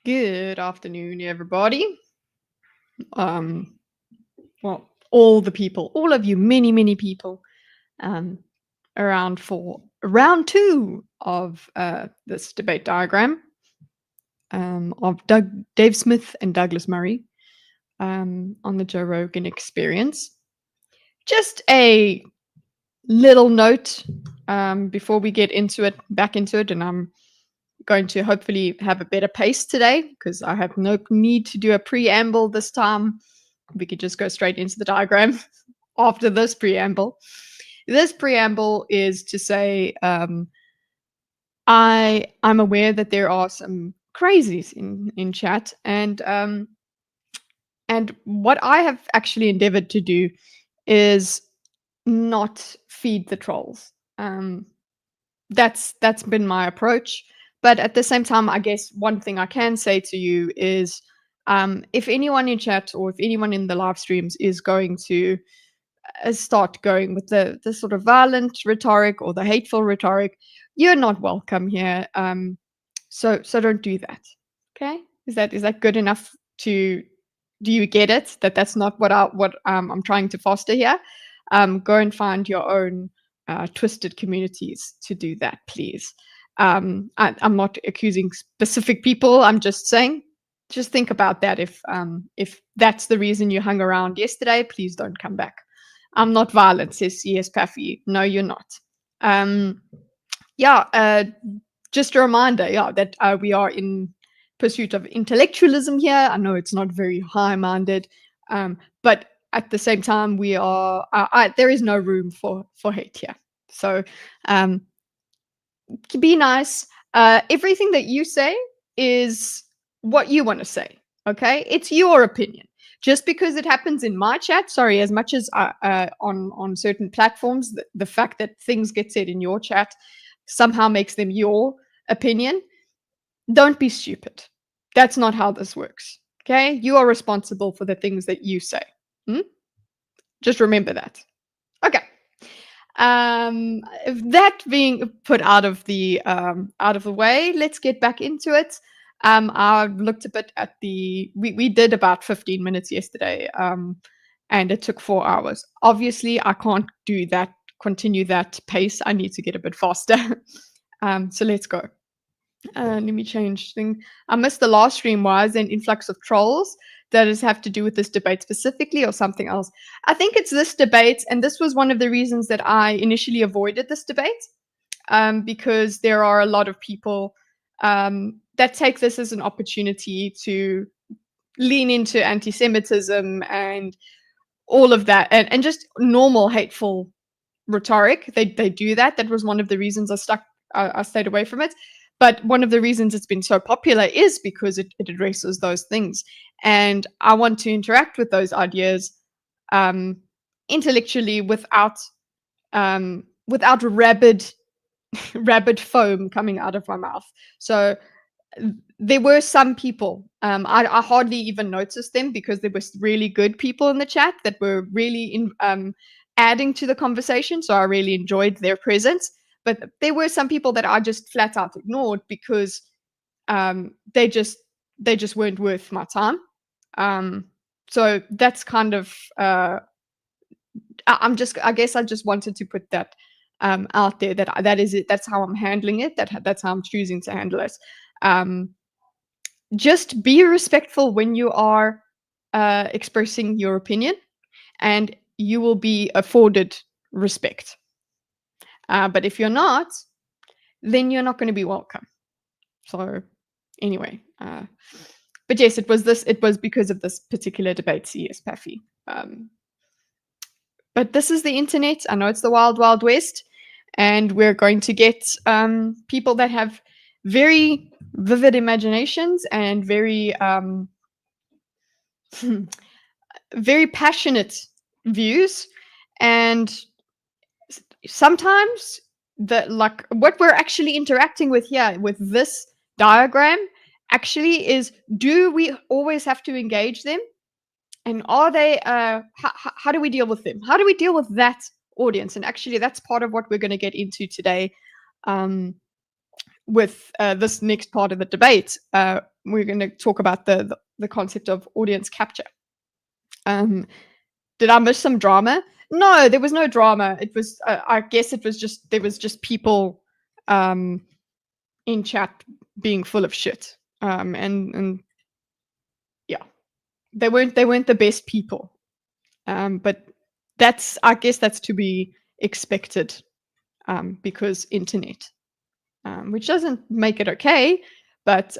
Good afternoon, everybody. Um, well, all the people, all of you, many people, um, around for round 2 of this debate diagram of Dave Smith and Douglas Murray on the Joe Rogan Experience. Just a little note before we get back into it, and I'm going to hopefully have a better pace today because I have no need to do a preamble this time. We could just go straight into the diagram after this preamble. This preamble is to say I'm aware that there are some crazies in chat, and what I have actually endeavored to do is not feed the trolls. That's been my approach. But at the same time, I guess one thing I can say to you is if anyone in chat or if anyone in the live streams is going to start going with the sort of violent rhetoric or the hateful rhetoric, you're not welcome here. So don't do that. Okay? Is that good enough to? Do you get it? That's not what I'm trying to foster here. Go and find your own twisted communities to do that, please. I'm not accusing specific people. I'm just saying, just think about that. If that's the reason you hung around yesterday, please don't come back. I'm not violent, says CS Paffy. No, you're not. Just a reminder, that we are in pursuit of intellectualism here. I know it's not very high-minded, but at the same time, we are. There is no room for hate here. So. Be nice. Everything that you say is what you want to say. Okay, it's your opinion. Just because it happens in my chat, sorry, as much as on certain platforms, the fact that things get said in your chat somehow makes them your opinion. Don't be stupid. That's not how this works. Okay, you are responsible for the things that you say. Just remember that. Okay. That being put out of the way, let's get back into it. I looked a bit at we did about 15 minutes yesterday, and it took 4 hours. Obviously, I can't continue that pace. I need to get a bit faster. So let's go. Let me change thing. I missed the last stream. Why is there an influx of trolls? Does it have to do with this debate specifically or something else? I think it's this debate, and this was one of the reasons that I initially avoided this debate, because there are a lot of people that take this as an opportunity to lean into anti-Semitism and all of that, and just normal hateful rhetoric. They do that. That was one of the reasons I stayed away from it. But one of the reasons it's been so popular is because it addresses those things. And I want to interact with those ideas intellectually without rabid foam coming out of my mouth. So there were some people, I hardly even noticed them because there were really good people in the chat that were really adding to the conversation. So I really enjoyed their presence. But there were some people that I just flat out ignored because they just weren't worth my time. So that's kind of I guess I just wanted to put that out there, that is it. That's how I'm handling it. That's how I'm choosing to handle it. Just be respectful when you are expressing your opinion, and you will be afforded respect. But if you're not, then you're not going to be welcome. So anyway, but yes, it was because of this particular debate, CS Paffy. But this is the internet. I know it's the wild, wild west, and we're going to get people that have very vivid imaginations and very very passionate views, and sometimes what we're actually interacting with here with this diagram actually is, do we always have to engage them, and are they how do we deal with them? How do we deal with that audience? And actually that's part of what we're going to get into today with this next part of the debate, we're going to talk about the concept of audience capture. Did I miss some drama? No, there was no drama. It was, I guess it was just, there was just people in chat being full of shit. And yeah, they weren't the best people. But I guess that's to be expected, because internet, which doesn't make it okay, but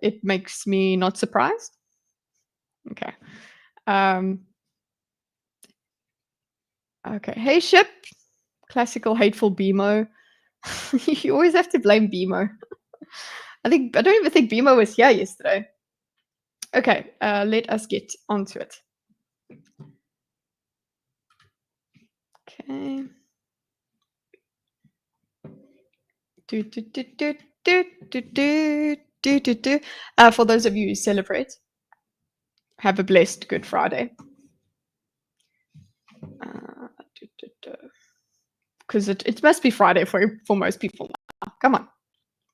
it makes me not surprised. Okay. Okay. Hey, Ship. Classical hateful BMO. You always have to blame BMO. I don't even think BMO was here yesterday. Okay, let us get onto it. Okay. For those of you who celebrate, have a blessed Good Friday. Because it must be Friday for most people now. Come on.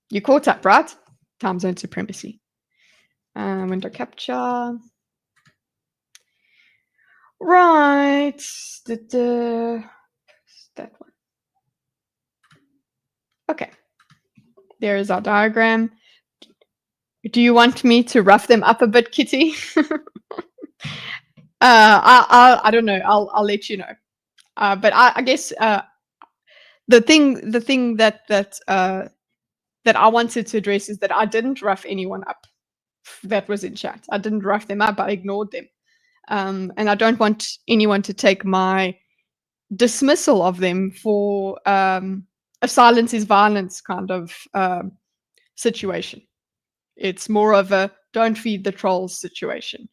You caught up, right? Time zone supremacy. Window capture. Right. That one. Okay. There is our diagram. Do you want me to rough them up a bit, Kitty? I don't know. I'll let you know. But I guess the thing that I wanted to address is that I didn't rough anyone up that was in chat. I didn't rough them up. I ignored them. And I don't want anyone to take my dismissal of them for a silence is violence kind of situation. It's more of a don't feed the trolls situation.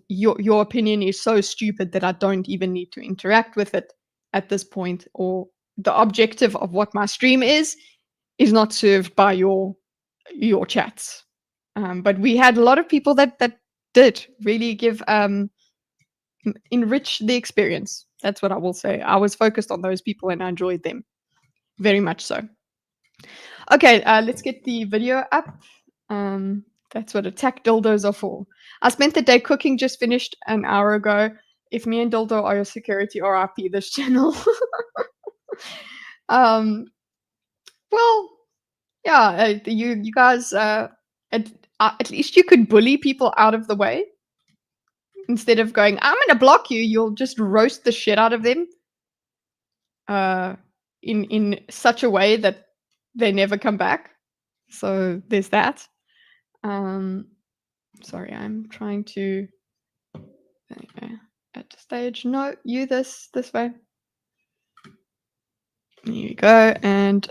Your opinion is so stupid that I don't even need to interact with it at this point, or the objective of what my stream is not served by your chats. But we had a lot of people that did really give enrich the experience. That's what I will say. I was focused on those people and I enjoyed them very much so. Okay, let's get the video up. That's what attack dildos are for. I spent the day cooking, just finished an hour ago. If me and Dildo are your security, RIP this channel. Well, yeah, you guys, at least you could bully people out of the way. Instead of going, I'm going to block you, you'll just roast the shit out of them in such a way that they never come back. So there's that. Sorry, I'm trying to at the stage. No, you this way. There you go, and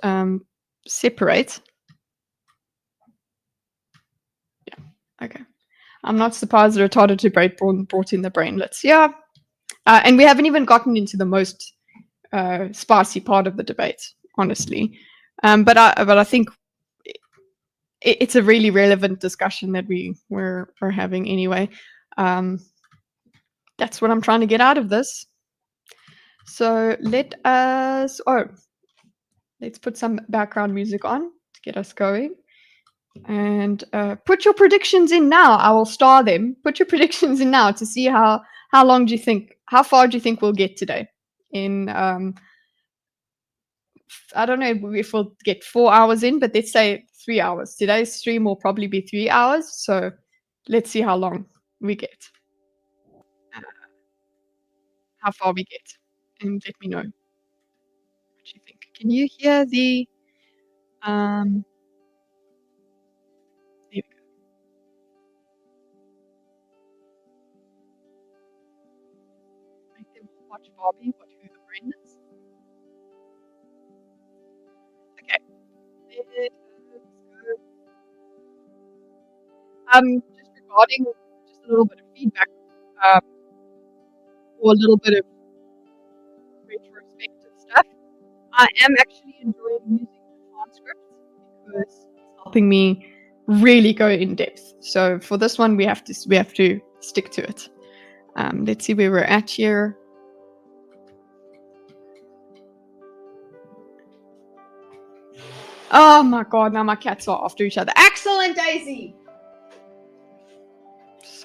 separate. Yeah, okay. I'm not surprised the retarded debate brought in the brainlets. Yeah, and we haven't even gotten into the most spicy part of the debate, honestly. But I think it's a really relevant discussion that we're having anyway. That's what I'm trying to get out of this. So let's put some background music on to get us going. And put your predictions in now. I will star them. Put your predictions in now to see how far do you think we'll get today? In I don't know if we'll get 4 hours in, but let's say 3 hours. Today's stream will probably be 3 hours, so let's see how long we get. How far we get, and let me know what you think. Can you hear the there we go. Make them watch Barbie, what who the brain is. Okay. Just regarding just a little bit of feedback, or a little bit of retrospective stuff. I am actually enjoying using the transcripts because it's helping me really go in depth. So for this one, we have to stick to it. Let's see where we're at here. Oh my god! Now my cats are after each other. Excellent, Daisy.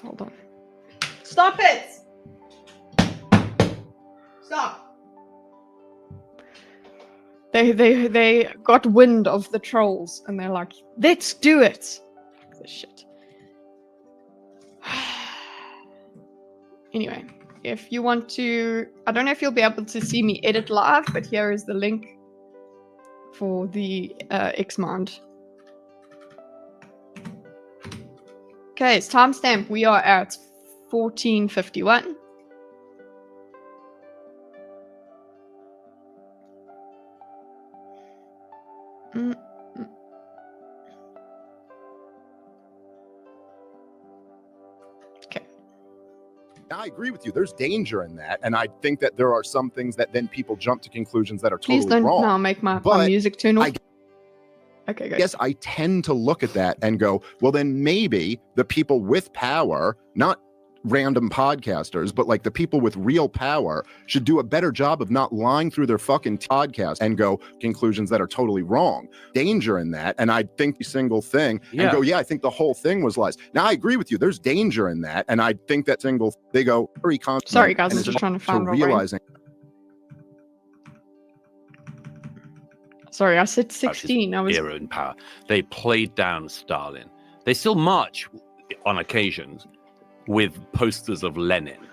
Hold on. Stop it! Stop. They got wind of the trolls and they're like, let's do it. This shit. Anyway, if you want to, I don't know if you'll be able to see me edit live, but here is the link for the Xmind. Okay, it's timestamp. We are at 14:51. Okay. I agree with you. There's danger in that, and I think that there are some things that then people jump to conclusions that are totally Please don't wrong. now make my music turn off. Okay, good. Yes, I tend to look at that and go, well, then maybe the people with power, not random podcasters, but like the people with real power, should do a better job of not lying through their fucking podcast and go conclusions that are totally wrong. Danger in that, and I think the single thing and go, yeah, I think the whole thing was lies. Now I agree with you. There's danger in that, and I think that single they go very confident. Sorry, guys, I'm just trying to find realizing. Sorry, I said 16. I was era in power. They played down Stalin. They still march on occasions with posters of Lenin.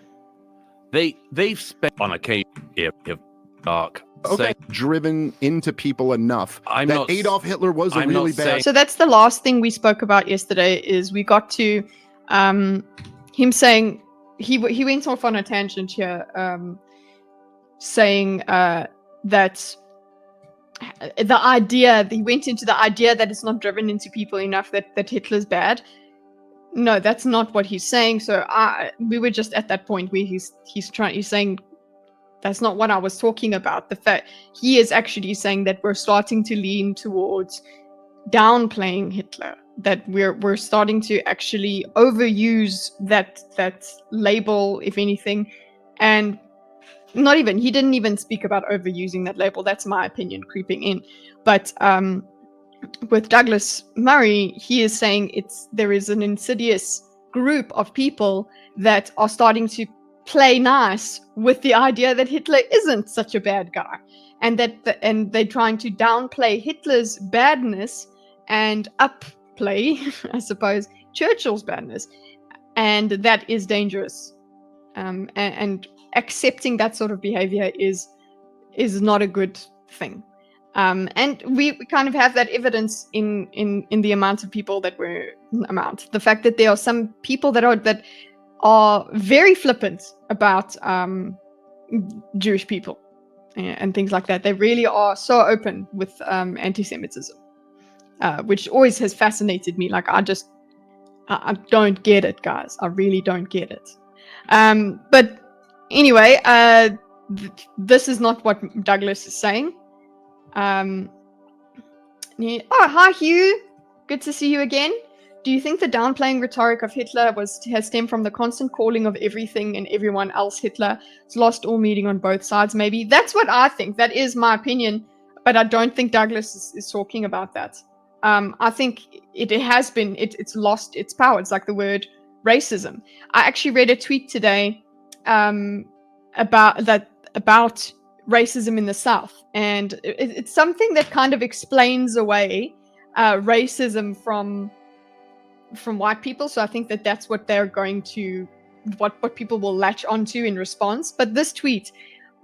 They've spent on occasion dark. Okay, driven into people enough that Adolf Hitler was a really bad. So that's the last thing we spoke about yesterday. Is we got to him saying he went off on a tangent here, saying that. The idea, he went into the idea that it's not driven into people enough that Hitler's bad. No, that's not what he's saying. So we were just at that point where he's saying that's not what I was talking about. The fact he is actually saying that we're starting to lean towards downplaying Hitler, that we're starting to actually overuse that label, if anything, and he didn't even speak about overusing that label. That's my opinion creeping in. But with Douglas Murray, he is saying there is an insidious group of people that are starting to play nice with the idea that Hitler isn't such a bad guy, and and they're trying to downplay Hitler's badness and upplay, I suppose, Churchill's badness, and that is dangerous. And accepting that sort of behavior is not a good thing. And we kind of have that evidence in the amount of people the fact that there are some people that are very flippant about Jewish people and things like that. They really are so open with anti-Semitism, which always has fascinated me. Like I don't get it, guys. I really don't get it. But anyway, this is not what Douglas is saying. Oh, hi, Hugh. Good to see you again. Do you think the downplaying rhetoric of Hitler has stemmed from the constant calling of everything and everyone else Hitler? It's lost all meaning on both sides, maybe. That's what I think. That is my opinion. But I don't think Douglas is talking about that. I think it has been, it's lost its power. It's like the word racism. I actually read a tweet today about racism in the South, and it's something that kind of explains away racism from white people. So I think that's what they're going to, what people will latch onto in response. But this tweet,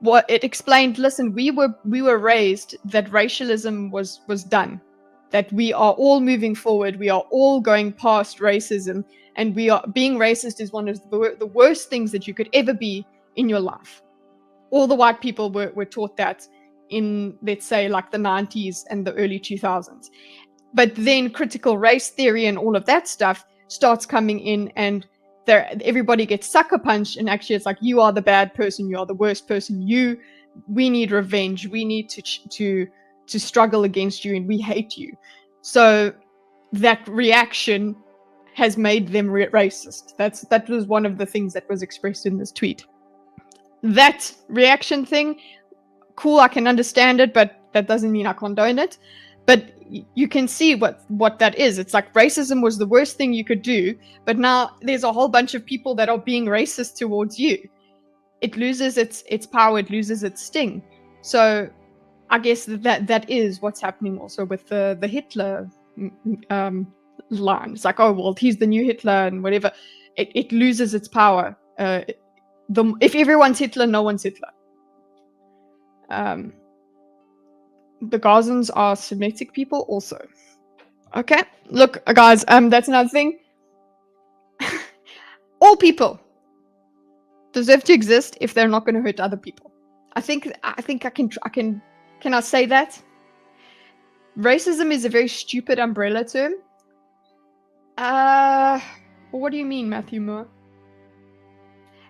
what it explained, listen, we were raised that racialism was done, that we are all moving forward, we are all going past racism, and being racist is one of the worst things that you could ever be in your life. All the white people were taught that in, let's say, like the 90s and the early 2000s. But then critical race theory and all of that stuff starts coming in, and everybody gets sucker punched, and actually it's like, you are the bad person, you are the worst person, we need revenge, we need to struggle against you, and we hate you. So that reaction has made them racist. That was one of the things that was expressed in this tweet. That reaction thing, cool, I can understand it, but that doesn't mean I condone it. But you can see what that is. It's like racism was the worst thing you could do, but now there's a whole bunch of people that are being racist towards you. It loses its power, it loses its sting. So I guess that is what's happening also with the Hitler line. It's like, oh well, he's the new Hitler and whatever. It loses its power. If everyone's Hitler, no one's Hitler. The Gazans are Semitic people also. Okay, look, guys, that's another thing. All people deserve to exist if they're not going to hurt other people. I think I can I say that? Racism is a very stupid umbrella term. What do you mean, Matthew Moore?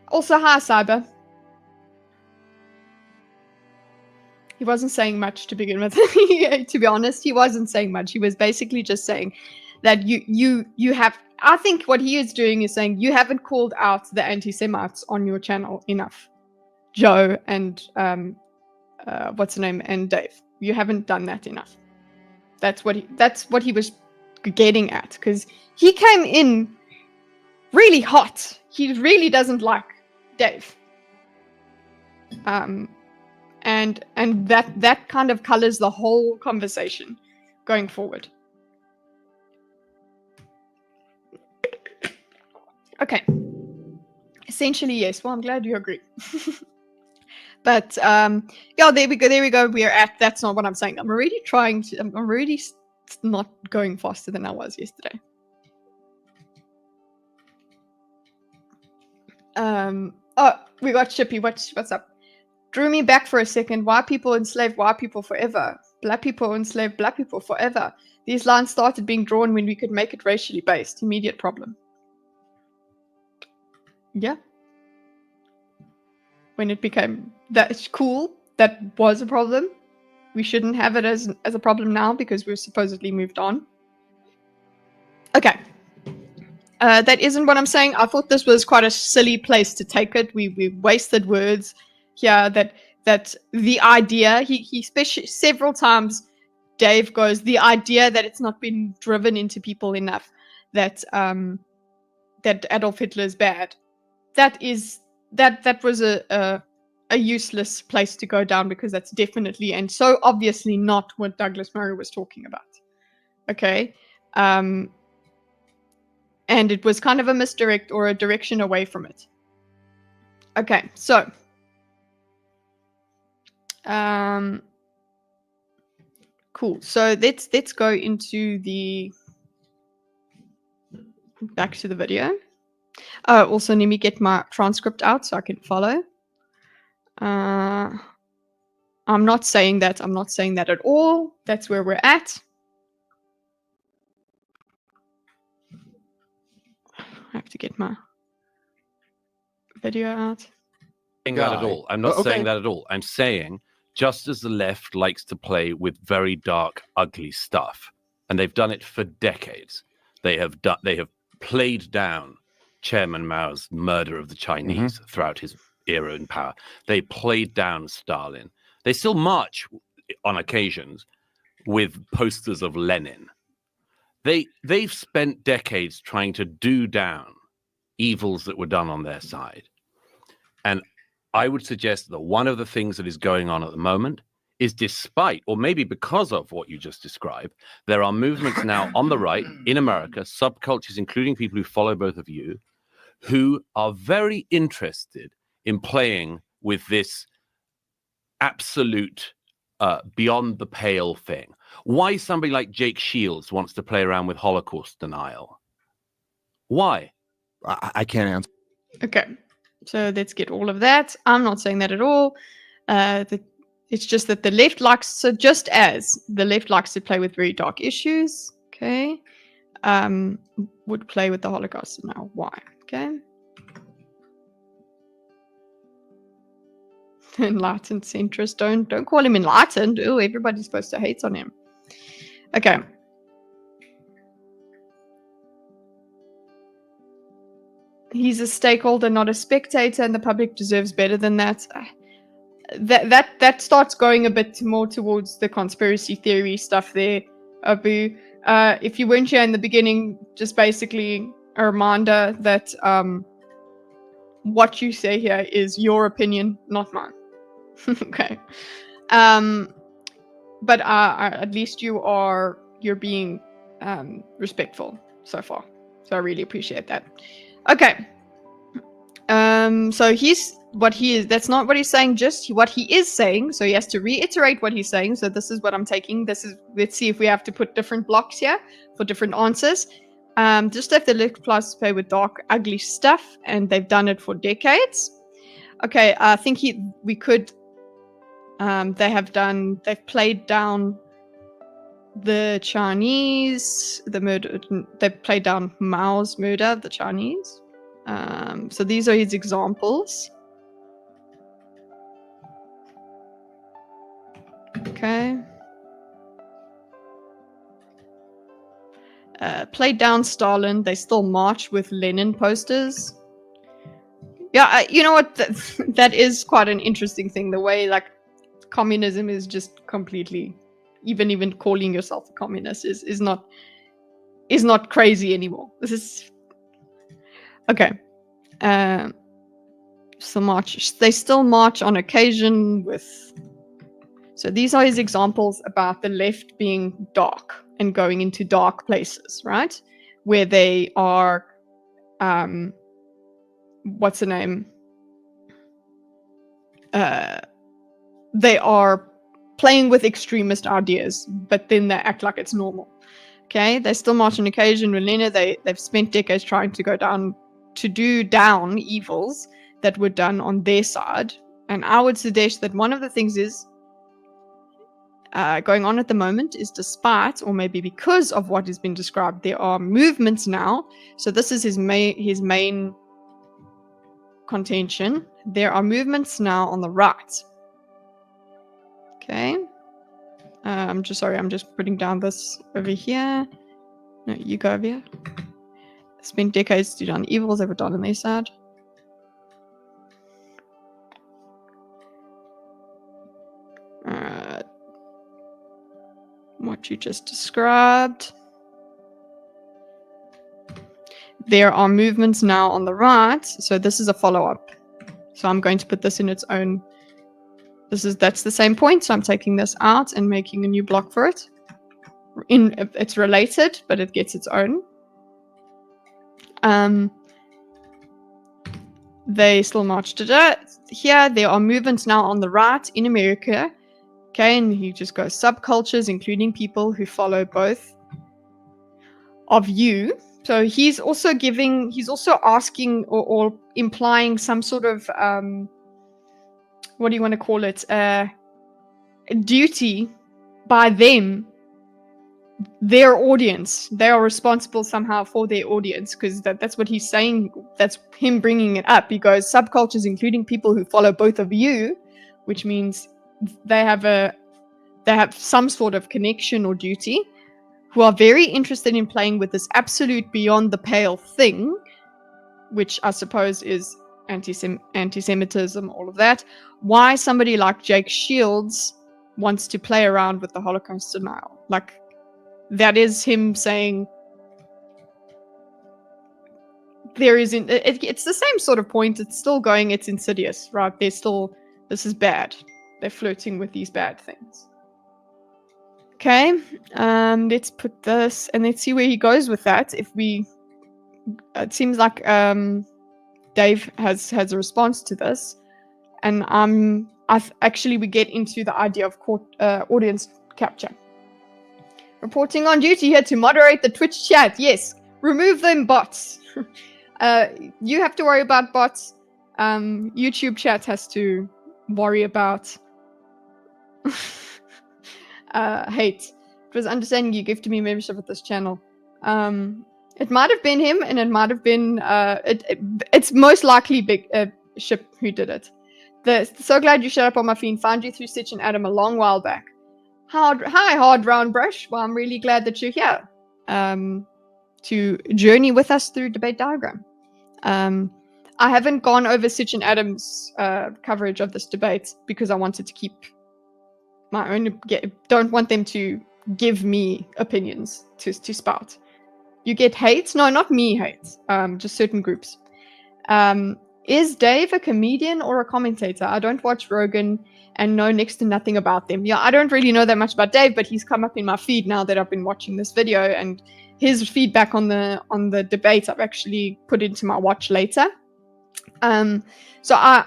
Also, hi, Cyber. He wasn't saying much to begin with. To be honest, he wasn't saying much. He was basically just saying that you have. I think what he is doing is saying you haven't called out the anti-Semites on your channel enough, Joe and what's the name, and Dave. You haven't done that enough. That's what he was getting at, because he came in really hot. He really doesn't like Dave. And that kind of colors the whole conversation going forward. Okay. Essentially, yes. Well, I'm glad you agree. But yeah, there we go. We're at. That's not what I'm saying. I'm already not going faster than I was yesterday. Oh, we got Shippy. What's up? Drew me back for a second. White people enslave white people forever. Black people enslave black people forever. These lines started being drawn when we could make it racially based. Immediate problem. Yeah. When it became that's cool, that was a problem. We shouldn't have it as a problem now because we're supposedly moved on. Okay. That isn't what I'm saying. I thought this was quite a silly place to take it. We wasted words here. That the idea he especially several times Dave goes, the idea that it's not been driven into people enough that that Adolf Hitler is bad. That was a useless place to go down, because that's definitely and so obviously not what Douglas Murray was talking about. Okay. And it was kind of a misdirect or a direction away from it. Okay, so cool. So let's go into back to the video. Also, let me get my transcript out so I can follow. I'm not saying that. I'm not saying that at all. That's where we're at. I have to get my video out. Saying that at all. I'm not saying that at all. I'm saying just as the left likes to play with very dark, ugly stuff, and they've done it for decades. They have played down Chairman Mao's murder of the Chinese throughout his era in power. They played down Stalin. They still march on occasions with posters of Lenin. They've spent decades trying to do down evils that were done on their side. And I would suggest that one of the things that is going on at the moment is, despite, or maybe because of what you just described, there are movements now on the right in America, subcultures, including people who follow both of you, who are very interested in playing with this absolute beyond the pale thing. Why somebody like Jake Shields wants to play around with Holocaust denial? Why? I can't answer. Okay, so let's get all of that. I'm not saying that at all. It's just that the left likes, so just as the left likes to play with very dark issues, okay, would play with the Holocaust denial. Why? Okay. Enlightened centrist. Don't call him enlightened. Oh, everybody's supposed to hate on him. Okay. He's a stakeholder, not a spectator, and the public deserves better than that. that starts going a bit more towards the conspiracy theory stuff there, Abu. If you weren't here in the beginning, just basically a reminder that what you say here is your opinion, not mine. Okay. But at least you're being respectful so far. So I really appreciate that. Okay. So that's not what he's saying, just what he is saying. So he has to reiterate what he's saying. So this is what I'm taking. Let's see if we have to put different blocks here for different answers. Just have the left plus play with dark, ugly stuff, and they've done it for decades. Okay, I think we could. They've played down the Chinese, the murder. They've played down Mao's murder of the Chinese. So these are his examples. Okay. Played down Stalin. They still march with Lenin posters. Yeah, you know what? That is quite an interesting thing. The way like communism is just completely, even calling yourself a communist is not crazy anymore. This is okay. So march. They still march on occasion with. So these are his examples about the left being dark and going into dark places, right? Where they are, what's the name? They are playing with extremist ideas, but then they act like it's normal. Okay, they still march on occasion with Lenin. They've spent decades trying to do down evils that were done on their side. And I would suggest that one of the things is going on at the moment is, despite or maybe because of what has been described, there are movements now. So this is his main contention. There are movements now on the right. Okay. I'm just putting down this over here. No, you go over here. Spent decades to do down evils they were done on their side. What you just described. There are movements now on the right. So this is a follow-up. So I'm going to put this in its own. That's the same point. So I'm taking this out and making a new block for it. It's related, but it gets its own. They still march to here. There are movements now on the right in America. Okay, and he just goes subcultures, including people who follow both of you. So he's also asking or implying some sort of what do you want to call it? Duty by them, their audience. They are responsible somehow for their audience, because that's what he's saying. That's him bringing it up. He goes subcultures, including people who follow both of you, which means they have some sort of connection or duty, who are very interested in playing with this absolute beyond the pale thing, which I suppose is anti-Semitism, all of that. Why somebody like Jake Shields wants to play around with the Holocaust denial. Like, that is him saying there isn't. It's the same sort of point. It's still going. It's insidious, right? This is bad. They're flirting with these bad things. Okay, let's put this and let's see where he goes with that. It seems like Dave has a response to this, and actually we get into the idea of audience capture. Reporting on duty here to moderate the Twitch chat. Yes, remove them bots. You have to worry about bots. YouTube chat has to worry about hate. It was understanding you gifted me membership with this channel. It might have been him, and it might have been it's most likely Big Ship who did it. So glad you showed up on my feed. Found you through Stitch and Adam a long while back. Hi, Hard Round Brush. Well, I'm really glad that you're here to journey with us through Debate Diagram. I haven't gone over Sitch and Adams' coverage of this debate because I wanted to keep my own. Don't want them to give me opinions to spout. You get hate? No, not me hate. Just certain groups. Is Dave a comedian or a commentator? I don't watch Rogan and know next to nothing about them. Yeah, I don't really know that much about Dave, but he's come up in my feed now that I've been watching this video, and his feedback on the debate I've actually put into my watch later. So I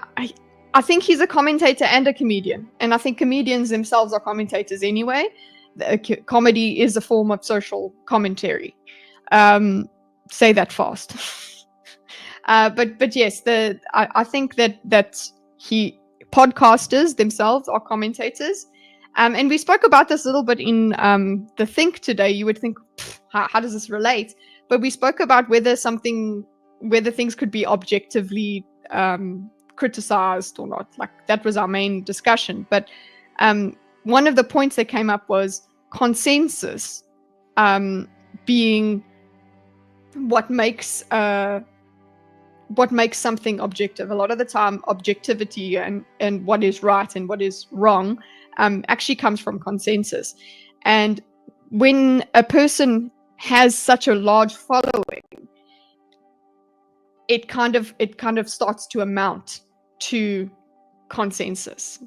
think he's a commentator and a comedian, and I think comedians themselves are commentators anyway. Comedy is a form of social commentary. Say that fast. But yes, I think that podcasters themselves are commentators. And we spoke about this a little bit in the Think today. You would think, how does this relate? But we spoke about whether things could be objectively criticized or not. Like, that was our main discussion. But one of the points that came up was consensus being what makes something objective. A lot of the time, objectivity and what is right and what is wrong actually comes from consensus. And when a person has such a large following, it kind of starts to amount to consensus,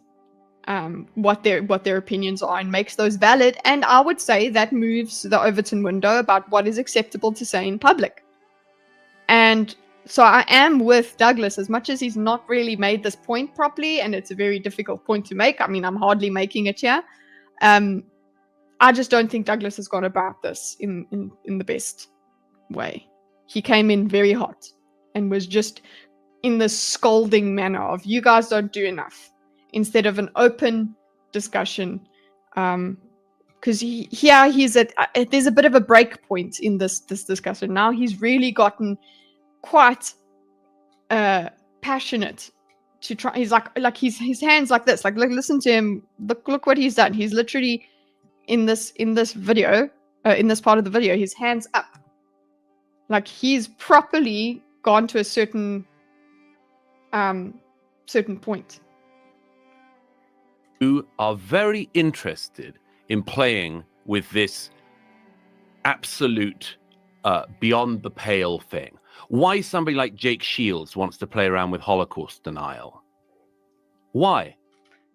what their opinions are, and makes those valid. And I would say that moves the Overton window about what is acceptable to say in public. And so I am with Douglas, as much as he's not really made this point properly, and it's a very difficult point to make. I mean, I'm hardly making it here. I just don't think Douglas has gone about this in the best way. He came in very hot and was just in this scolding manner of, you guys don't do enough, instead of an open discussion. Because there's a bit of a break point in this discussion. Now he's really gotten quite passionate to try. He's like his hands like this. Like, listen to him. Look what he's done. He's literally in this video, in this part of the video, his hands up. Like, he's properly gone to a certain point. Who are very interested in playing with this absolute beyond the pale thing. Why somebody like Jake Shields wants to play around with Holocaust denial? Why?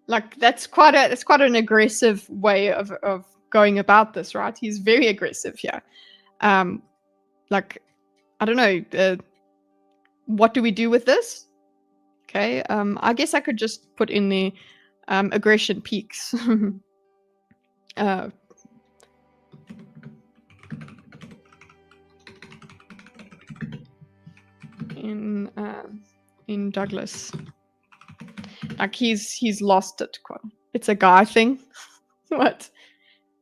Like, that's quite an aggressive way of going about this, right? He's very aggressive here. Like, I don't know. What do we do with this? Okay. I guess I could just put in the aggression peaks. In Douglas, like, he's lost it quite. It's a guy thing. What?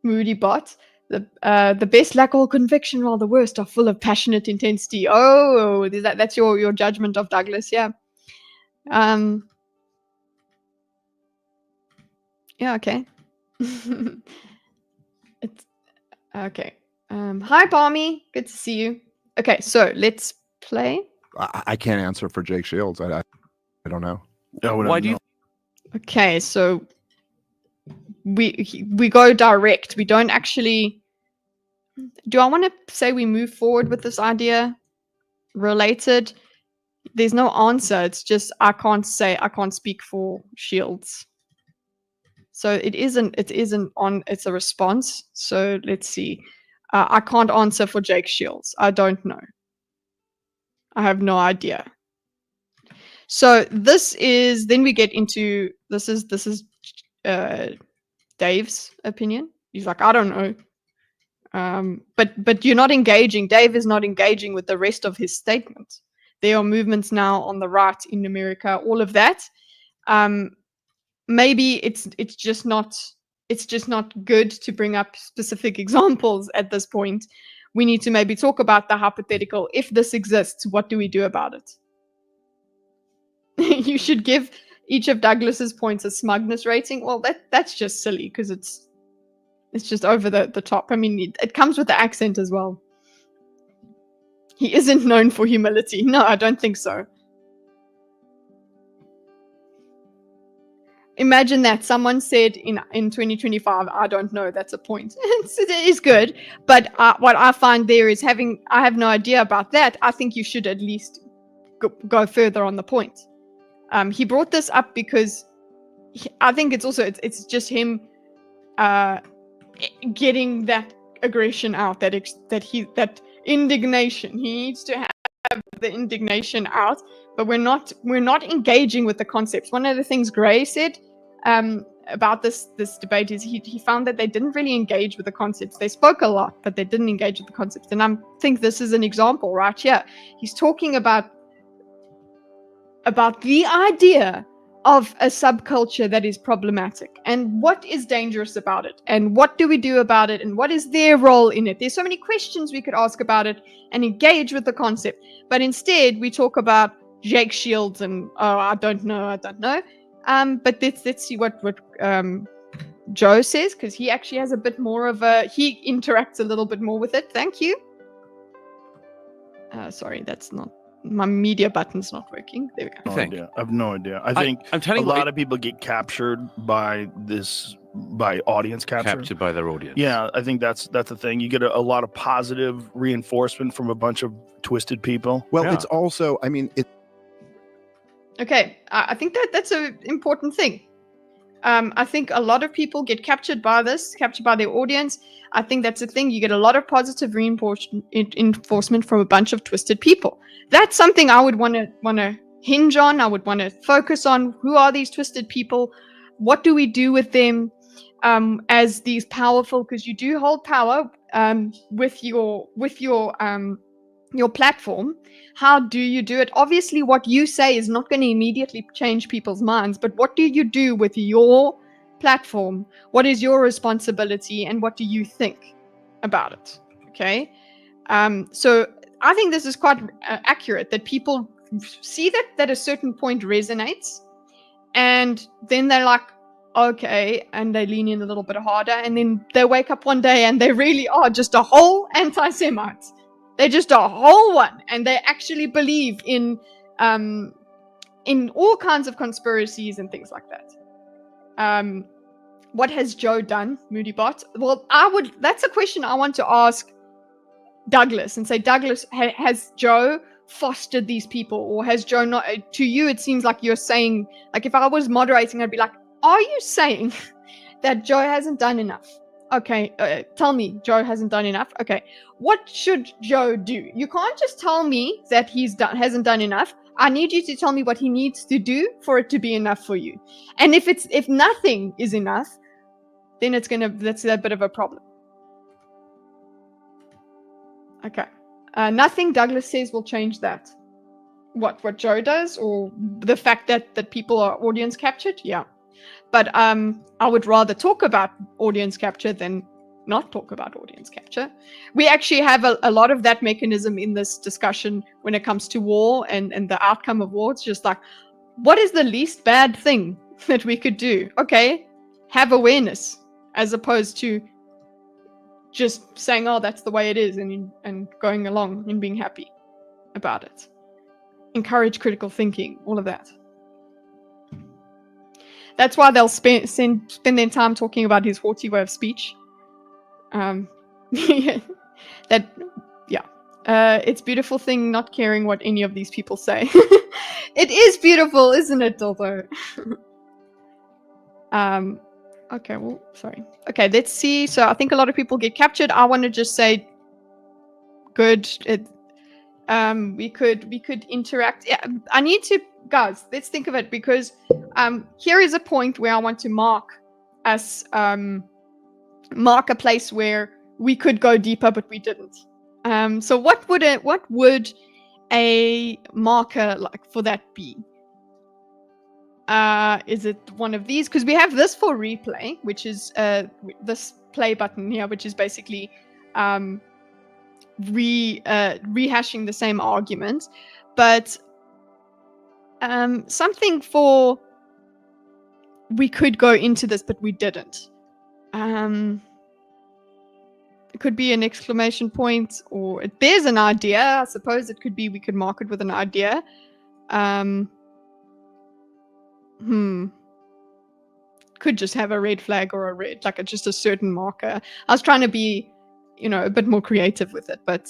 Moody bot. The best lack all conviction, while the worst are full of passionate intensity. Oh, that's your judgment of Douglas, yeah. Yeah, okay. It's okay. Hi, Barmy. Good to see you. Okay, so let's play. I can't answer for Jake Shields. I don't know. Why do you? Okay, so we go direct. We don't actually. Do I want to say we move forward with this idea? Related. There's no answer. It's just I can't speak for Shields. So it isn't on. It's a response. So let's see. I can't answer for Jake Shields. I don't know. I have no idea. So then we get into this is Dave's opinion. He's like, I don't know. But you're not engaging. Dave is not engaging with the rest of his statement. There are movements now on the right in America, all of that. Maybe it's just not good to bring up specific examples at this point. We need to maybe talk about the hypothetical. If this exists, what do we do about it? You should give each of Douglas's points a smugness rating. Well, that's just silly, because it's just over the top. I mean, it comes with the accent as well. He isn't known for humility. No, I don't think so. imagine that someone said in 2025, I don't know, that's a point. It is good, but what I find there is I have no idea about that. I think you should at least go further on the point. He brought this up because I think it's just him getting that aggression out, that indignation. He needs to have the indignation out, but we're not engaging with the concepts. One of the things Gray said about this debate is he found that they didn't really engage with the concepts. They spoke a lot, but they didn't engage with the concepts. And I think this is an example right here. He's talking about the idea of a subculture that is problematic and what is dangerous about it and what do we do about it and what is their role in it. There's so many questions we could ask about it and engage with the concept, but instead we talk about Jake Shields and I don't know. But let's see what Joe says, because he actually has a bit more of he interacts a little bit more with it. Thank you. Sorry, that's not. My media button's not working. There we go. I have no idea. I think I'm telling a you, lot of people get captured by audience capture. Captured by their audience. Yeah, I think that's the thing. You get a lot of positive reinforcement from a bunch of twisted people. Well, Yeah. it's also, I mean, Okay, I think that's an important thing. I think a lot of people get captured by their audience. I think that's the thing. You get a lot of positive reinforcement from a bunch of twisted people. That's something I would want to hinge on. I would want to focus on. Who are these twisted people? What do we do with them as these powerful? Because you do hold power with your platform. How do you do it? Obviously, what you say is not going to immediately change people's minds, but what do you do with your platform? What is your responsibility, and what do you think about it? Okay. So I think this is quite accurate, that people see that a certain point resonates, and then they're like, okay, and they lean in a little bit harder, and then they wake up one day and they really are just a whole anti-Semite. They're just a whole one, and they actually believe in all kinds of conspiracies and things like that. What has Joe done, Moodybot? Well, that's a question I want to ask Douglas and say, Douglas, has Joe fostered these people, or has Joe not? To you, it seems like you're saying, like, if I was moderating, I'd be like, are you saying that Joe hasn't done enough? Okay, tell me Joe hasn't done enough. Okay, what should Joe do? You can't just tell me that hasn't done enough. I need you to tell me what he needs to do for it to be enough for you. And if nothing is enough, then that's a bit of a problem. Okay, nothing Douglas says will change that. What Joe does, or the fact that people are audience captured? Yeah. But I would rather talk about audience capture than not talk about audience capture. We actually have a lot of that mechanism in this discussion when it comes to war and the outcome of war. It's just like, what is the least bad thing that we could do? Okay, have awareness, as opposed to just saying, oh, that's the way it is, and going along and being happy about it. Encourage critical thinking, all of that. That's why they'll spend their time talking about his haughty way of speech. It's a beautiful thing not caring what any of these people say. It is beautiful, isn't it, although? Okay, well, sorry. Okay, let's see. So I think a lot of people get captured. I want to just say, good. We could interact. Yeah, I need to, guys, let's think of it, because here is a point where I want to mark a place where we could go deeper, but we didn't. So what would a marker like for that be? Is it one of these? Because we have this for replay, which is this play button here, which is basically rehashing the same argument, but something for we could go into this, but we didn't. It could be an exclamation point, or there's an idea. I suppose it could be we could mark it with an idea. could just have a red flag or a red, like just a certain marker. I was trying to be, a bit more creative with it, but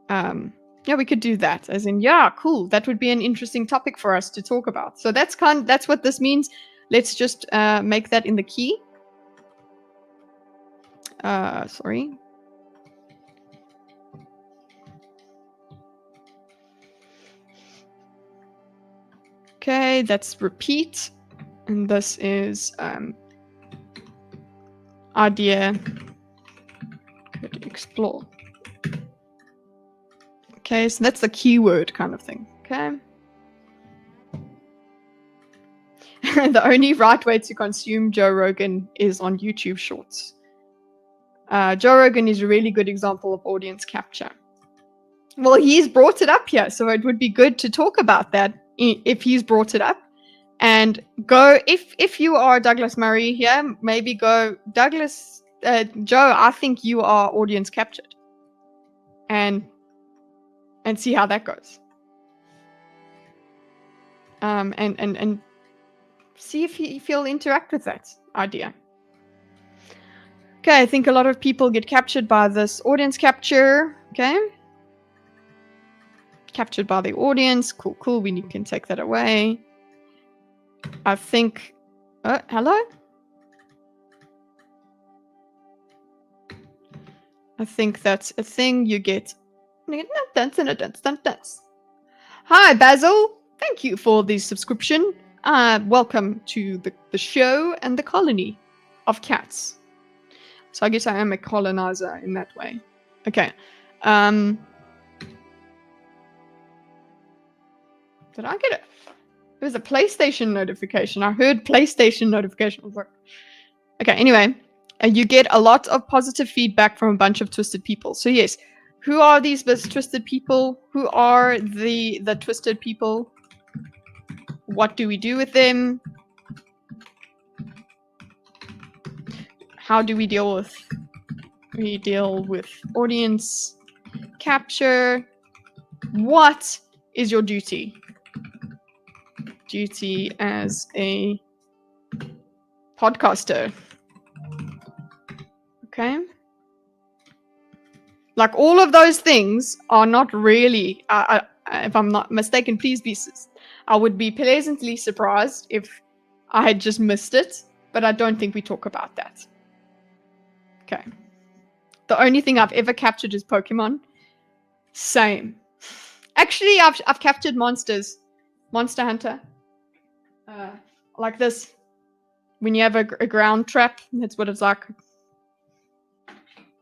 yeah, we could do that. As in, yeah, cool. That would be an interesting topic for us to talk about. So that's what this means. Let's just make that in the key. Sorry. Okay, that's repeat. And this is idea could explore. Okay, so that's the keyword kind of thing. Okay. The only right way to consume Joe Rogan is on YouTube Shorts. Joe Rogan is a really good example of audience capture. Well, he's brought it up here, so it would be good to talk about that if he's brought it up. And go, if you are Douglas Murray here, maybe go, Douglas, Joe, I think you are audience captured. And see how that goes. And see if he'll interact with that idea. Okay, I think a lot of people get captured by this audience capture. Okay. Captured by the audience. Cool. We can take that away. I think... hello? I think that's a thing you get... Dance. Hi, Basil. Thank you for the subscription. Welcome to the show and the colony of cats. So I guess I am a colonizer in that way. Okay. Did I get it? It was a PlayStation notification. I heard PlayStation notification. I was like, okay, anyway. You get a lot of positive feedback from a bunch of twisted people. So yes, who are these twisted people? Who are the twisted people? What do we do with them? How do we deal with... We deal with audience capture. What is your duty? Duty as a podcaster. Okay. Like all of those things are not really, if I'm not mistaken, please be, I would be pleasantly surprised if I had just missed it, but I don't think we talk about that. Okay. The only thing I've ever captured is Pokemon. Same. Actually, I've captured monsters. Monster Hunter. Like this. When you have a ground trap, that's what it's like.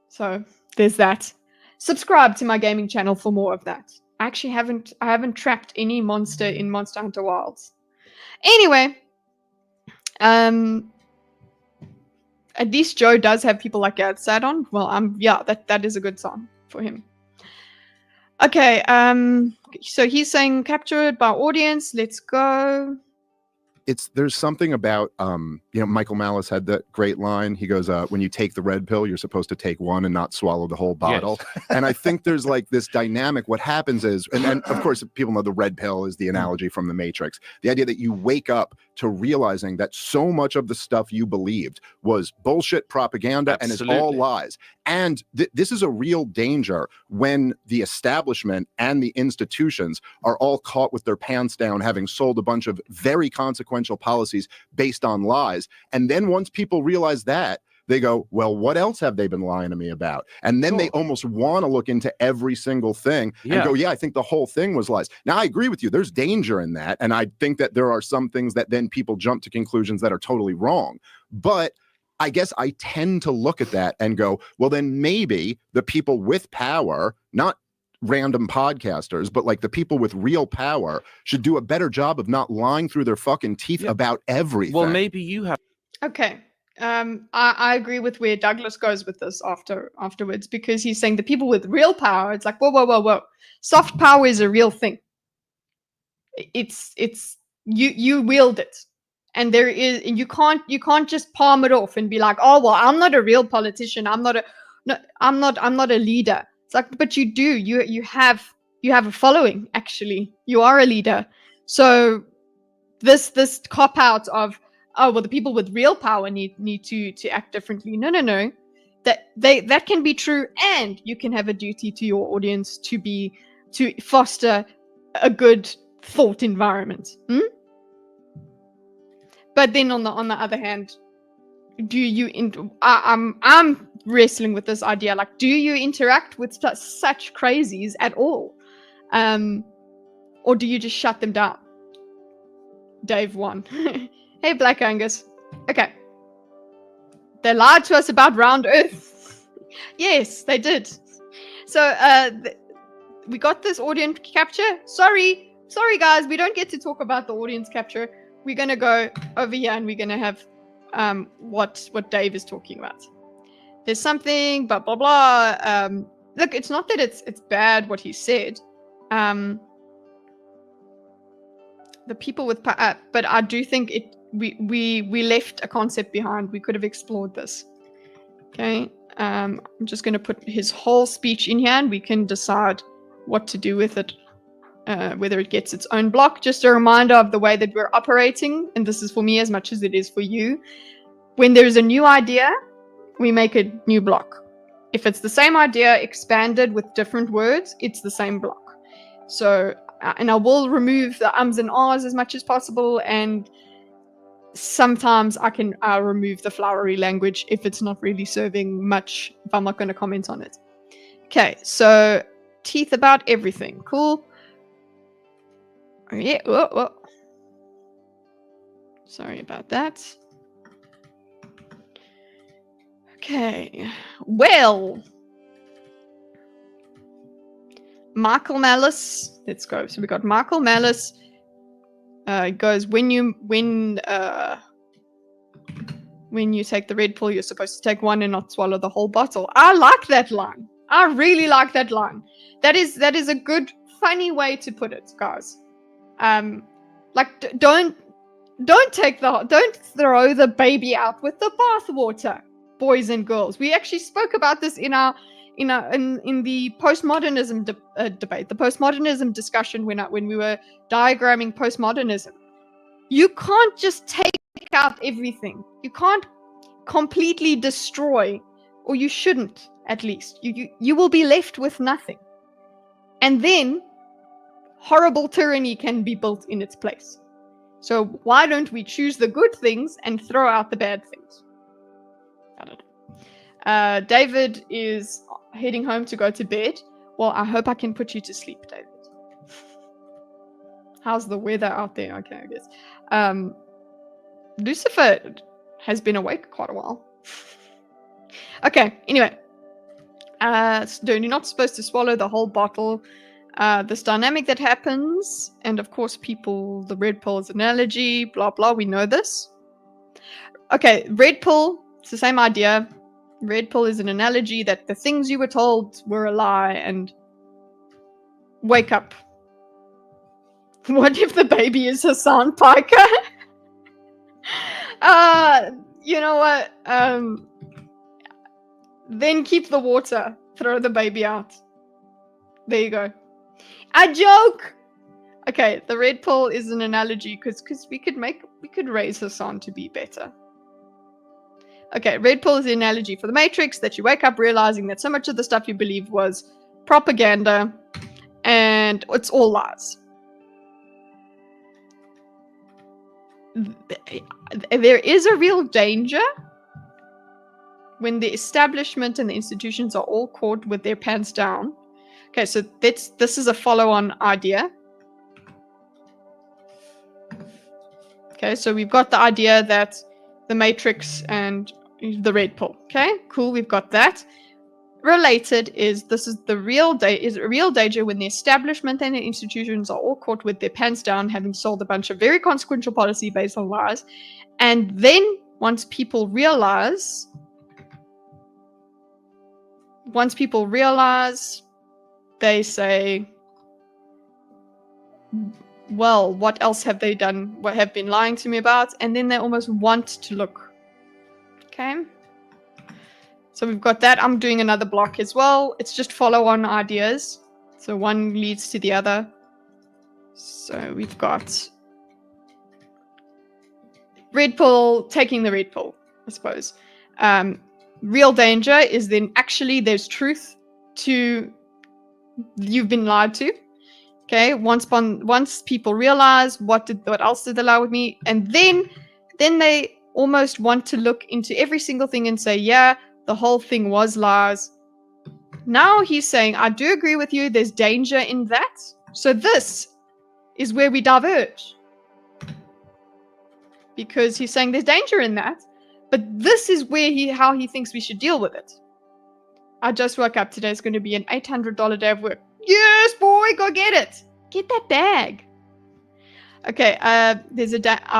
So there's that. Subscribe to my gaming channel for more of that. I actually haven't trapped any monster in Monster Hunter Wilds. Anyway, at least Joe does have people like Gadsad on. Well, yeah, that is a good song for him. Okay, so he's saying captured by audience. Let's go. There's something about Michael Malice had that great line. He goes, when you take the red pill, you're supposed to take one and not swallow the whole bottle. Yes. And I think there's like this dynamic. What happens is, and of course people know the red pill is the analogy from the Matrix, the idea that you wake up to realizing that so much of the stuff you believed was bullshit propaganda. Absolutely. And it's all lies. And this is a real danger when the establishment and the institutions are all caught with their pants down, having sold a bunch of very consequential policies based on lies. And then once people realize that, they go, well, what else have they been lying to me about? And then they almost want to look into every single thing and go, yeah, I think the whole thing was lies. Now, I agree with you. There's danger in that. And I think that there are some things that then people jump to conclusions that are totally wrong. But I guess I tend to look at that and go, well, then maybe the people with power, not random podcasters, but like the people with real power should do a better job of not lying through their fucking teeth about everything. Well, maybe you have. Okay. I agree with where Douglas goes with this afterwards, because he's saying the people with real power, it's like, whoa. Soft power is a real thing. It's you wield it. And you can't just palm it off and be like, oh well, I'm not a real politician. I'm not a leader. It's like, but you do. You have a following, actually. You are a leader. So this cop out of oh, well, the people with real power need to act differently. No. That can be true, and you can have a duty to your audience to foster a good thought environment. But then on the other hand, I'm wrestling with this idea, like, do you interact with such crazies at all? Or do you just shut them down? Dave won. Hey, Black Angus. Okay. They lied to us about round Earth. Yes, they did. So we got this audience capture. Sorry guys, we don't get to talk about the audience capture. We're gonna go over here and we're gonna have what Dave is talking about. There's something, blah blah blah. Look, it's not that it's bad what he said. The people with power, but I do think we left a concept behind. We could have explored this. Okay, I'm just going to put his whole speech in here, and we can decide what to do with it. Whether it gets its own block. Just a reminder of the way that we're operating, and this is for me as much as it is for you. When there's a new idea, we make a new block. If it's the same idea expanded with different words, it's the same block. So, and I will remove the ums and ahs as much as possible, and sometimes I'll remove the flowery language if it's not really serving much, if I'm not going to comment on it. Okay, so teeth about everything. Cool. Yeah, whoa. Sorry about that. Okay, well, Michael Malice. Let's go. So we got Michael Malice. It goes, when you take the red pill, you're supposed to take one and not swallow the whole bottle. I like that line. I really like that line. That is a good, funny way to put it, guys. Like, don't throw the baby out with the bathwater, boys and girls. We actually spoke about this in the postmodernism debate, the postmodernism discussion when we were diagramming postmodernism. You can't just take out everything. You can't completely destroy, or you shouldn't, at least. You will be left with nothing. And then horrible tyranny can be built in its place. So why don't we choose the good things and throw out the bad things? I don't know. David is heading home to go to bed. Well, I hope I can put you to sleep, David. How's the weather out there? Okay, I guess. Lucifer has been awake quite a while. Okay, anyway. So you're not supposed to swallow the whole bottle. This dynamic that happens, and of course the red pill is an analogy, blah blah, we know this. Okay, red pill, it's the same idea. Red pill is an analogy that the things you were told were a lie, and wake up. What if the baby is Hassan Piker? You know what? Then keep the water. Throw the baby out. There you go. A joke! Okay, the red pill is an analogy because we could raise Hassan to be better. Okay, red pill is the analogy for the Matrix, that you wake up realizing that so much of the stuff you believed was propaganda and it's all lies. There is a real danger when the establishment and the institutions are all caught with their pants down. Okay, so this is a follow-on idea. Okay, so we've got the idea that the Matrix and the red pill. Okay, cool, we've got that. Related is a real danger when the establishment and the institutions are all caught with their pants down, having sold a bunch of very consequential policy based on lies. And then once people realize, they say, well, what else have they done? What have been lying to me about? And then they almost want to look. Okay. So we've got that. I'm doing another block as well. It's just follow-on ideas. So one leads to the other. So we've got red pill, taking the red pill, I suppose. Real danger is then actually there's truth to you've been lied to. Okay, once people realize what else did they lie with me, and then they almost want to look into every single thing and say, yeah, the whole thing was lies. Now he's saying, I do agree with you, there's danger in that. So this is where we diverge. Because he's saying there's danger in that, but this is where how he thinks we should deal with it. I just woke up today, it's going to be an $800 day of work. Yes, boy, go get it. Get that bag. Okay, I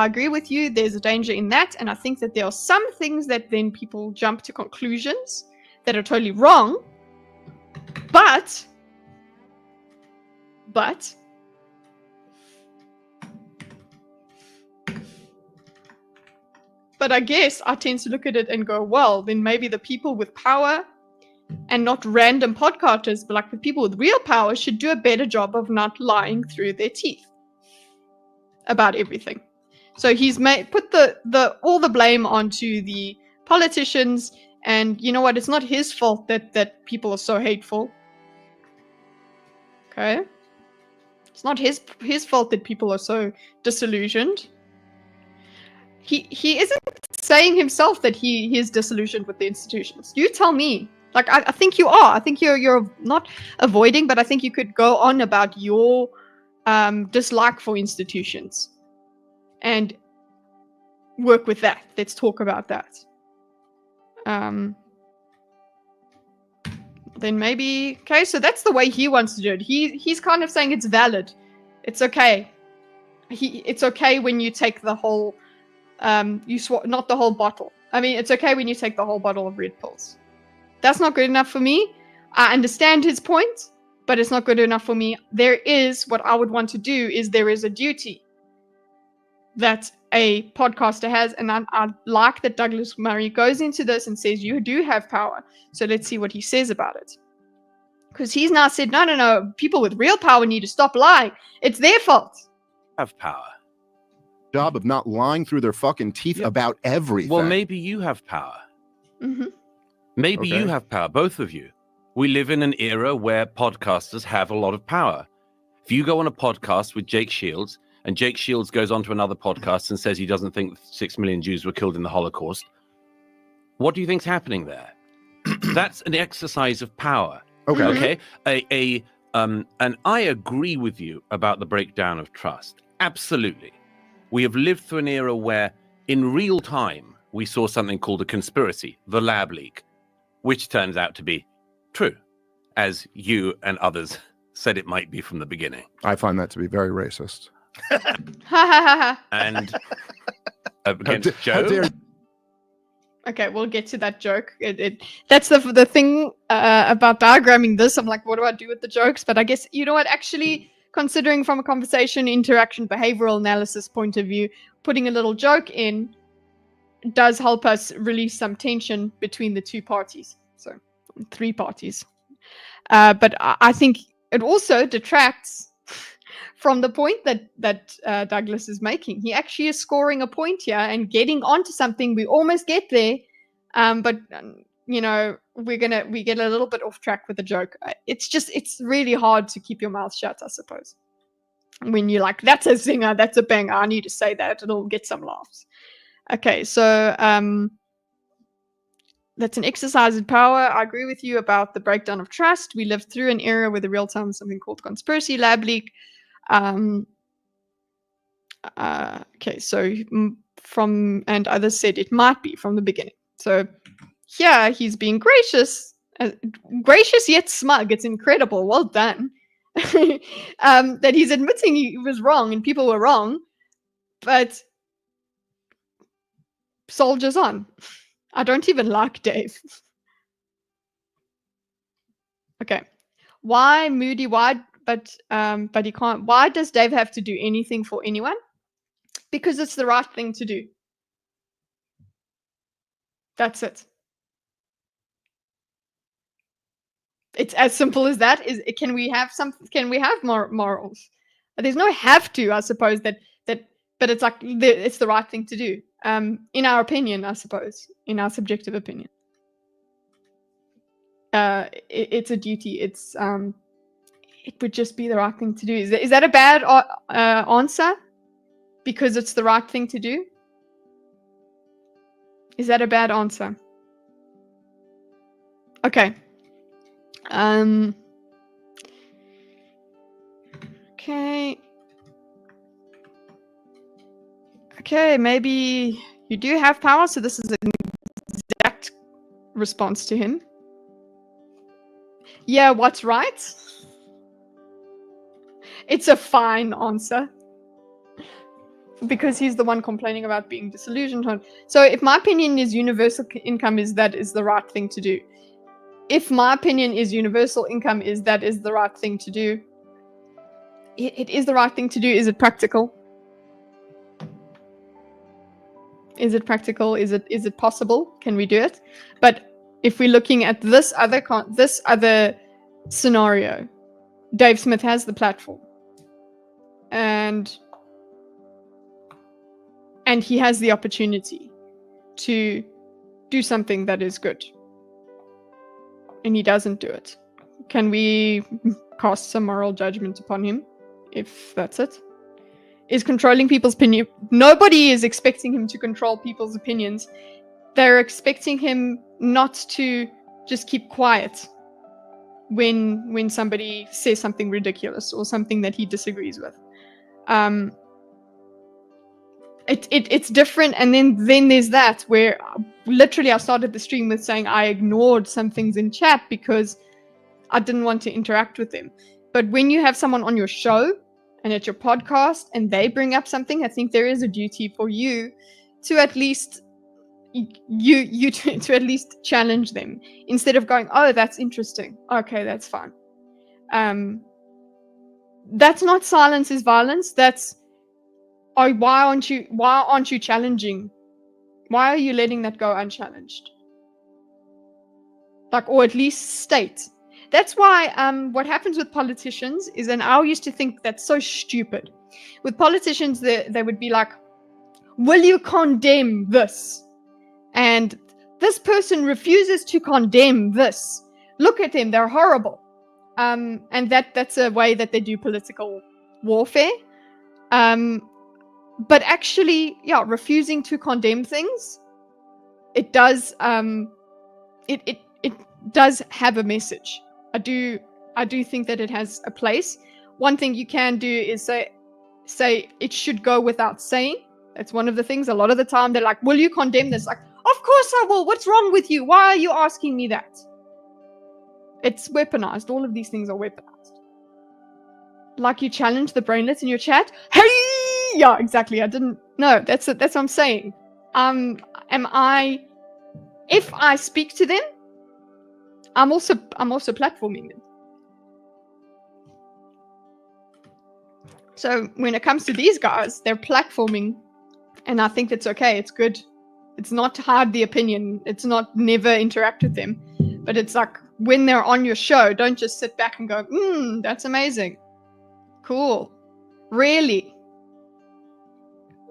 agree with you, there's a danger in that, and I think that there are some things that then people jump to conclusions that are totally wrong, but I guess I tend to look at it and go, well, then maybe the people with power and not random podcasters, but like the people with real power should do a better job of not lying through their teeth about everything. So he's put all the blame onto the politicians, and you know what? It's not his fault that people are so hateful. Okay? It's not his fault that people are so disillusioned. He isn't saying himself that he is disillusioned with the institutions. You tell me. Like, I think you are. I think you're not avoiding, but I think you could go on about your dislike for institutions and work with that. Let's talk about that. Then maybe, okay, so that's the way he wants to do it. He's kind of saying it's valid. It's okay. It's okay when you take the whole, not the whole bottle. I mean, it's okay when you take the whole bottle of red pills. That's not good enough for me. I understand his point, but it's not good enough for me. What I would want to do is there is a duty that a podcaster has, and I like that Douglas Murray goes into this and says, you do have power. So let's see what he says about it. Because he's now said, no, people with real power need to stop lying. It's their fault. Have power. Job of not lying through their fucking teeth about everything. Well, maybe you have power. Mm-hmm. Maybe you have power, both of you. We live in an era where podcasters have a lot of power. If you go on a podcast with Jake Shields, and Jake Shields goes on to another podcast and says he doesn't think 6 million Jews were killed in the Holocaust, what do you think's happening there? That's an exercise of power. Okay. And I agree with you about the breakdown of trust. Absolutely. We have lived through an era where, in real time, we saw something called a conspiracy, the lab leak, which turns out to be true, as you and others said it might be from the beginning. I find that to be very racist. And against Joe? Okay, we'll get to that joke. That's the thing about diagramming this. I'm like, what do I do with the jokes? But I guess, you know what, actually, considering from a conversation, interaction, behavioral analysis point of view, putting a little joke in does help us release some tension between the two parties. So, 3 parties. But I think it also detracts from the point that Douglas is making. He actually is scoring a point here and getting onto something. We almost get there, but you know, we get a little bit off track with the joke. It's really hard to keep your mouth shut, I suppose, when you're like, that's a zinger, that's a banger, I need to say that, it'll get some laughs. Okay, so that's an exercise in power. I agree with you about the breakdown of trust. We lived through an era where the real time was something called conspiracy lab leak. Okay, so and others said it might be from the beginning. So yeah, he's being gracious yet smug. It's incredible. Well done. That he's admitting he was wrong and people were wrong, but soldiers on. I don't even like Dave. Okay, why Moody? Why? But he can't. Why does Dave have to do anything for anyone? Because it's the right thing to do. That's it. It's as simple as that. Can we have more morals? There's no have to, I suppose. But it's like it's the right thing to do. In our opinion, I suppose, in our subjective opinion. It's a duty. It's it would just be the right thing to do. Is that a bad answer? Because it's the right thing to do? Is that a bad answer? Okay. Okay. Okay, maybe you do have power, so this is an exact response to him. Yeah, what's right? It's a fine answer. Because he's the one complaining about being disillusioned. So if my opinion is universal income is the right thing to do. If my opinion is universal income is the right thing to do. It is the right thing to do. Is it practical? Is it practical? Is it possible? Can we do it? But if we're looking at this other scenario, Dave Smith has the platform. And he has the opportunity to do something that is good. And he doesn't do it. Can we cast some moral judgment upon him if that's it? Is controlling people's opinion... Nobody is expecting him to control people's opinions. They're expecting him not to just keep quiet when somebody says something ridiculous or something that he disagrees with. It's different, and then there's that where literally I started the stream with saying I ignored some things in chat because I didn't want to interact with them. But when you have someone on your show and at your podcast and they bring up something, I think there is a duty for you to at least to at least challenge them instead of going, oh, that's interesting. Okay, that's fine. That's not silence is violence. That's why aren't you challenging? Why are you letting that go unchallenged? Like, or at least state. That's why what happens with politicians is, and I used to think that's so stupid. With politicians, they would be like, will you condemn this? And this person refuses to condemn this. Look at them, they're horrible. And that's a way that they do political warfare. But actually, yeah, refusing to condemn things, it does it does have a message. I do think that it has a place. One thing you can do is say it should go without saying. That's one of the things. A lot of the time they're like, will you condemn this? Like, of course I will. What's wrong with you? Why are you asking me that? It's weaponized. All of these things are weaponized. Like you challenge the brainlets in your chat. Hey! Yeah, exactly. I didn't... No, that's what I'm saying. If I speak to them, I'm also platforming them. So when it comes to these guys, they're platforming, and I think that's okay. It's good. It's not to hide the opinion. It's not never interact with them. But it's like when they're on your show, don't just sit back and go, that's amazing. Cool. Really?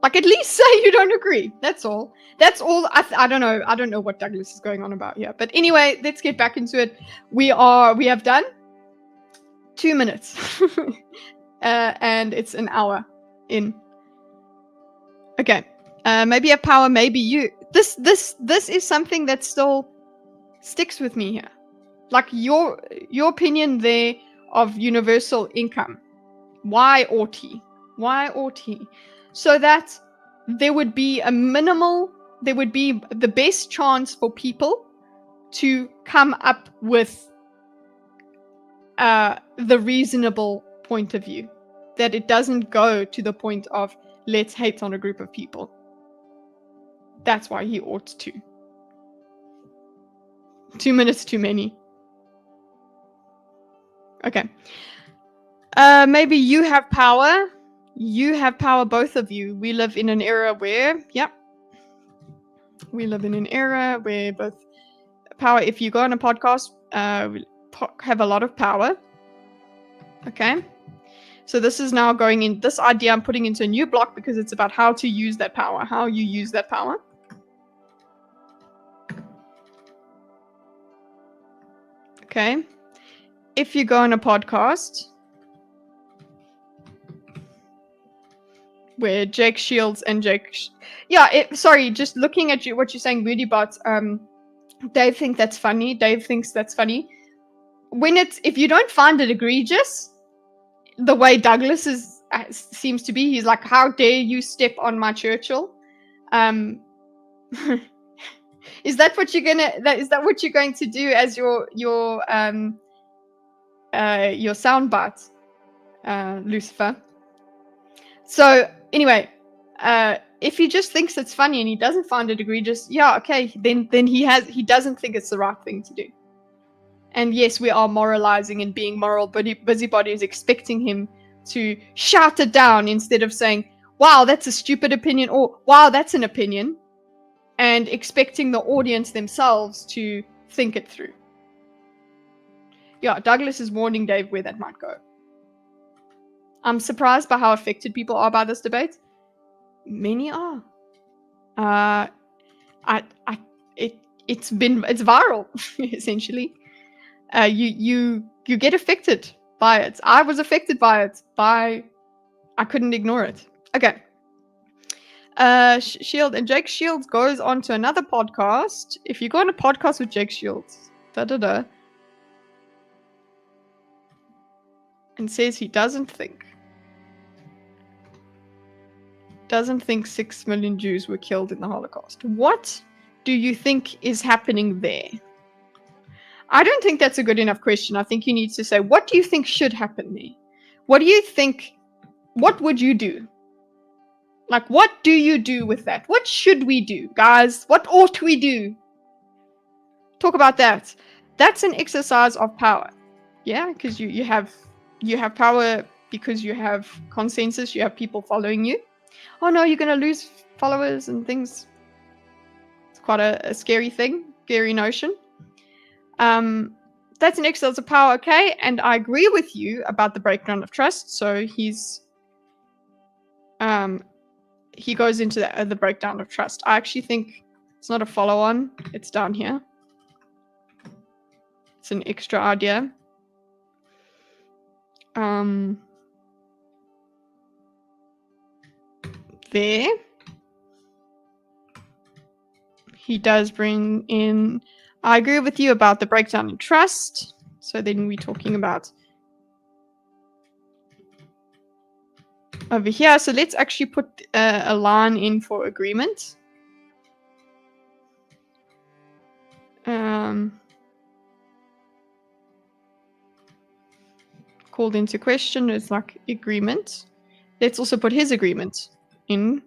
Like, at least say you don't agree. That's all. That's all. I don't know. I don't know what Douglas is going on about here. But anyway, let's get back into it. We have done 2 minutes. And it's an hour in. Okay. Maybe you have power, maybe you. This is something that still sticks with me here. Like your opinion there of universal income. Why ought he? Why ought he? So that there would be the best chance for people to come up with the reasonable point of view. That it doesn't go to the point of let's hate on a group of people. That's why he ought to. 2 minutes too many. Okay. Maybe you have power. You have power, both of you. We live in an era where, we live in an era where both power, if you go on a podcast, have a lot of power. Okay. So this is now going in, this idea I'm putting into a new block because it's about how to use that power, how you use that power. Okay. If you go on a podcast where Jake Shields and sorry, just looking at what you're saying, Moodybot, Dave thinks that's funny. Dave thinks that's funny. If you don't find it egregious, the way Douglas seems to be, he's like, how dare you step on my Churchill? Is that what you're going to do as your soundbite, Lucifer? So anyway, if he just thinks it's funny and he doesn't find it egregious, yeah, okay, then he doesn't think it's the right thing to do. And yes, we are moralizing and being moral busybodies, expecting him to shout it down instead of saying, wow, that's a stupid opinion, or wow, that's an opinion, and expecting the audience themselves to think it through. Yeah, Douglas is warning Dave where that might go. I'm surprised by how affected people are by this debate. Many are. It's viral, essentially. You get affected by it. I was affected by it. I couldn't ignore it. Okay. Shield and Jake Shields goes on to another podcast. If you go on a podcast with Jake Shields, and says he doesn't think 6 million Jews were killed in the Holocaust. What do you think is happening there? I don't think that's a good enough question. I think you need to say, what do you think should happen there? What do you think? What would you do? Like, what do you do with that? What should we do, guys? What ought we do? Talk about that. That's an exercise of power. Yeah, because you have power because you have consensus. You have people following you. Oh no, you're going to lose followers and things. It's quite a scary thing, scary notion. That's an exercise of power, okay? And I agree with you about the breakdown of trust. So he goes into the breakdown of trust. I actually think it's not a follow-on. It's down here. It's an extra idea. There. He does bring in, I agree with you about the breakdown in trust. So then we're talking about over here. So let's actually put a line in for agreement. Called into question. It's like agreement. Let's also put his agreement in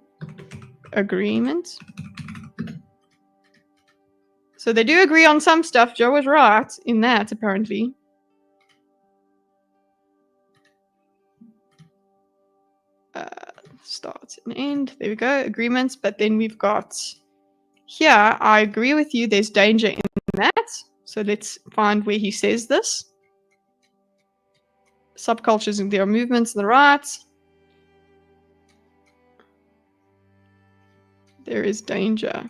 agreement. So they do agree on some stuff. Joe was right in that, apparently. Start and end. There we go. Agreements. But then we've got here, I agree with you. There's danger in that. So let's find where he says this. Subcultures and there are movements on the right. There is danger.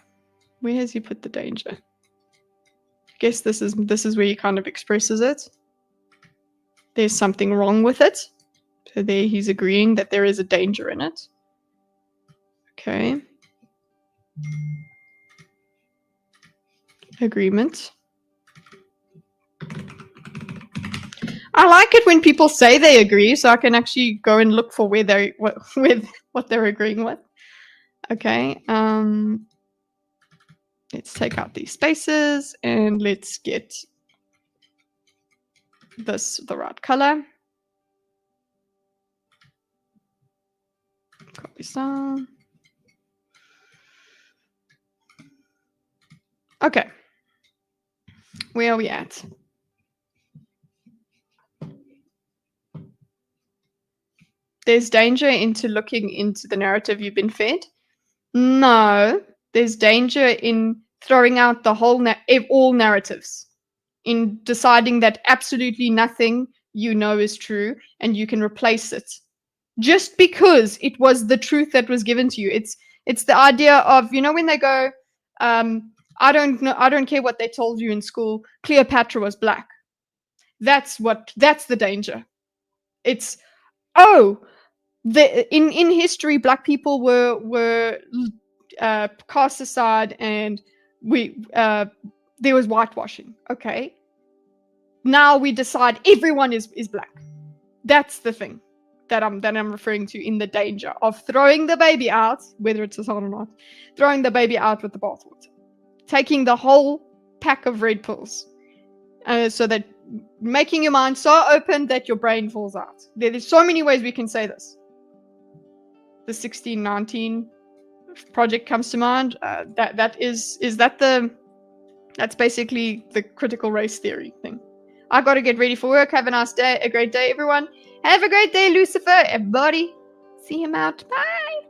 Where has he put the danger? I guess this is where he kind of expresses it. There's something wrong with it. So there he's agreeing that there is a danger in it. Okay. Agreement. I like it when people say they agree, so I can actually go and look for what they're agreeing with. Okay. Let's take out these spaces and let's get this the right color. Copy some. Okay. Where are we at? There's danger into looking into the narrative you've been fed. No, there's danger in throwing out the whole all narratives, in deciding that absolutely nothing you know is true, and you can replace it just because it was the truth that was given to you. It's the idea of, when they go, I don't care what they told you in school, Cleopatra was black. That's the danger. It's, in history, black people were cast aside, and there was whitewashing. Okay, now we decide everyone is black. That's the thing that I'm referring to in the danger of throwing the baby out, whether it's a son or not, throwing the baby out with the bathwater, taking the whole pack of red pills, so that making your mind so open that your brain falls out. There's so many ways we can say this. The 1619 project comes to mind. That's basically the critical race theory thing. I got to get ready for work. Have a nice day. A great day, everyone. Have a great day, Lucifer. Everybody. See him out. Bye.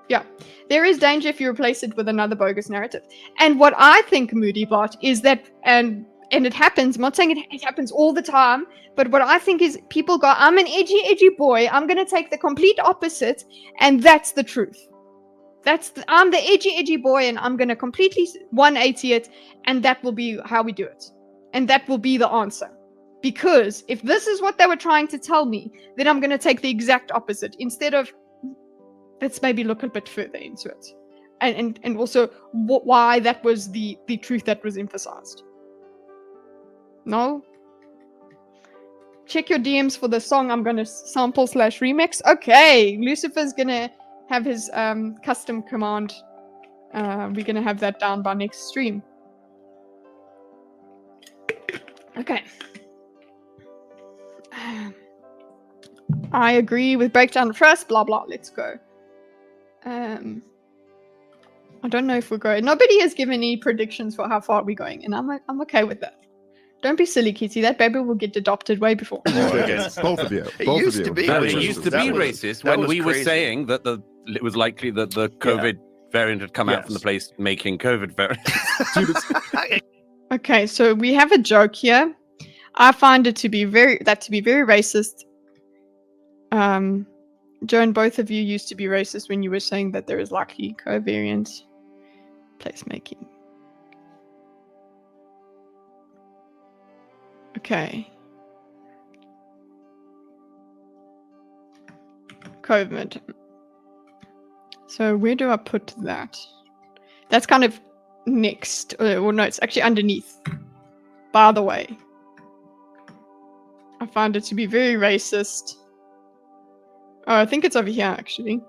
Yeah. There is danger if you replace it with another bogus narrative. And what I think, Moodybot, is that, and it happens, I'm not saying it happens all the time, but what I think is people go, I'm an edgy boy, I'm going to take the complete opposite, and that's the truth. I'm the edgy boy, and I'm going to completely 180 it, and that will be how we do it. And that will be the answer. Because if this is what they were trying to tell me, then I'm going to take the exact opposite, instead of, let's maybe look a bit further into it. And also why that was the truth that was emphasized. No? Check your DMs for the song I'm going to sample/remix. Okay, Lucifer's going to have his custom command. We're going to have that down by next stream. Okay. I agree with breakdown of trust, blah, blah. Let's go. I don't know if we're going. Nobody has given any predictions for how far we're going, and I'm okay with that. Don't be silly, Kitty. That baby will get adopted way before. Both of you. It used to be racist when we were saying that it was likely that the COVID variant had come out from the place making COVID variants. Okay, so we have a joke here. I find it to be very racist. Joan, both of you used to be racist when you were saying that there is likely covariant placemaking. Okay. COVID. So where do I put that? That's kind of next. Or no, it's actually underneath. By the way. I find it to be very racist. Oh, I think it's over here, actually.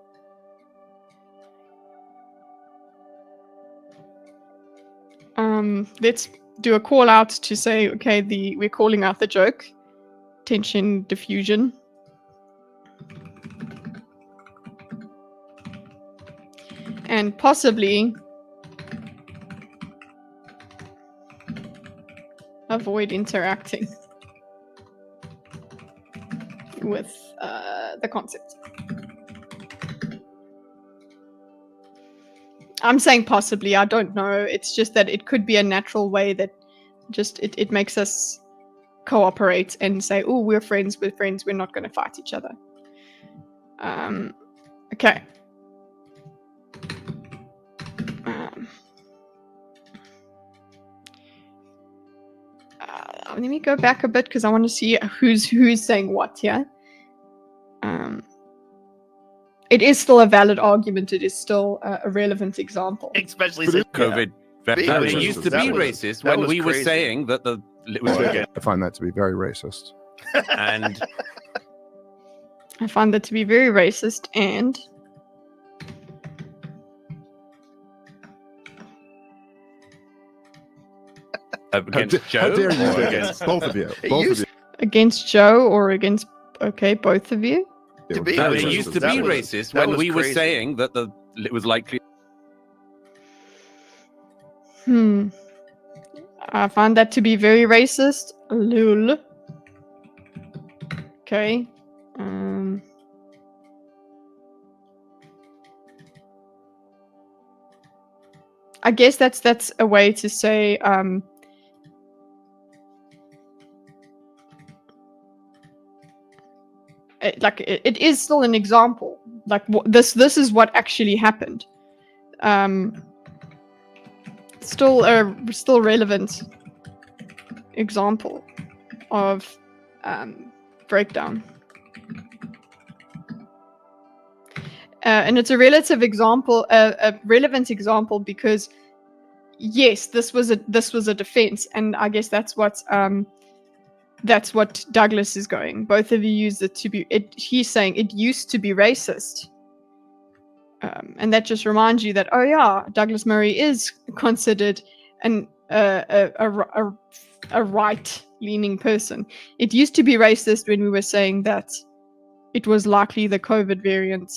Let's do a call out to say, okay, we're calling out the joke. Tension diffusion. And possibly avoid interacting with the concept. I'm saying possibly, I don't know. It's just that it could be a natural way that just it makes us cooperate and say, oh, we're friends, we're not going to fight each other. Okay. Let me go back a bit because I want to see who's saying what here. It is still a valid argument. It is still a relevant example. Especially COVID. It used to be racist when we were saying that I find that to be very racist. And I find that to be very racist and against Joe. How dare you? Against both of you. Against Joe or against both of you. It used to be racist when we were saying that it was likely. I find that to be very racist. Lul. Okay. I guess that's a way to say it is still an example. Like this is what actually happened. Still relevant example of breakdown. And it's a relevant example because yes, this was a defense, and I guess that's what Douglas is going. Both of you use it to be. He's saying it used to be racist, and that just reminds you that Douglas Murray is considered a right-leaning person. It used to be racist when we were saying that it was likely the COVID variant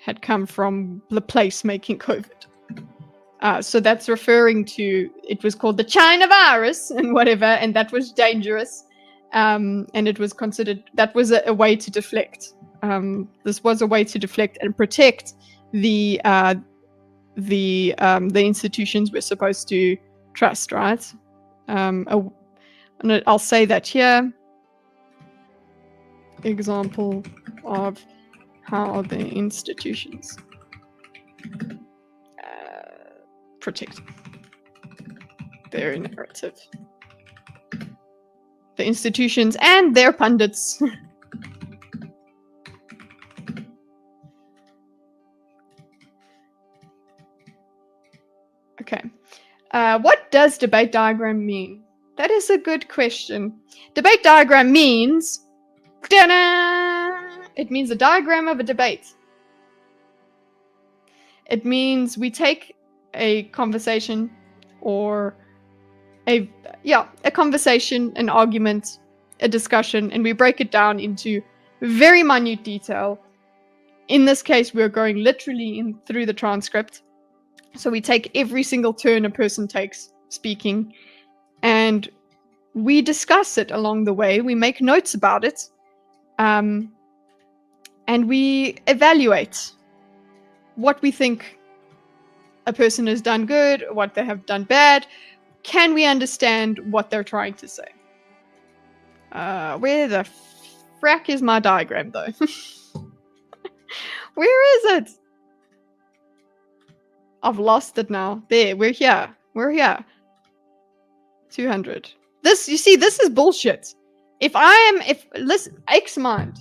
had come from the place making COVID. So that's referring to, it was called the China virus and whatever, and that was dangerous. And it was considered, that was a way to deflect. This was a way to deflect and protect the institutions we're supposed to trust, right? I'll say that here. Example of how the institutions protect their narrative. The institutions and their pundits. Okay. What does debate diagram mean? That is a good question. Debate diagram means... Ta-da! It means a diagram of a debate. It means we take a conversation or a conversation, an argument, a discussion, and we break it down into very minute detail. In this case, we're going literally through the transcript. So we take every single turn a person takes speaking, and we discuss it along the way. We make notes about it. And we evaluate what we think a person has done good, what they have done bad. Can we understand what they're trying to say? Where the frack is my diagram, though? Where is it? I've lost it now. There, we're here. We're here. 200. This, you see, this is bullshit. Listen, X-Mind,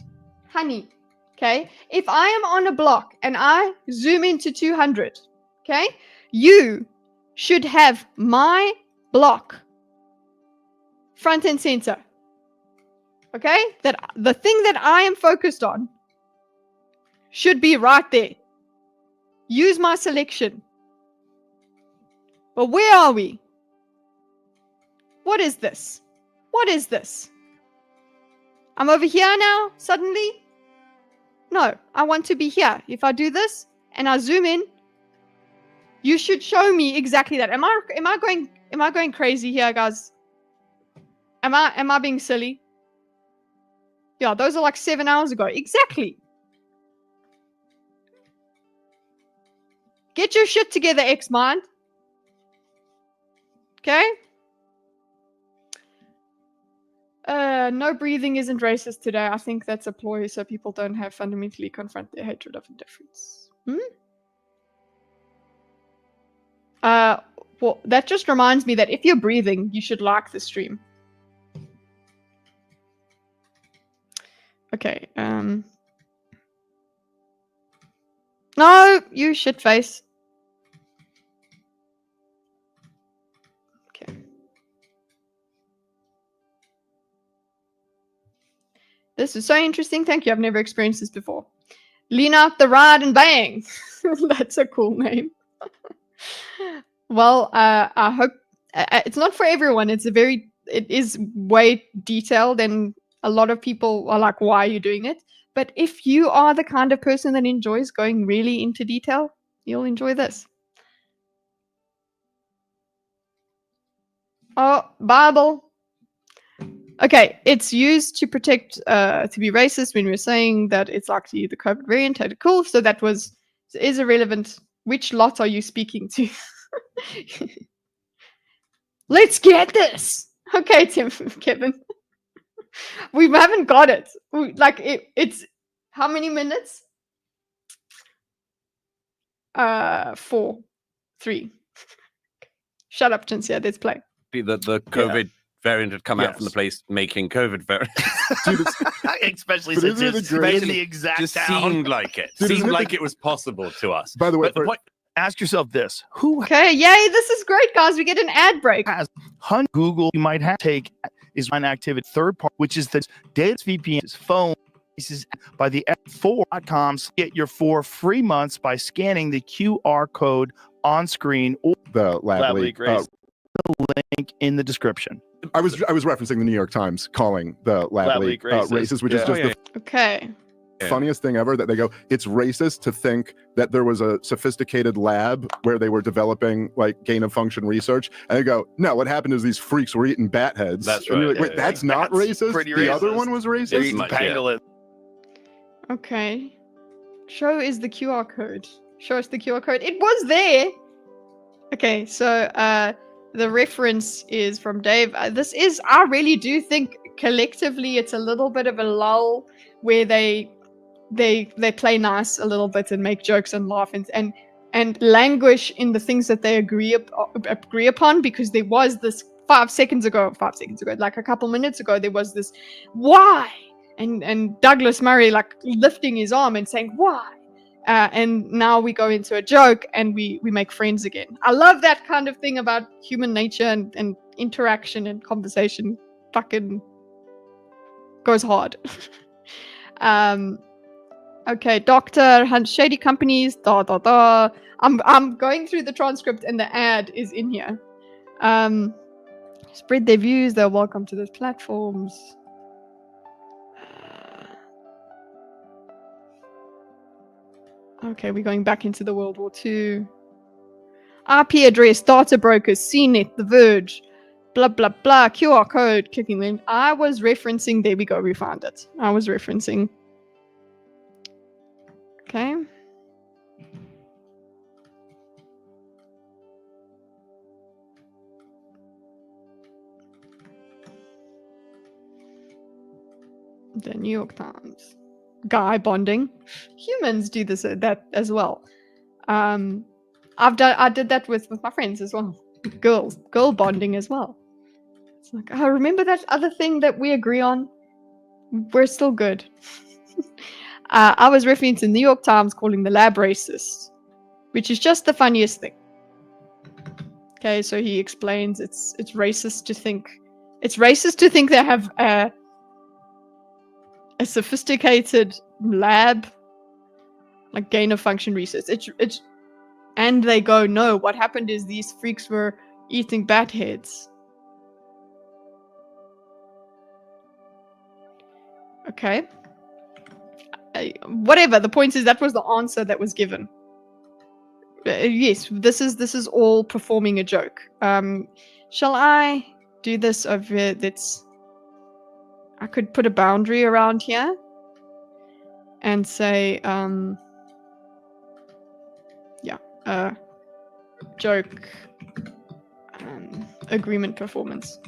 honey, okay? If I am on a block and I zoom into 200, okay? You should have my block front and center, okay? That the thing that I am focused on should be right there. Use my selection. But where are we? What is this? What is this? I'm over here now, suddenly? No, I want to be here. If I do this and I zoom in, you should show me exactly that. Am I going crazy here, guys? Am I being silly? Yeah, those are like 7 hours ago. Exactly. Get your shit together, X-Mind. Okay? No breathing isn't racist today. I think that's a ploy so people don't have fundamentally confront their hatred of indifference. Well, that just reminds me that if you're breathing, you should like the stream. Okay, no, you shit face. Okay. This is so interesting. Thank you. I've never experienced this before. Lean out the ride and bang. That's a cool name. Well, I hope it's not for everyone. It is way detailed, and a lot of people are like, why are you doing it? But if you are the kind of person that enjoys going really into detail, you'll enjoy this. Oh, Bible. Okay, it's used to protect, to be racist when we're saying that it's likely the COVID variant. Cool, so that is irrelevant. Which lot are you speaking to? Let's get this. Okay, Kevin. We haven't got it. It's how many minutes? 4, 3. Shut up, Chinsia. Let's play. The COVID variant had come out from the place making COVID variant. Especially But since isn't it it's great? made in the exact Just town. seemed like it. Dude, Seemed isn't it like it was possible to us. By the way, But the point, Ask yourself this: who Okay, yay! This is great, guys. We get an ad break. has Google? You might have to take is an activity third part, which is the data VPN's phone. This is by the F4.com. Get your 4 free months by scanning the QR code on screen or The lab leak. leak. The link in the description. I was referencing the New York Times calling the lab leak racist, which is just the Okay. funniest thing ever, that they go, it's racist to think that there was a sophisticated lab where they were developing like gain of function research, and they go, no, what happened is these freaks were eating bat heads. That's And you're right, like, wait, yeah, that's not racist? pretty The other racist. one was They're racist? eating much, yeah. pangolin. Okay. Show is the QR code. Show us the QR code. It was there. Okay, so the reference is from Dave. I really do think collectively it's a little bit of a lull where they play nice a little bit and make jokes and laugh and languish in the things that they agree upon, because there was this 5 seconds ago, like a couple minutes ago, there was this why, and Douglas Murray like lifting his arm and saying why. And now we go into a joke and we make friends again. I love that kind of thing about human nature and interaction and conversation. Fucking goes hard. Okay, Doctor Shady Companies. I'm going through the transcript and the ad is in here. Spread their views. They're welcome to those platforms. Okay, we're going back into the World War II. IP address, data brokers, CNET, The Verge, blah, blah, blah, QR code, clicking link. I was referencing, there we go, we found it. I was referencing. Okay. The New York Times. Guy bonding. Humans do that as well. I did that with my friends as well. Girl bonding as well. It's like, I remember that other thing that we agree on. We're still good. I was referring to the New York Times calling the lab racist, which is just the funniest thing. Okay, so he explains it's racist to think they have a sophisticated lab, like gain of function research. It's and they go, no, what happened is these freaks were eating bat heads. Okay. Whatever. The point is that was the answer that was given. Yes, this is all performing a joke. Shall I do this over? I could put a boundary around here and say, joke, agreement performance.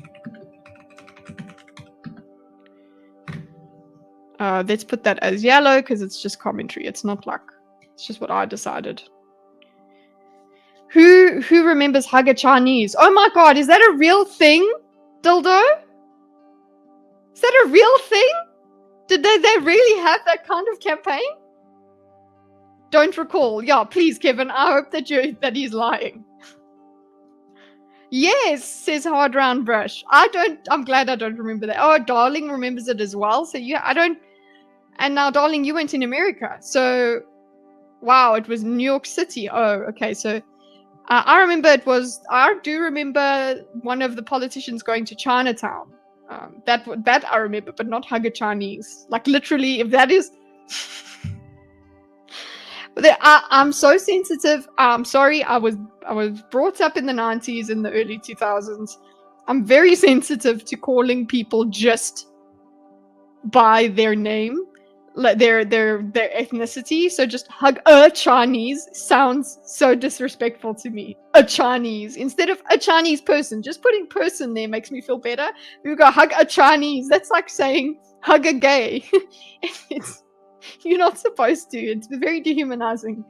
Let's put that as yellow because it's just commentary. It's not like, it's just what I decided. Who remembers Hugger Chinese? Oh my god, is that a real thing, Dildo? Is that a real thing? Did they really have that kind of campaign? Don't recall. Yeah, please, Kevin. I hope that he's lying. Yes, says Hard Round Brush. I'm glad I don't remember that. Oh, Darling remembers it as well. So yeah, I don't. And now, Darling, you went in America. So, wow, it was New York City. Oh, okay. So, I do remember one of the politicians going to Chinatown. That I remember, but not Hugger Chinese. Like literally, if that is. I'm so sensitive. I'm sorry. I was brought up in the 90s and the early 2000s. I'm very sensitive to calling people just by their name. like their ethnicity. So just hug a Chinese sounds so disrespectful to me. A Chinese instead of a Chinese person. Just putting person there makes me feel better. We go hug a Chinese. That's like saying hug a gay. You're not supposed to. It's very dehumanizing.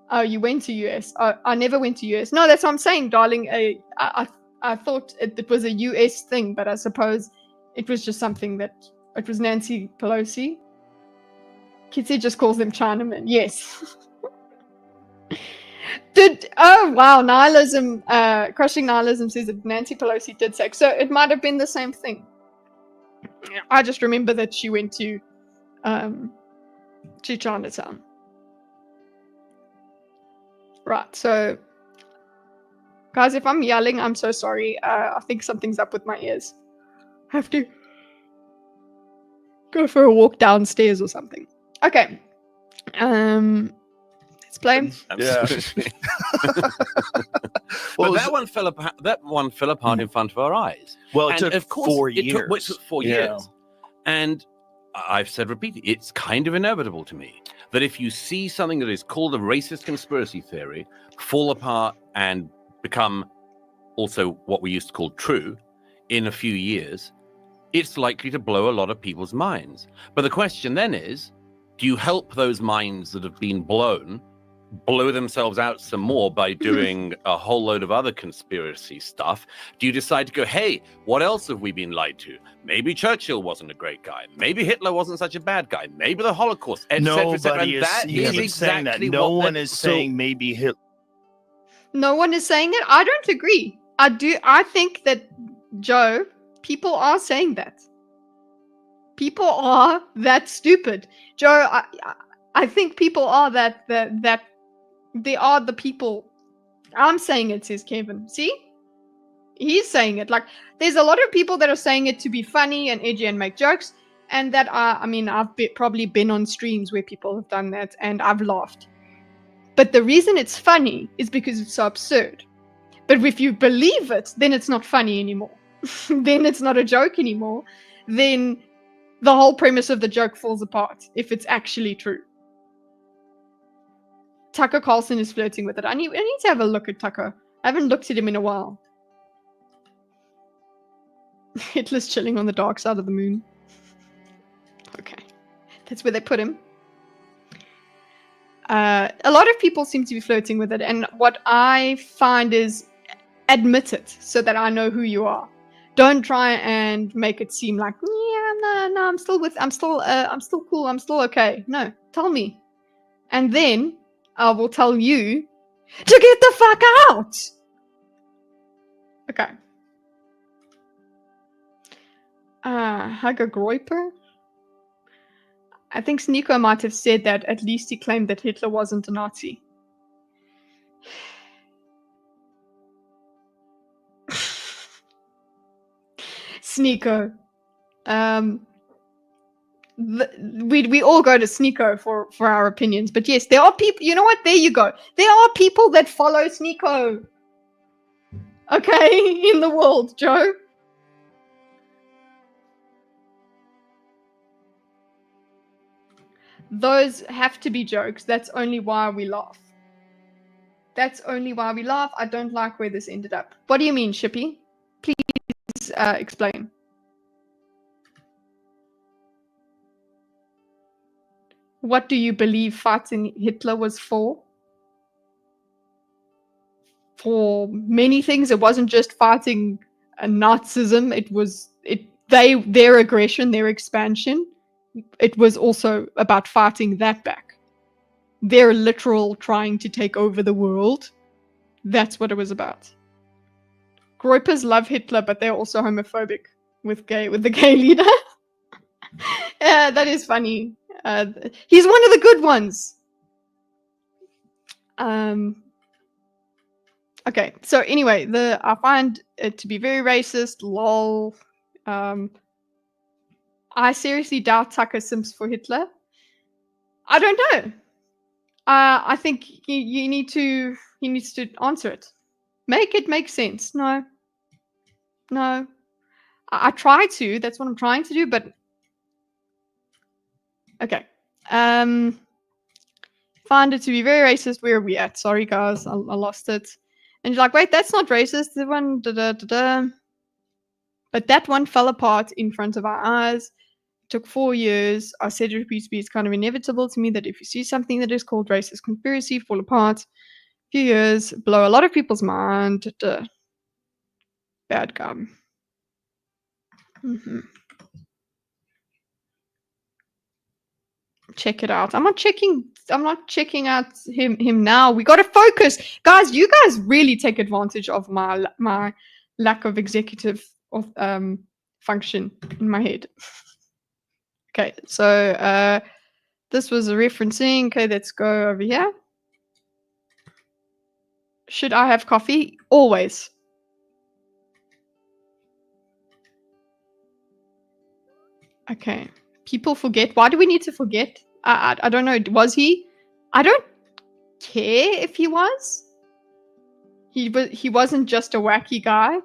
Oh, you went to US. Oh, I never went to US. No, that's what I'm saying, darling. I thought it was a US thing, but I suppose it was just something that it was Nancy Pelosi. Kitty just calls them Chinamen. Yes. Oh wow, nihilism, crushing nihilism says that Nancy Pelosi did sex. So it might have been the same thing. I just remember that she went to Chinatown. Right, so guys, if I'm yelling, I'm so sorry. I think something's up with my ears. I have to go for a walk downstairs or something. Okay. Let's play. Absolutely. Well, but that one fell apart. That one fell apart in front of our eyes. Well, it And took of course, 4 it years. took 4 Yeah. years. And I've said repeatedly, it's kind of inevitable to me that if you see something that is called a racist conspiracy theory fall apart and become also what we used to call true in a few years, it's likely to blow a lot of people's minds. But the question then is, do you help those minds that have been blow themselves out some more by doing a whole load of other conspiracy stuff? Do you decide to go, hey, what else have we been lied to? Maybe Churchill wasn't a great guy. Maybe Hitler wasn't such a bad guy. Maybe the Holocaust, etc. Nobody is saying that. No one is saying maybe Hitler. No one is saying that. I don't agree. I think that, Joe, people are saying that. People are that stupid. Joe, I think people are that they are the people. I'm saying it, says Kevin. See? He's saying it. Like, there's a lot of people that are saying it to be funny and edgy and make jokes. And that I've probably been on streams where people have done that and I've laughed. But the reason it's funny is because it's so absurd. But if you believe it, then it's not funny anymore. Then it's not a joke anymore. Then the whole premise of the joke falls apart if it's actually true. Tucker Carlson is flirting with it. I need to have a look at Tucker. I haven't looked at him in a while. Hitler's chilling on the dark side of the moon. Okay. That's where they put him. A lot of people seem to be flirting with it, and what I find is admit it so that I know who you are. Don't try and make it seem like, yeah, no, I'm still cool, I'm still okay. No, tell me. And then I will tell you to get the fuck out. Okay. Hager Groiper? I think Sneeko might have said that at least he claimed that Hitler wasn't a Nazi. Sneeko. We all go to Sneeko for our opinions, but yes, there are people. You know what? There you go. There are people that follow Sneeko. Okay, in the world, Joe. Those have to be jokes. That's only why we laugh. That's only why we laugh. I don't like where this ended up. What do you mean, Shippy? Please explain. What do you believe fighting Hitler was for? For many things. It wasn't just fighting Nazism. It was their aggression, their expansion. It was also about fighting that back. Their literal trying to take over the world. That's what it was about. Groypers love Hitler, but they're also homophobic with the gay leader. That is funny. He's one of the good ones. Okay, so anyway, I find it to be very racist. Lol. I seriously doubt Tucker simps for Hitler. I don't know. I think he needs to answer it. Make it make sense. No. I try to. That's what I'm trying to do. But Okay. Found it to be very racist. Where are we at? Sorry, guys. I lost it. And you're like, wait, that's not racist. The one, But that one fell apart in front of our eyes. It took 4 years. I said it repeats it's kind of inevitable to me that if you see something that is called racist conspiracy fall apart, few years, blow a lot of people's mind. Bad gum. Check it out. I'm not checking out him now. We gotta focus. Guys, you guys really take advantage of my lack of executive function in my head. Okay, so this was a referencing. Okay, let's go over here. Should I have coffee? Always. Okay. People forget. Why do we need to forget? I don't know. Was he? I don't care if he was. He wasn't just a wacky guy.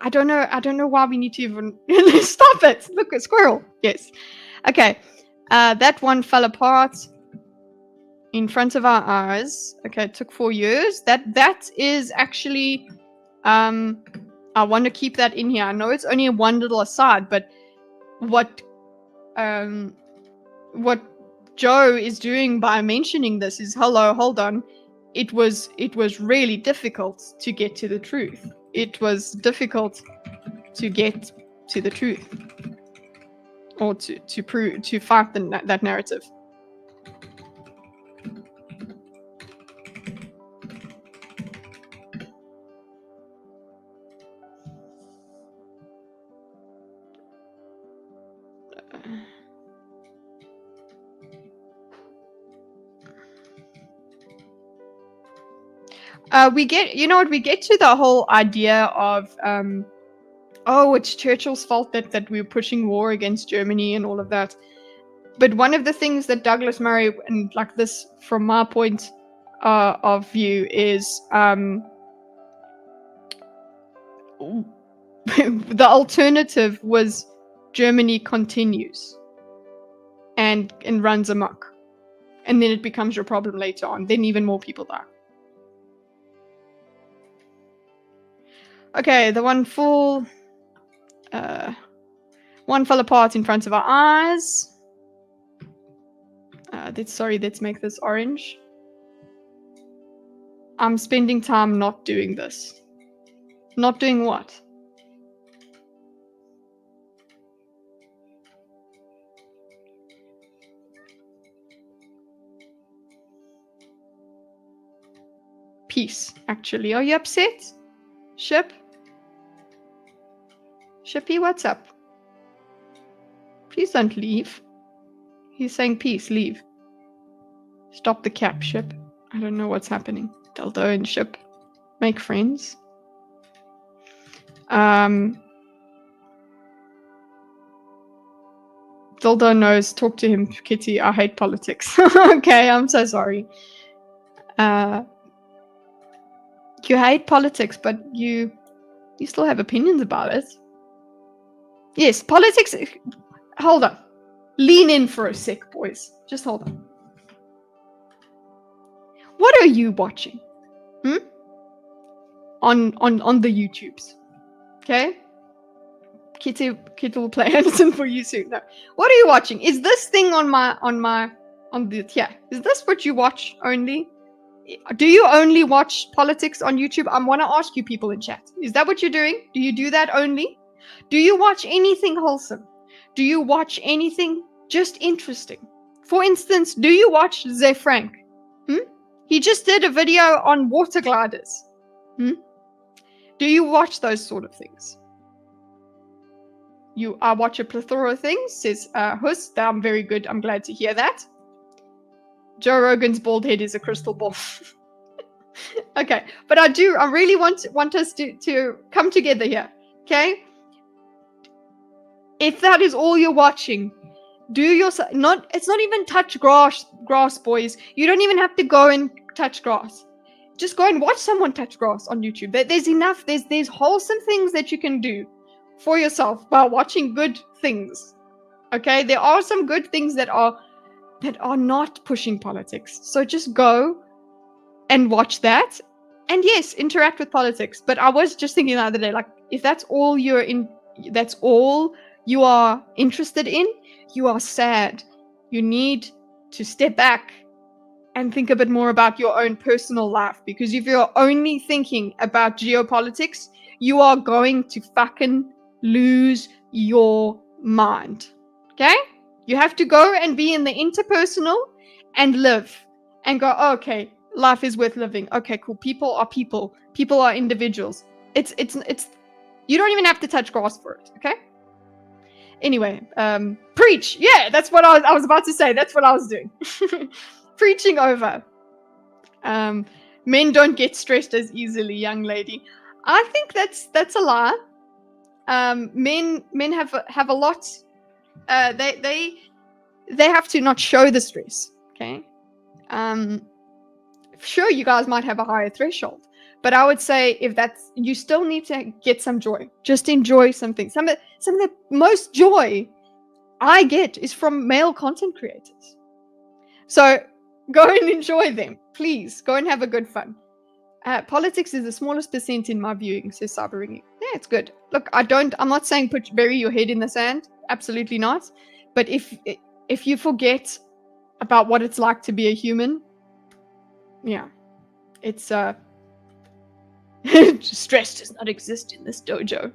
I don't know why we need to even stop it. Look, a squirrel. Yes. Okay. That one fell apart in front of our eyes. Okay, it took 4 years. That is actually I want to keep that in here. I know it's only one little aside, but what Joe is doing by mentioning this is, hello, hold on. It was really difficult to get to the truth. It was difficult to get to the truth, or to fight that narrative. We get to the whole idea of, it's Churchill's fault that we were pushing war against Germany and all of that. But one of the things that Douglas Murray, and like this from my point of view, is the alternative was Germany continues and runs amok. And then it becomes your problem later on. Then even more people die. Okay, the one fell apart in front of our eyes. Let's make this orange. I'm spending time not doing this. Not doing what? Peace, actually. Are you upset? Shippy, what's up? Please don't leave. He's saying peace, leave. Stop the cap, Ship. I don't know what's happening. Dildo and Ship make friends. Dildo knows, talk to him, Kitty. I hate politics. Okay, I'm so sorry. You hate politics, but you still have opinions about it. Yes, politics. Hold on. Lean in for a sec, boys. Just hold on. What are you watching? On the YouTubes. Okay? Kitty will play Anderson for you soon. No. What are you watching? Is this thing is this what you watch only? Do you only watch politics on YouTube? I want to ask you people in chat. Is that what you're doing? Do you do that only? Do you watch anything wholesome? Do you watch anything just interesting? For instance, do you watch Ze Frank? He just did a video on water gliders. Do you watch those sort of things? I watch a plethora of things, says Hus. I'm very good. I'm glad to hear that. Joe Rogan's bald head is a crystal ball. Okay, but I really want us to come together here. Okay? If that is all you're watching, it's not even touch grass, boys. You don't even have to go and touch grass. Just go and watch someone touch grass on YouTube. There's enough. There's wholesome things that you can do for yourself by watching good things. Okay, there are some good things that are not pushing politics. So just go and watch that. And yes, interact with politics. But I was just thinking the other day, like, if that's all that's all you are interested in, you are sad. You need to step back and think a bit more about your own personal life. Because if you're only thinking about geopolitics, you are going to fucking lose your mind. Okay? You have to go and be in the interpersonal and live and go, oh, okay, life is worth living. Okay, cool. People are people. People are individuals. It's you don't even have to touch grass for it. Okay? Anyway, preach. Yeah, that's what I was about to say. That's what I was doing. Preaching over. Men don't get stressed as easily, young lady. I think that's a lie. Men have a lot. They have to not show the stress. Okay. Sure, you guys might have a higher threshold, but I would say if that's, you still need to get some joy. Just enjoy something. Some of the most joy I get is from male content creators. So go and enjoy them, please. Go and have a good fun. Politics is the smallest percent in my viewing, says Cyberringy. Yeah, it's good. Look, I'm not saying bury your head in the sand. Absolutely not. But if you forget about what it's like to be a human, yeah, it's stress does not exist in this dojo.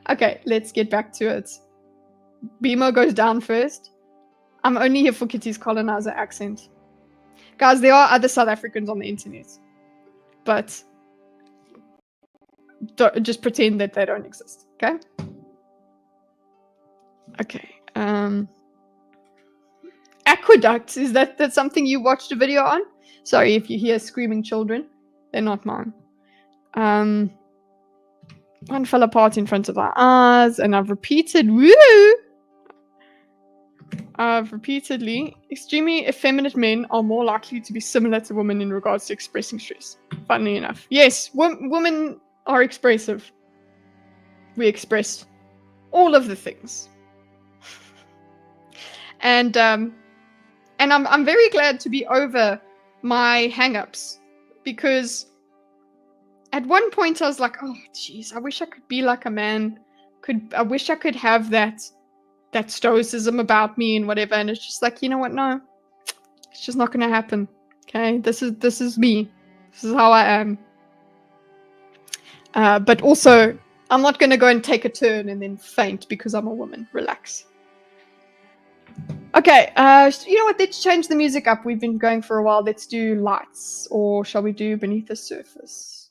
Okay, let's get back to it. Bimo goes down first. I'm only here for Kitty's colonizer accent. Guys, there are other South Africans on the internet, but just pretend that they don't exist, okay? Okay. Aqueduct, is that something you watched a video on? Sorry if you hear screaming children. They're not mine. One fell apart in front of our eyes, and I've repeatedly, extremely effeminate men are more likely to be similar to women in regards to expressing stress. Funnily enough. Yes, women are expressive. We express all of the things. And I'm very glad to be over my hang-ups, because at one point I was like, oh jeez, I wish I could be like a man. I wish I could have that stoicism about me and whatever. And it's just like, you know what? No, it's just not going to happen. Okay, this is me. This is how I am. But also, I'm not going to go and take a turn and then faint because I'm a woman. Relax. Okay, you know what? Let's change the music up. We've been going for a while. Let's do lights, or shall we do beneath the surface?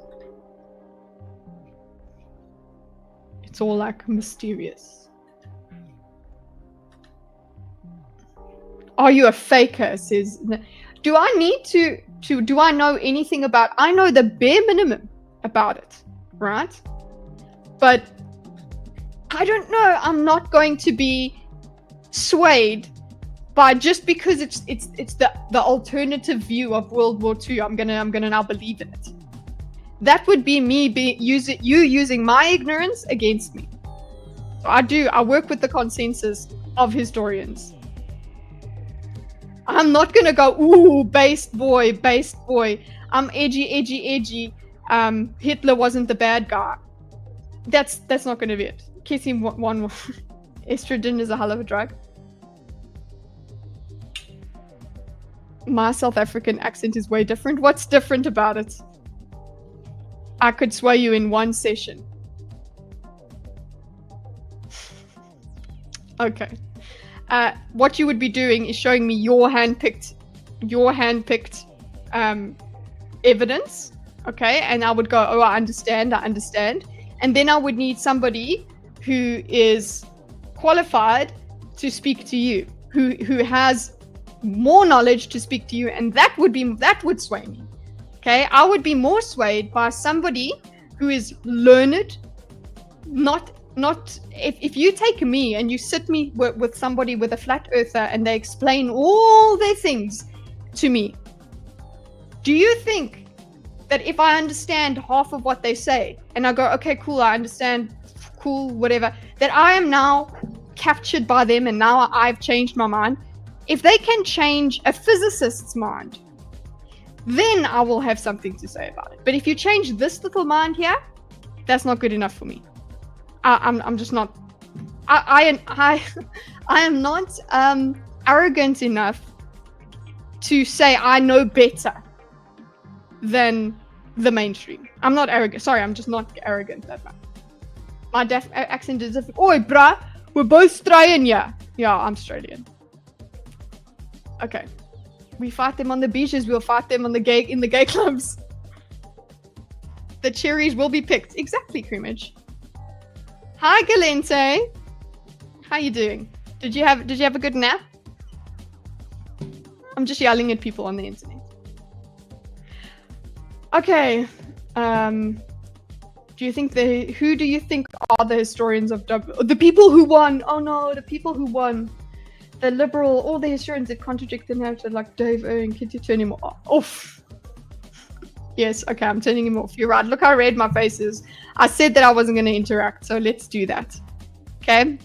It's all like mysterious. Are you a faker? Says. Do I need to do I know anything about? I know the bare minimum about it, right? But I don't know. I'm not going to be swayed by just because it's the alternative view of World War II. I'm gonna now believe in it. That would be me using my ignorance against me. So I work with the consensus of historians. I'm not gonna go, ooh, based boy. I'm edgy. Hitler wasn't the bad guy. That's not gonna be it. Kissing one more. Estrogen is a hell of a drug. My South African accent is way different. What's different about it? I could sway you in one session. Okay. What you would be doing is showing me your handpicked evidence. Okay, and I would go, oh, I understand. And then I would need somebody who is qualified to speak to you, who has more knowledge to speak to you, and that would sway me. Okay, I would be more swayed by somebody who is learned. Not if you take me and you sit me with somebody with a flat earther and they explain all their things to me, do you think that if I understand half of what they say and I go, okay, cool, I understand, cool, whatever, that I am now captured by them and now I've changed my mind. If they can change a physicist's mind, then I will have something to say about it. But if you change this little mind here, that's not good enough for me. I'm just not. I am not arrogant enough to say I know better than the mainstream. I'm not arrogant. Sorry, I'm just not arrogant that much. My accent is different. Oi, bruh, we're both Australian, yeah. Yeah, I'm Australian. Okay. We fight them on the beaches, we'll fight them in the gay clubs. The cherries will be picked. Exactly, Creamage. Hi, Galente. How you doing? Did you have a good nap? I'm just yelling at people on the internet. Okay. Who do you think are the historians of the people who won? Oh no, the people who won. The liberal, all the historians that contradict the narrative, like Dave and Kitty, turn him off. Yes, okay, I'm turning him off. You're right. Look how red my face is. I said that I wasn't going to interact, so let's do that. Okay.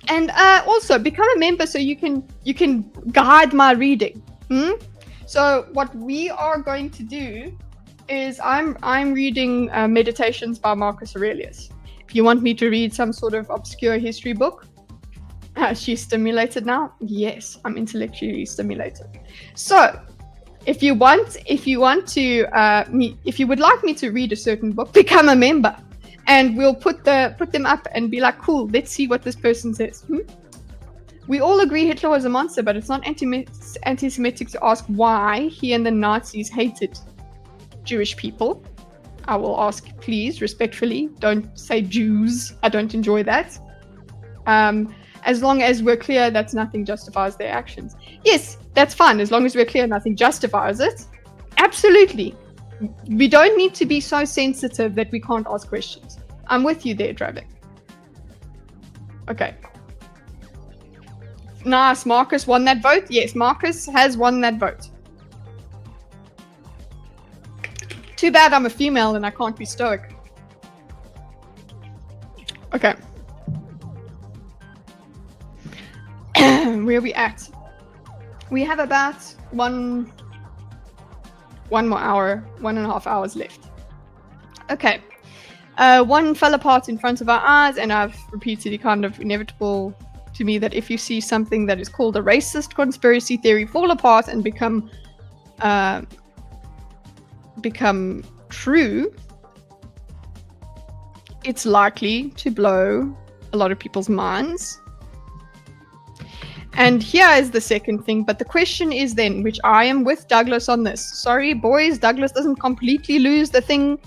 And also become a member so you can guide my reading. So what we are going to do is I'm reading Meditations by Marcus Aurelius. If you want me to read some sort of obscure history book, she's stimulated now. Yes, I'm intellectually stimulated. So if you would like me to read a certain book, become a member, and we'll put them up and be like, cool, let's see what this person says. We all agree Hitler was a monster, but it's not anti-Semitic to ask why he and the Nazis hated Jewish people. I will ask, please, respectfully, don't say Jews. I don't enjoy that. As long as we're clear that nothing justifies their actions. Yes, that's fine. As long as we're clear nothing justifies it. Absolutely. We don't need to be so sensitive that we can't ask questions. I'm with you there, Dravik. Okay. Nice. Marcus won that vote. Yes, Marcus has won that vote. Too bad I'm a female and I can't be stoic. Okay. Where are we at? We have about one more hour, 1.5 hours left. Okay. One fell apart in front of our eyes, and I've repeatedly kind of inevitable to me that if you see something that is called a racist conspiracy theory fall apart and become true, it's likely to blow a lot of people's minds. And here is the second thing, but the question is then, which I am with Douglas on this. Sorry, boys, Douglas doesn't completely lose the thing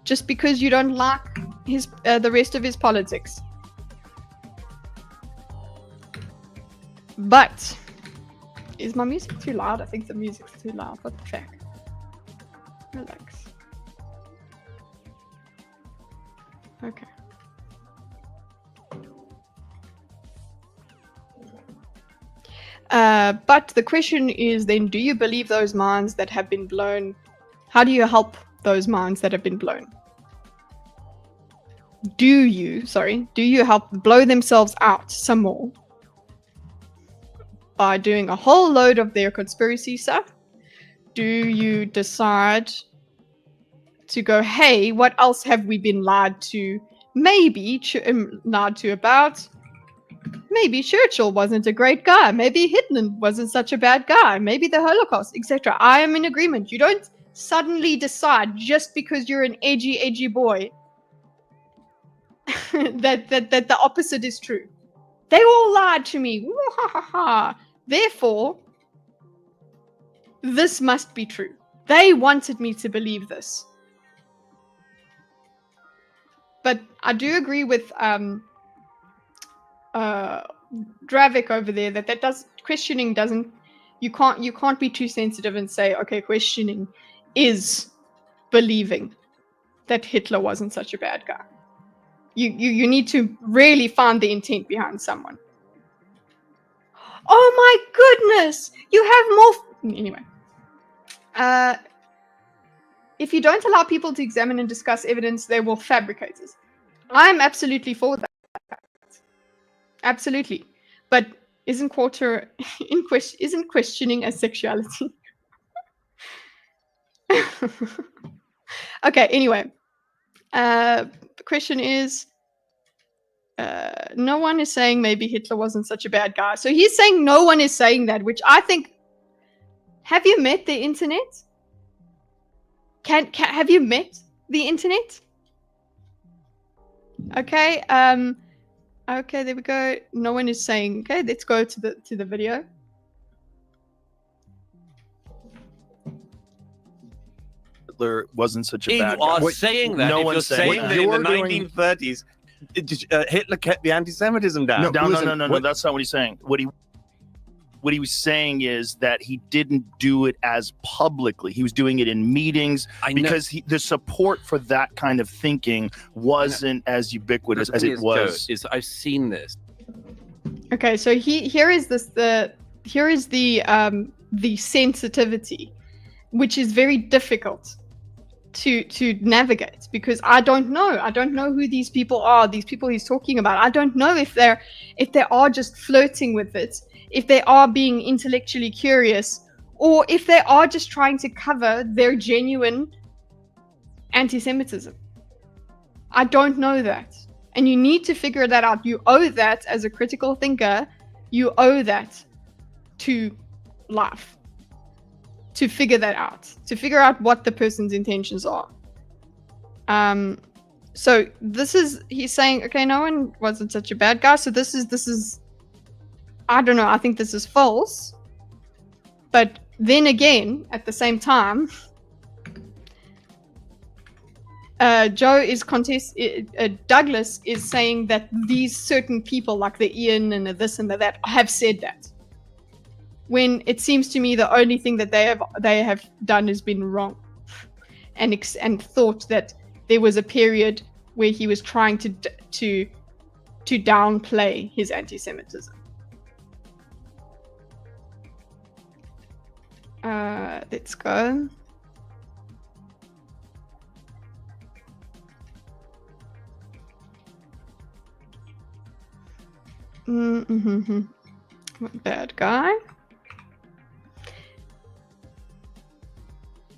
just because you don't like his the rest of his politics. But is my music too loud? I think the music's too loud. What the fuck? Relax. Okay. But the question is then, do you believe those minds that have been blown? How do you help those minds that have been blown? Do you help blow themselves out some more by doing a whole load of their conspiracy stuff? Do you decide to go, hey, what else have we been lied to? Maybe lied to about. Maybe Churchill wasn't a great guy. Maybe Hitler wasn't such a bad guy. Maybe the Holocaust, etc. I am in agreement. You don't suddenly decide just because you're an edgy boy that the opposite is true. They all lied to me. Therefore, this must be true. They wanted me to believe this. But I do agree with Dravik over there that questioning doesn't. You can't be too sensitive and say, okay, questioning is believing that Hitler wasn't such a bad guy. You need to really find the intent behind someone. Oh my goodness! You have more. Anyway, if you don't allow people to examine and discuss evidence, they will fabricate it. I'm absolutely for that. Absolutely. But isn't questioning a sexuality? Okay, anyway. The question is, no one is saying maybe Hitler wasn't such a bad guy. So he's saying no one is saying that, which I think, have you met the internet? Have you met the internet? Okay, okay, there we go. No one is saying, okay, let's go to the video. Hitler wasn't such a You bad are guy. saying that. No If you're one's saying saying that. that in the You're doing- 1930s, Hitler kept the anti-Semitism down. No, listen, No. That's not what he's saying. What he was saying is that he didn't do it as publicly. He was doing it in meetings I know. because the support for that kind of thinking wasn't as ubiquitous as it was. I've seen this. Okay, so here is the sensitivity, which is very difficult to navigate, because I don't know who these people are, these people he's talking about. I don't know if they are just flirting with it, if they are being intellectually curious, or if they are just trying to cover their genuine anti-Semitism. I don't know that. And you need to figure that out. You owe that as a critical thinker. You owe that to life. To figure that out. To figure out what the person's intentions are. So he's saying, okay, no one wasn't such a bad guy. So this is I don't know, I think this is false. But then again, at the same time, Douglas is saying that these certain people, like the Ian and the this and the that, have said that. When it seems to me the only thing that they have done has been wrong, and thought that there was a period where he was trying to downplay his anti-Semitism. Let's go. Bad guy.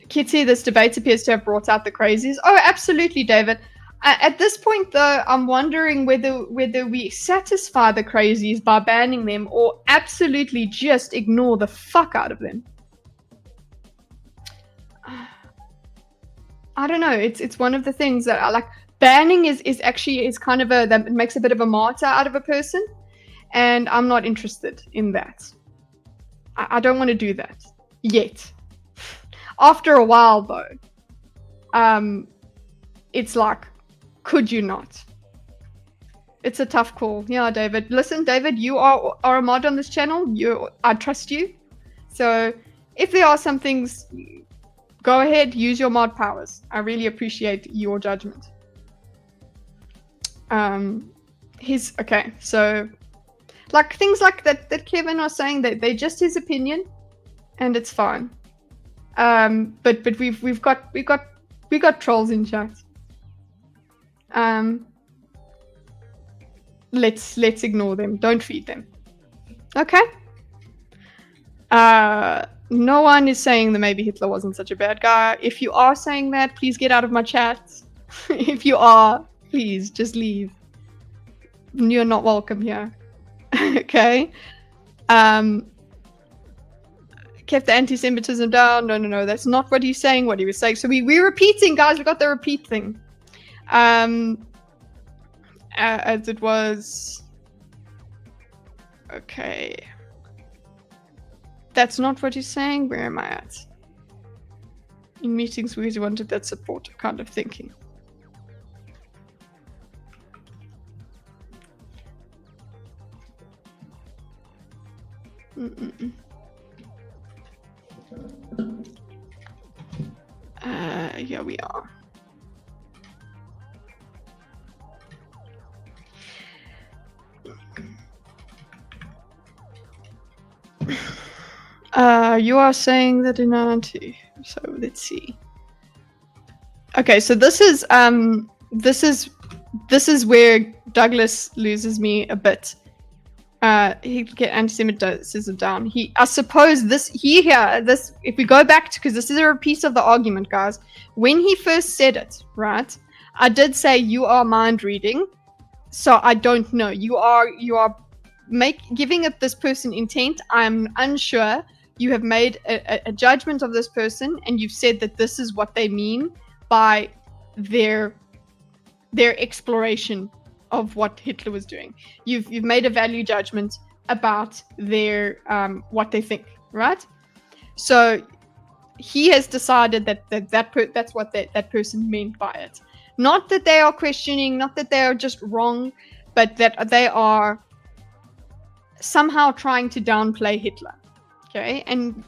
Kitty, this debate appears to have brought out the crazies. Oh, absolutely, David. At this point, though, I'm wondering whether we satisfy the crazies by banning them, or absolutely just ignore the fuck out of them. I don't know. It's one of the things that I like. Banning is kind of that makes a bit of a martyr out of a person, and I'm not interested in that. I don't want to do that yet. After a while, though, it's like, could you not? It's a tough call. Yeah, David. Listen, David, you are a mod on this channel. I trust you. So if there are some things, go ahead, use your mod powers. I really appreciate your judgment. Okay, so like things like that Kevin was saying, that they're just his opinion, and it's fine. But we've got trolls in chat. Let's ignore them. Don't feed them. Okay. No one is saying that maybe Hitler wasn't such a bad guy. If you are saying that, please get out of my chat. If you are, please just leave. You're not welcome here. Okay. Kept the anti-Semitism down. No, that's not what he's saying. What he was saying. So we're repeating, guys. We got the repeat thing. As it was. Okay. That's not what he's saying. Where am I at? In meetings, we wanted that supportive kind of thinking. Here we are. You are saying that in anti. So let's see. Okay, so this is where Douglas loses me a bit. He could get anti-Semitism down. I suppose if we go back to, because this is a repeat of the argument, guys. When he first said it, right, I did say you are mind reading, so I don't know. You are giving up this person intent. I'm unsure. You have made a judgment of this person, and you've said that this is what they mean by their exploration of what Hitler was doing. You've made a value judgment about their what they think, right? So he has decided that's what that person meant by it. Not that they are questioning, not that they are just wrong, but that they are somehow trying to downplay Hitler. Okay, and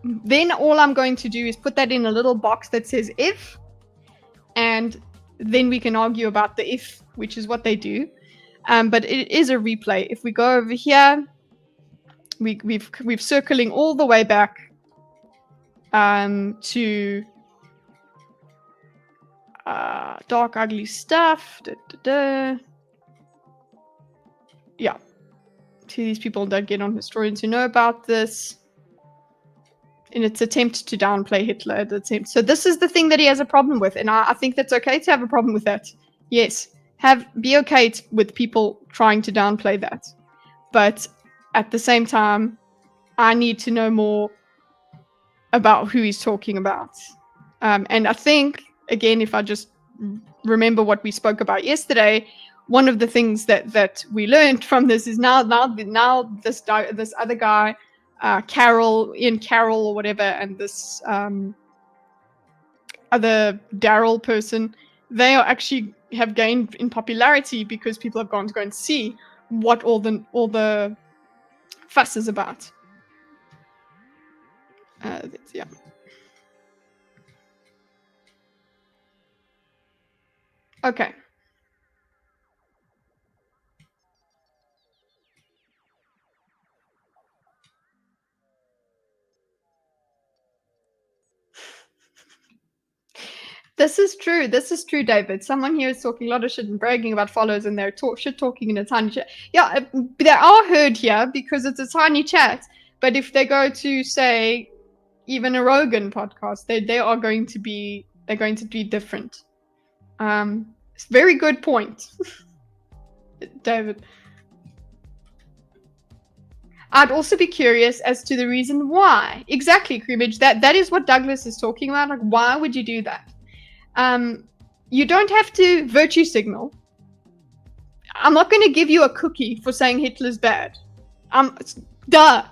then all I'm going to do is put that in a little box that says if, and then we can argue about the if, which is what they do. But it is a replay. If we go over here, we've circling all the way back to dark ugly stuff. Yeah. See, these people don't get on historians who know about this. In its attempt to downplay Hitler, so this is the thing that he has a problem with, and I think that's okay to have a problem with that. Yes, be okay with people trying to downplay that, but at the same time, I need to know more about who he's talking about. And I think, again, if I just remember what we spoke about yesterday, one of the things that we learned from this is now this other guy, Ian Carroll or whatever, and this other Daryl person, they are actually have gained in popularity because people have gone to go and see what all the fuss is about. Yeah. Okay. This is true. This is true, David. Someone here is talking a lot of shit and bragging about followers, and they're shit talking in a tiny chat. Yeah, they are heard here because it's a tiny chat. But if they go to, say, even a Rogan podcast, they are going to be different. It's a very good point, David. I'd also be curious as to the reason why. Exactly, Creamage. That is what Douglas is talking about. Like, why would you do that? You don't have to virtue signal. I'm not going to give you a cookie for saying Hitler's bad. Duh.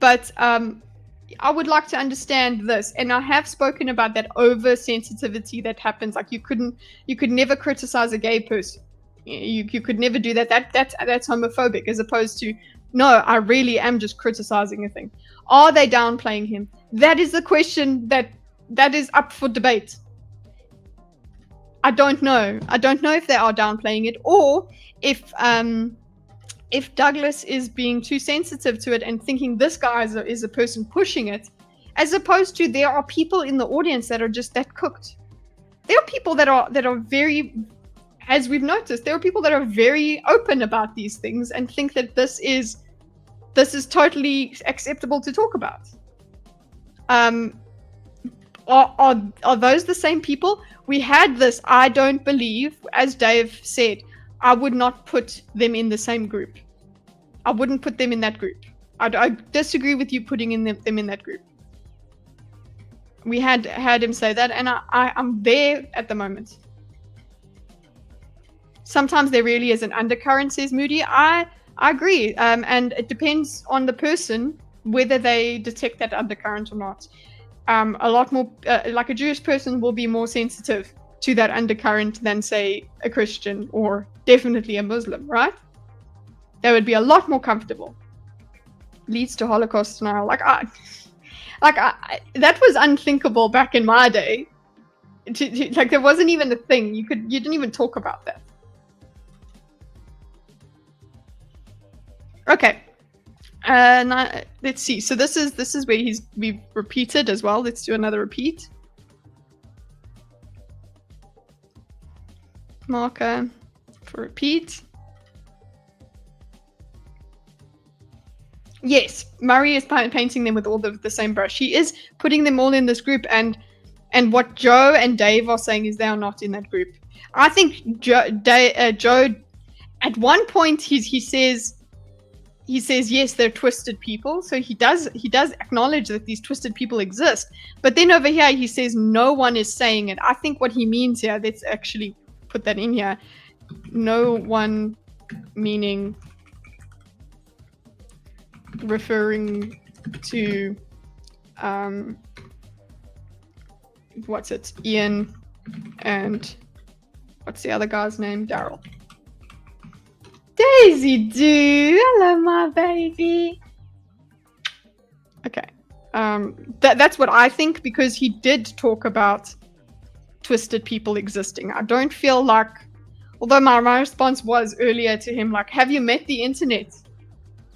But I would like to understand this, and I have spoken about that oversensitivity that happens. Like you could never criticize a gay person. You could never do that. That's homophobic, as opposed to, no, I really am just criticizing a thing. Are they downplaying him? That is the question that is up for debate. I don't know. I don't know if they are downplaying it, or if Douglas is being too sensitive to it and thinking this guy is a person pushing it, as opposed to there are people in the audience that are just that cooked. There are people that are very, as we've noticed, there are people that are very open about these things and think that this is totally acceptable to talk about. Are those the same people? We had this, I don't believe, as Dave said, I would not put them in the same group. I wouldn't put them in that group. I disagree with you putting them in that group. We had him say that, and I'm there at the moment. Sometimes there really is an undercurrent, says Moody. I agree, and it depends on the person whether they detect that undercurrent or not. A lot more, like a Jewish person will be more sensitive to that undercurrent than, say, a Christian or definitely a Muslim, right? They would be a lot more comfortable. Leads to Holocaust denial. That was unthinkable back in my day. Like there wasn't even a thing. You didn't even talk about that. Okay. Now, let's see. So this is where we've repeated as well. Let's do another repeat. Marker for repeat. Yes, Murray is painting them with all the same brush. He is putting them all in this group, and what Joe and Dave are saying is they are not in that group. I think Joe at one point he says yes, they're twisted people. So he does acknowledge that these twisted people exist. But then over here he says no one is saying it. I think what he means here, let's actually put that in here. No one meaning referring to what's it? Ian and what's the other guy's name? Daryl. Daisy Doo, hello my baby. Okay, that's what I think, because he did talk about twisted people existing. I don't feel like, although my response was earlier to him, like, have you met the internet,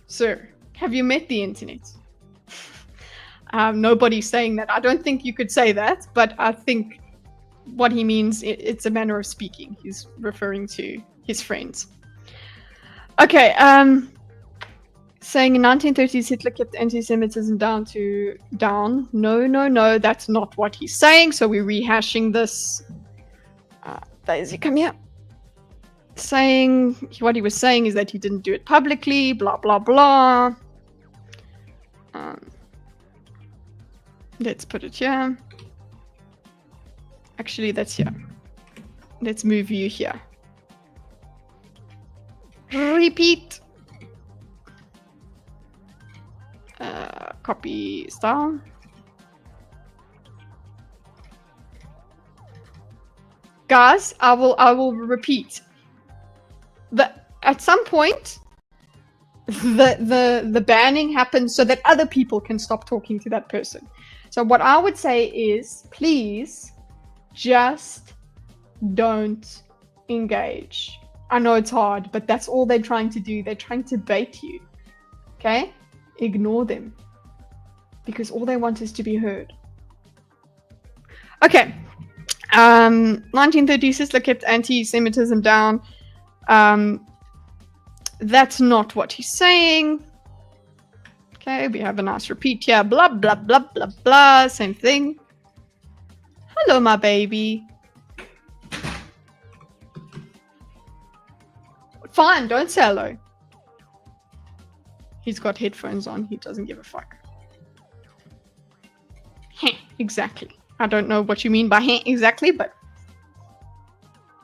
sir? Have you met the internet? Nobody's saying that. I don't think you could say that, but I think what he means, it's a manner of speaking. He's referring to his friends. Okay, saying in 1930s Hitler kept anti-Semitism down. No, that's not what he's saying. So we're rehashing this. Daisy, come here. Saying what he was saying is that he didn't do it publicly. Blah blah blah. Let's put it here. Actually, that's here. Let's move you here. Repeat. Copy style. Guys, I will repeat. At some point the banning happens so that other people can stop talking to that person. So what I would say is, please just don't engage. I know it's hard, but that's all they're trying to do. They're trying to bait you. Okay? Ignore them. Because all they want is to be heard. Okay. 1930s Hitler kept anti-Semitism down. That's not what he's saying. Okay, we have a nice repeat here. Blah, blah, blah, blah, blah. Same thing. Hello, my baby. Fine, don't say hello. He's got headphones on. He doesn't give a fuck. Heh, exactly. I don't know what you mean by heh exactly, but...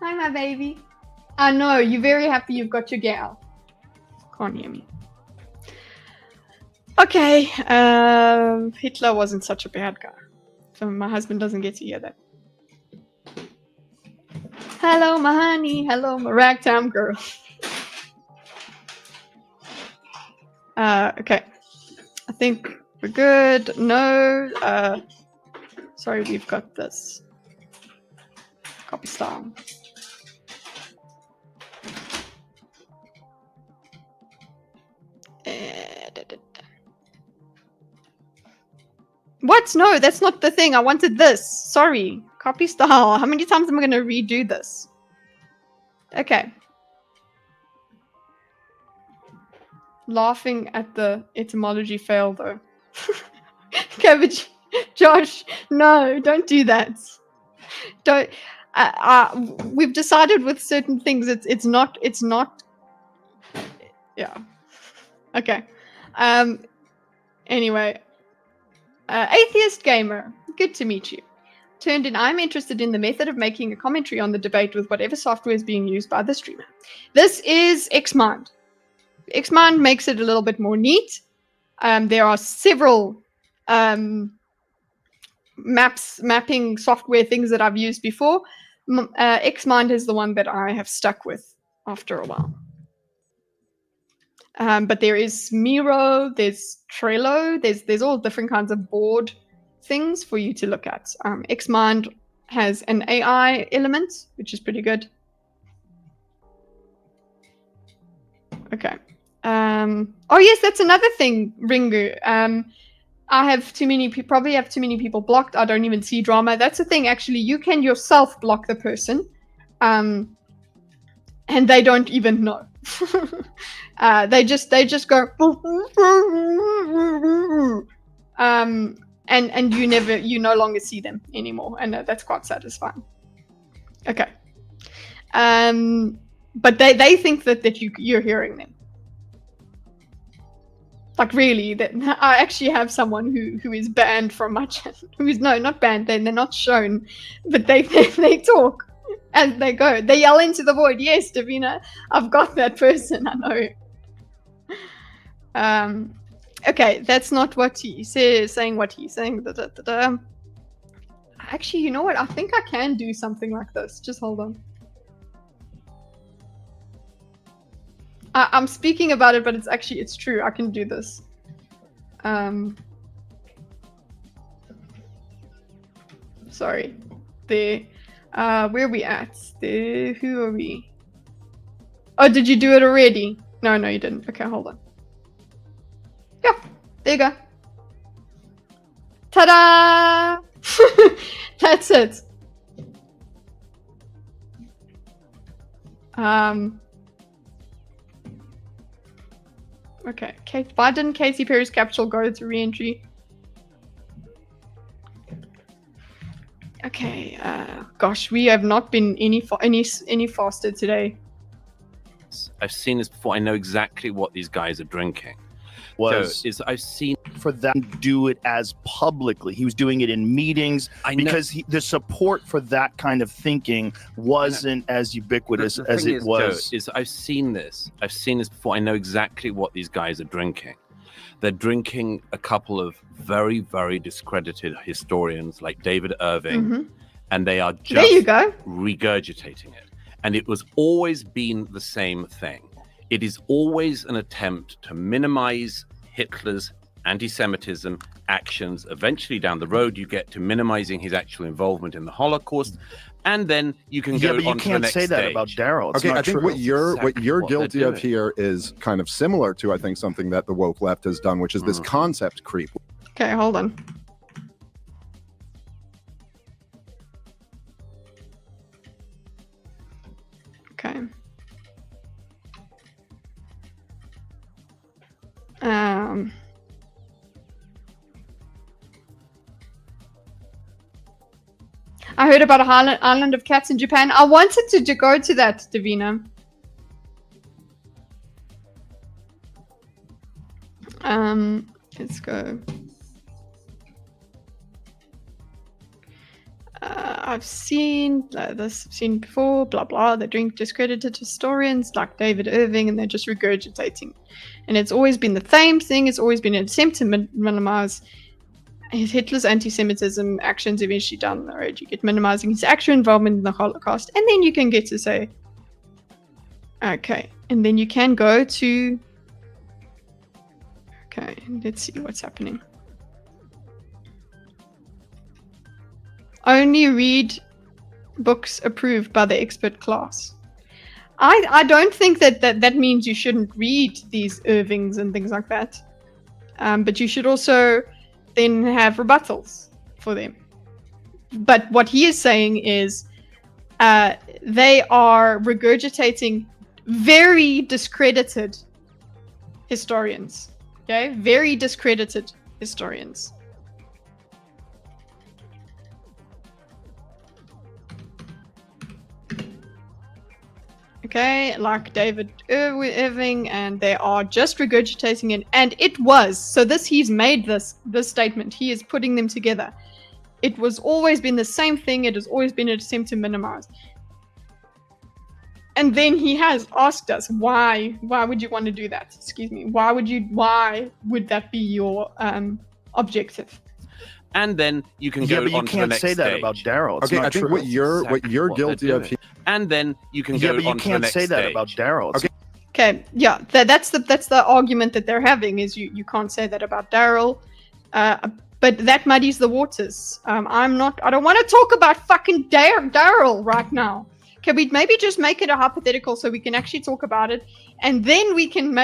Hi, my baby. I know, you're very happy you've got your gal. Can't hear me. Okay, Hitler wasn't such a bad guy. So my husband doesn't get to hear that. Hello, my honey. Hello, my ragtime girl. Okay. I think we're good. No. Sorry, we've got this. Copy style. What? No, that's not the thing. I wanted this. Sorry. Copy style. How many times am I going to redo this? Okay. Laughing at the etymology fail, though. Cabbage. Josh, no, don't do that. Don't. We've decided with certain things. It's not. Yeah. Okay. Anyway. Atheist gamer, good to meet you. Turned in, I'm interested in the method of making a commentary on the debate with whatever software is being used by the streamer. This is Xmind. Xmind makes it a little bit more neat. There are several mapping software things that I've used before. Xmind is the one that I have stuck with after a while. But there is Miro, there's Trello, there's all different kinds of board things for you to look at. Xmind has an AI element, which is pretty good. Okay. Oh yes, that's another thing, Ringu. I have too many probably have too many people blocked. I don't even see drama. That's the thing, actually. You can yourself block the person. and they don't even know. They just go, and you no longer see them anymore, and that's quite satisfying. Okay. But they think that you're hearing them. Like, really, that I actually have someone who is banned from my channel. Not banned, they're not shown, but they talk as they go. They yell into the void. Yes, Davina, I've got that person, I know. Okay, that's not what he says, saying what he's saying. Actually, you know what? I think I can do something like this. Just hold on. I'm speaking about it, but it's true. I can do this. Sorry. Where are we at? Who are we? Oh, did you do it already? No, you didn't. Okay, hold on. Yeah, there you go. Ta-da! That's it. Okay, why didn't Katy Perry's capsule go to re-entry? Okay, gosh, we have not been any faster today. I've seen this before. I know exactly what these guys are drinking. I've seen for them to do it as publicly. He was doing it in meetings because the support for that kind of thinking wasn't as ubiquitous as it was. Joe, I've seen this before. I know exactly what these guys are drinking. They're drinking a couple of very, very discredited historians like David Irving, and they are just there you go. Regurgitating it. And it was always been the same thing. It is always an attempt to minimize Hitler's anti-Semitism actions. Eventually down the road, you get to minimizing his actual involvement in the Holocaust. And then you can go on to the next stage. You can't say that about Daryl. Okay, I think what you're what guilty of here is kind of similar to, I think, something that the woke left has done, which is this concept creep. Okay, hold on. Okay. I heard about a island of cats in Japan. I wanted to go to that, Davina. Let's go. I've seen this seen before, blah blah. They drink discredited historians like David Irving, and they're just regurgitating. And it's always been the same thing. It's always been an attempt to minimize Hitler's anti-Semitism actions eventually down the road. You get minimizing his actual involvement in the Holocaust, and then you can get to say, okay, and then you can go to, okay, let's see what's happening. Only read books approved by the expert class. I don't think that means you shouldn't read these Irvings and things like that. But you should also then have rebuttals for them. But what he is saying is they are regurgitating very discredited historians. Okay? Very discredited historians. Okay, like David Irving, and they are just regurgitating it. And it was, so he's made this statement. He is putting them together. It was always been the same thing. It has always been an attempt to minimize. And then he has asked us, why would you want to do that? Excuse me. Why would that be your objective? And then you can go on to the next stage. You can't say that about Daryl. Okay, I think what you're guilty of here. And then you can go on to the next stage. You can't say that about Daryl. Okay, yeah, that's the argument that they're having is you can't say that about Daryl, but that muddies the waters. I don't want to talk about fucking Daryl right now. Can we maybe just make it a hypothetical so we can actually talk about it, and then we can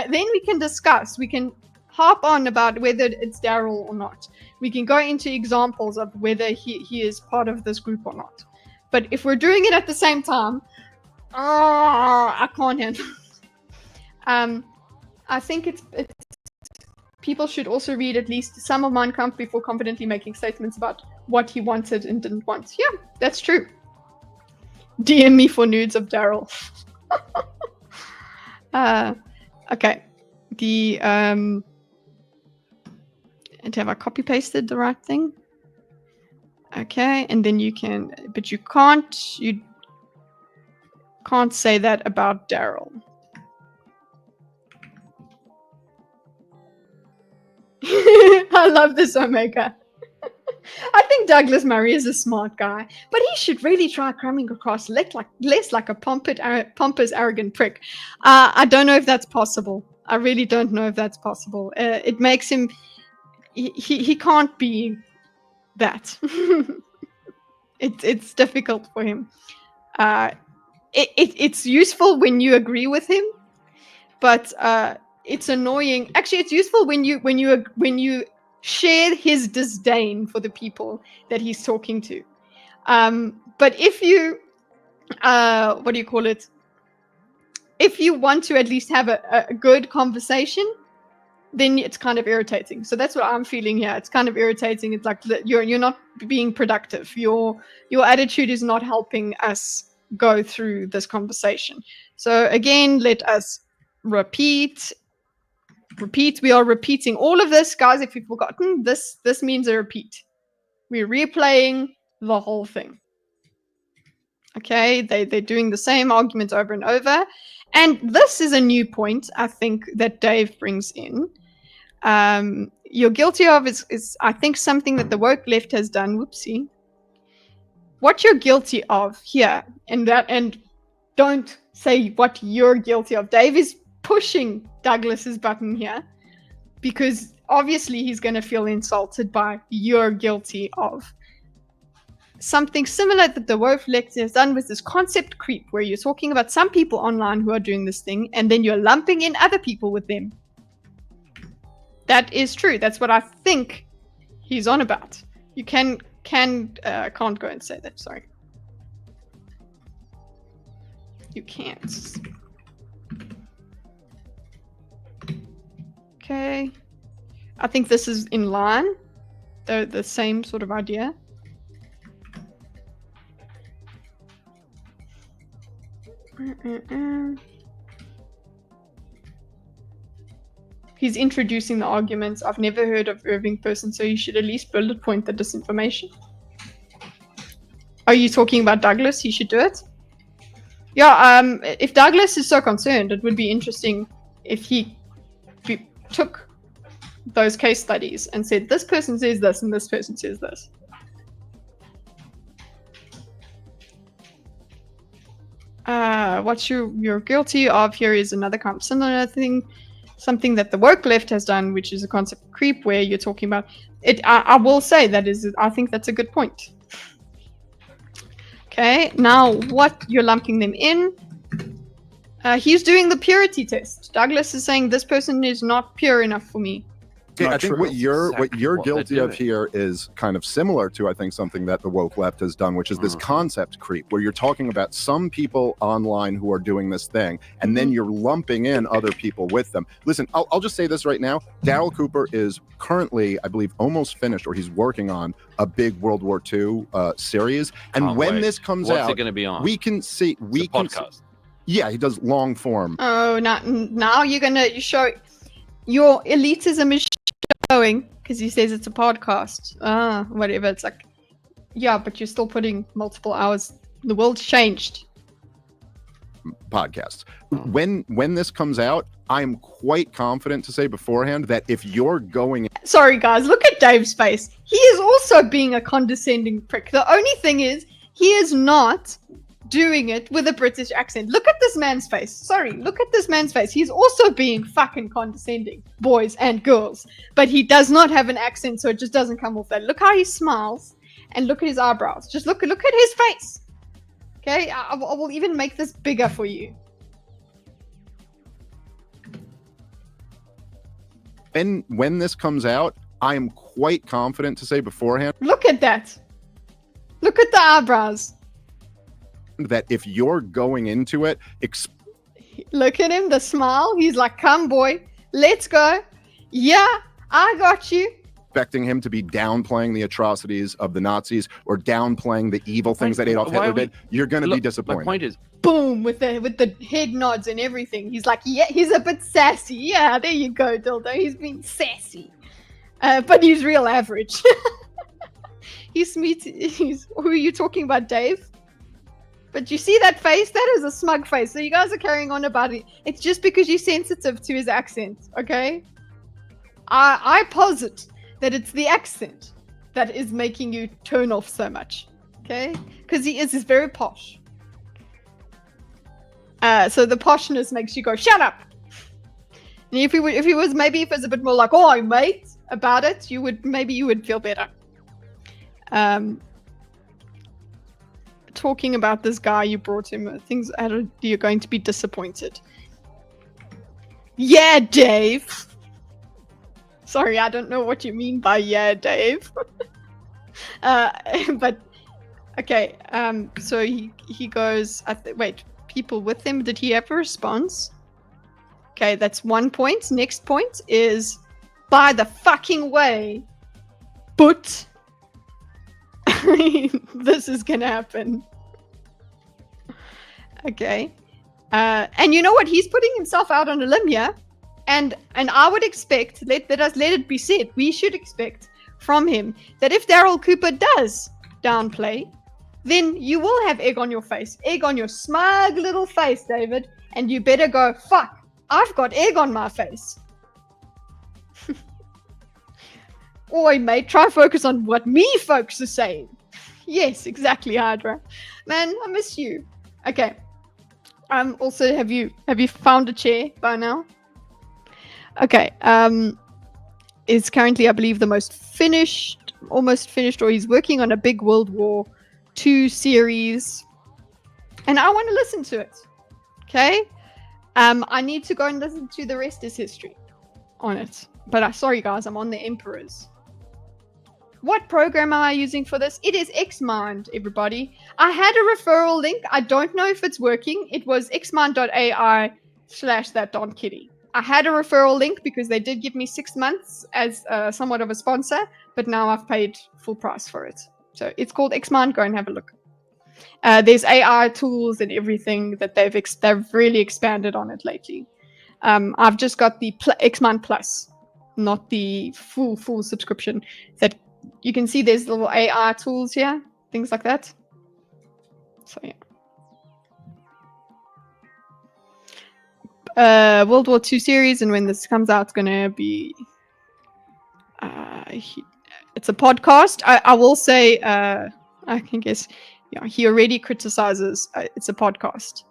discuss. We can harp on about whether it's Daryl or not. We can go into examples of whether he is part of this group or not. But if we're doing it at the same time, I can't handle. I think it's people should also read at least some of Mein Kampf before confidently making statements about what he wanted and didn't want. Yeah, that's true. DM me for nudes of Daryl. Okay. And have I copy pasted the right thing? Okay, and then you can, but you can't say that about Daryl. I love this Omega. I think Douglas Murray is a smart guy, but he should really try coming across less like a pompous, arrogant prick. I don't know if that's possible. I really don't know if that's possible. It makes him... He can't be that. It's difficult for him. It's useful when you agree with him, but it's annoying. Actually, it's useful when you share his disdain for the people that he's talking to. But if you, what do you call it? If you want to at least have a good conversation, then it's kind of irritating. So that's what I'm feeling here. It's kind of irritating. It's like you're not being productive. Your attitude is not helping us go through this conversation. So again, let us repeat. We are repeating all of this, guys. If you've forgotten, this means a repeat. We're replaying the whole thing. Okay, they're doing the same arguments over and over. And this is a new point, I think, that Dave brings in. You're guilty of is I think, something that the woke left has done. Whoopsie. What you're guilty of here, and don't say what you're guilty of. Dave is pushing Douglas's button here because obviously he's going to feel insulted by you're guilty of. Something similar that the woke left has done with this concept creep, where you're talking about some people online who are doing this thing, and then you're lumping in other people with them. That is true. That's what I think he's on about. You can't go and say that. Sorry, you can't. Okay, I think this is in line. They're the same sort of idea. He's introducing the arguments. I've never heard of Irving person, so you should at least bullet point the disinformation. Are you talking about Douglas? He should do it? Yeah, if Douglas is so concerned, it would be interesting if he took those case studies and said, this person says this and this person says this. What you're guilty of here is another kind of similar thing, something that the woke left has done, which is a concept creep, where you're talking about it. I will say I think that's a good point. Okay, now what you're lumping them in? He's doing the purity test. Douglas is saying this person is not pure enough for me. I think what you're Exactly guilty of here is kind of similar to, I think, something that the woke left has done, which is this concept creep, where you're talking about some people online who are doing this thing, and then you're lumping in other people with them. Listen, I'll just say this right now. Daryl Cooper is currently, I believe, almost finished, or he's working on a big World War II series. And when this comes out, what's it going to be on? we can see. It's a podcast. Yeah, he does long form. Oh, now you show your elitism is showing because he says it's a podcast. Whatever. It's like, yeah, but you're still putting multiple hours. The world's changed. Podcasts. When this comes out, I'm quite confident to say beforehand that if you're going... Sorry, guys, look at Dave's face. He is also being a condescending prick. The only thing is, he is not doing it with a British accent. Look at this man's face. Sorry, look at this man's face. He's also being fucking condescending, boys and girls. But he does not have an accent, so it just doesn't come off that. Look how he smiles, and look at his eyebrows. Just look at his face. Okay, I will even make this bigger for you. When this comes out, I am quite confident to say beforehand. Look at that. Look at the eyebrows. that if you're going into it, Look at him, the smile. He's like, come boy, let's go. Yeah, I got you. expecting him to be downplaying the atrocities of the Nazis or downplaying the evil things that Adolf Hitler did, you're going to be disappointed. My point is, boom, with the head nods and everything. He's like, yeah, he's a bit sassy. Yeah, there you go, Dildo. He's been sassy. But he's real average. Who are you talking about, Dave? But you see that face? That is a smug face. So you guys are carrying on about it. It's just because you're sensitive to his accent, okay? I posit that it's the accent that is making you turn off so much, okay? Because he's very posh. So the poshness makes you go, shut up! And if he was a bit more like, oh, mate, about it, you would feel better. Talking about this guy you brought him, you're going to be disappointed. Yeah, Dave. Sorry, I don't know what you mean by yeah, Dave. But okay. So he goes. Wait, people with him. Did he have a response? Okay, that's one point. Next point is, by the fucking way, but this is gonna happen. Okay. And you know what? He's putting himself out on a limb here. And I would expect, let it be said, we should expect from him that if Daryl Cooper does downplay, then you will have egg on your face. Egg on your smug little face, David. And you better go, fuck, I've got egg on my face. Oi, mate, try and focus on what me folks are saying. Yes, exactly, Hydra. Man, I miss you. Okay. Also, have you found a chair by now? Okay. Is currently, I believe, almost finished, or he's working on a big World War II series. And I want to listen to it. Okay? I need to go and listen to The Rest is History on it. But sorry, guys, I'm on the Emperor's. What program am I using for this? It is Xmind, everybody. I had a referral link. I don't know if it's working. It was xmind.ai/that.kitty. I had a referral link because they did give me 6 months as somewhat of a sponsor, but now I've paid full price for it. So it's called Xmind. Go and have a look. There's AI tools and everything that they've really expanded on it lately. I've just got the Xmind Plus, not the full subscription. That you can see there's little AI tools here, things like that. So yeah. World War II series, and when this comes out, it's gonna be it's a podcast. I will say I can guess, yeah, he already criticizes it's a podcast.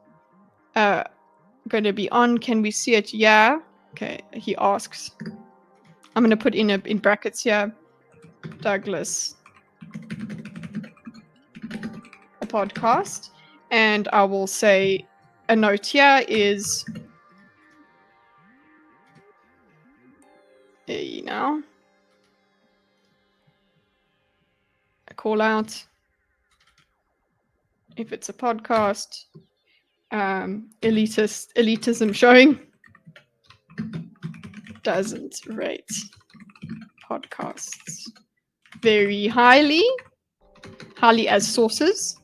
Going to be on, can we see it? Yeah. Okay, he asks. I'm gonna put in brackets here, Douglas, a podcast, and I will say a note here is a call out if it's a podcast. Elitism showing doesn't rate podcasts very highly as sources.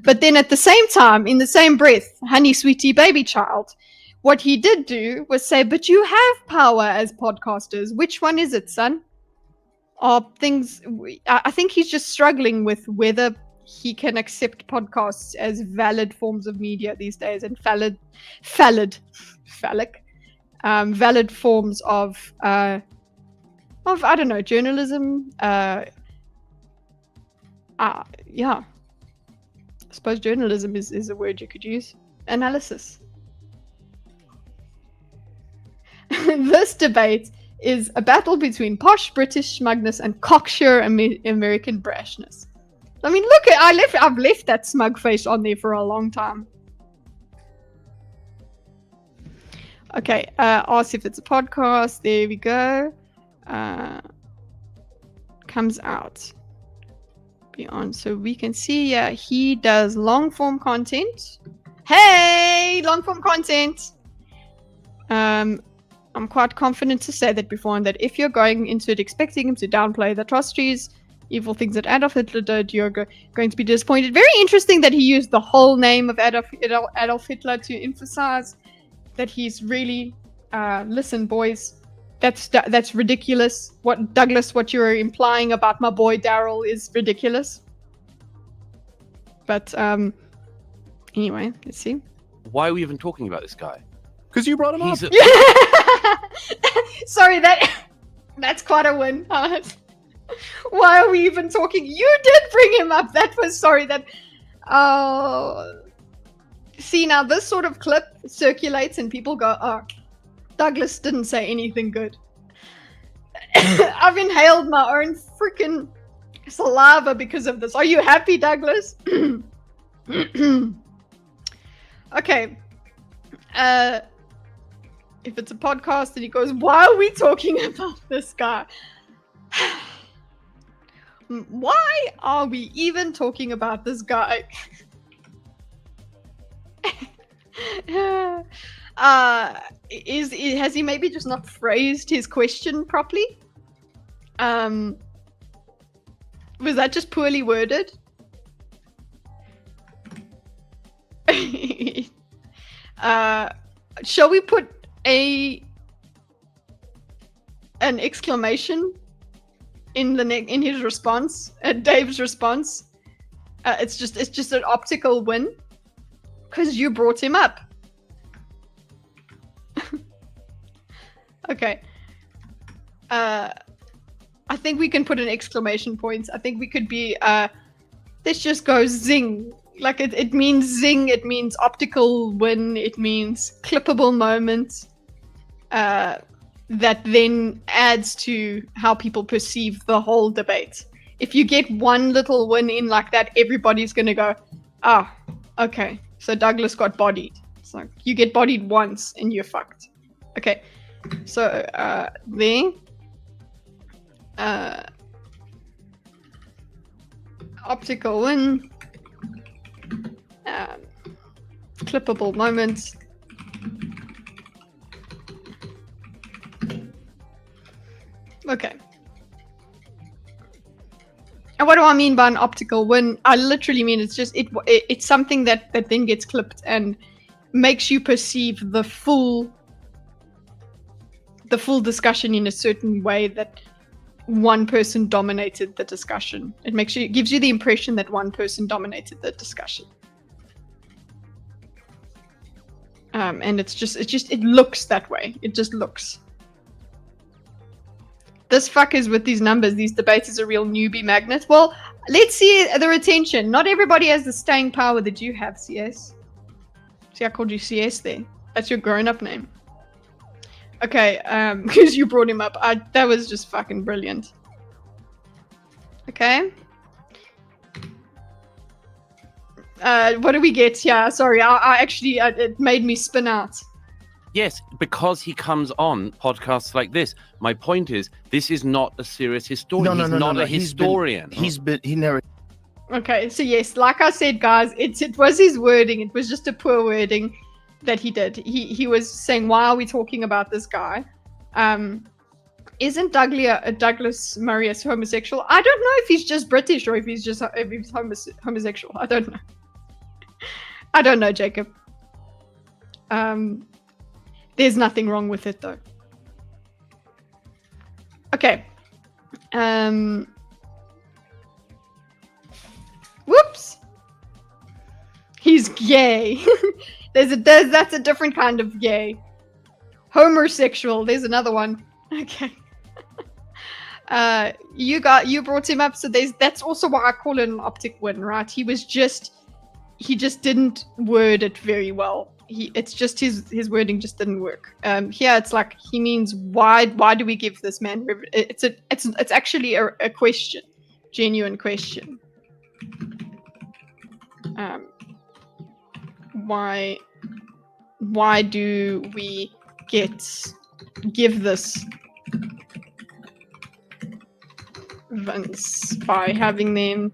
But then at the same time, in the same breath, honey sweetie baby child, what he did do was say, but you have power as podcasters. Which one is it, son? I think he's just struggling with whether he can accept podcasts as valid forms of media these days, and valid forms of I don't know, journalism. Yeah, I suppose journalism is a word you could use. Analysis. This debate is a battle between posh British smugness and cocksure American brashness. I mean, look, I've left that smug face on there for a long time. Okay, ask if it's a podcast. There we go. Comes out. copy on so we can see. Yeah, he does long form content. Hey, long form content. I'm quite confident to say that before, and that if you're going into it expecting him to downplay the atrocities, evil things that Adolf Hitler did, you're going to be disappointed. Very interesting that he used the whole name of Adolf Hitler to emphasize that he's really, listen, boys, that's ridiculous. What you're implying about my boy Daryl is ridiculous. But anyway, let's see. Why are we even talking about this guy? Because you brought him up. Sorry, that's quite a win. Why are we even talking? You did bring him up. That was sorry. See, now this sort of clip circulates and people go, "Oh, Douglas didn't say anything good." I've inhaled my own freaking saliva because of this. Are you happy, Douglas? Okay. If it's a podcast and he goes, why are we talking about this guy? Why are we even talking about this guy? Has he maybe just not phrased his question properly? Was that just poorly worded? Shall we put an exclamation in his response, Dave's response? It's just an optical win because you brought him up. Okay. I think we can put an exclamation point. I think we could be let's just go zing. Like it means zing, it means optical win, it means clippable moment. That then adds to how people perceive the whole debate. If you get one little win in like that, everybody's going to go, okay, so Douglas got bodied. It's like, you get bodied once and you're fucked. Okay, so there. Optical win. Clippable moment. Okay. And what do I mean by an optical win? I literally mean it's just it's something that then gets clipped and makes you perceive the full discussion in a certain way, that one person dominated the discussion. It gives you the impression that one person dominated the discussion. And it looks that way. It just looks. This fuckers with these numbers, these debates is a real newbie magnet. Well, let's see the retention. Not everybody has the staying power that you have, CS. See, I called you CS there. That's your grown-up name. Okay, because you brought him up. That was just fucking brilliant. Okay. What do we get? Yeah, sorry. I actually, it made me spin out. Yes, because he comes on podcasts like this. My point is, this is not a serious historian. He's not a historian. He never. Okay, so yes, like I said, guys, it was his wording. It was just a poor wording that he did. He was saying, why are we talking about this guy? Isn't Douglas Murray a homosexual? I don't know if he's just British or if he's homosexual. I don't know. I don't know, Jacob. There's nothing wrong with it, though. Okay. Whoops. He's gay. That's a different kind of gay. Homosexual. There's another one. Okay. You brought him up, so that's also why I call it an optic win, right? He just didn't word it very well. It's just his wording just didn't work. Here it's like he means why do we give this man? It's actually a question, genuine question. Why do we give this Vince by having them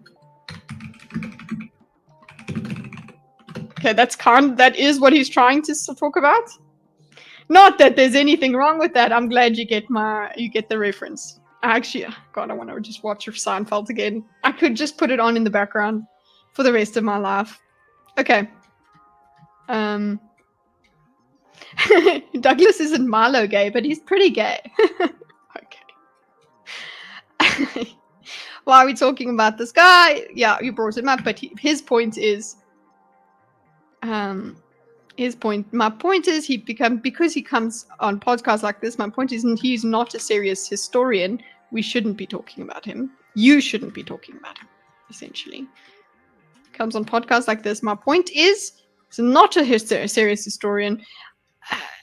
Okay, that is what he's trying to talk about. Not that there's anything wrong with that. I'm glad you get the reference. Actually, God, I want to just watch Seinfeld again. I could just put it on in the background for the rest of my life. Okay. Douglas isn't Milo gay, but he's pretty gay. Okay. Why are we talking about this guy? Yeah, you brought him up, but his point is, my point is because he comes on podcasts like this, my point is he's not a serious historian. We shouldn't be talking about him. You shouldn't be talking about him, essentially. Comes on podcasts like this. My point is, he's not a serious historian.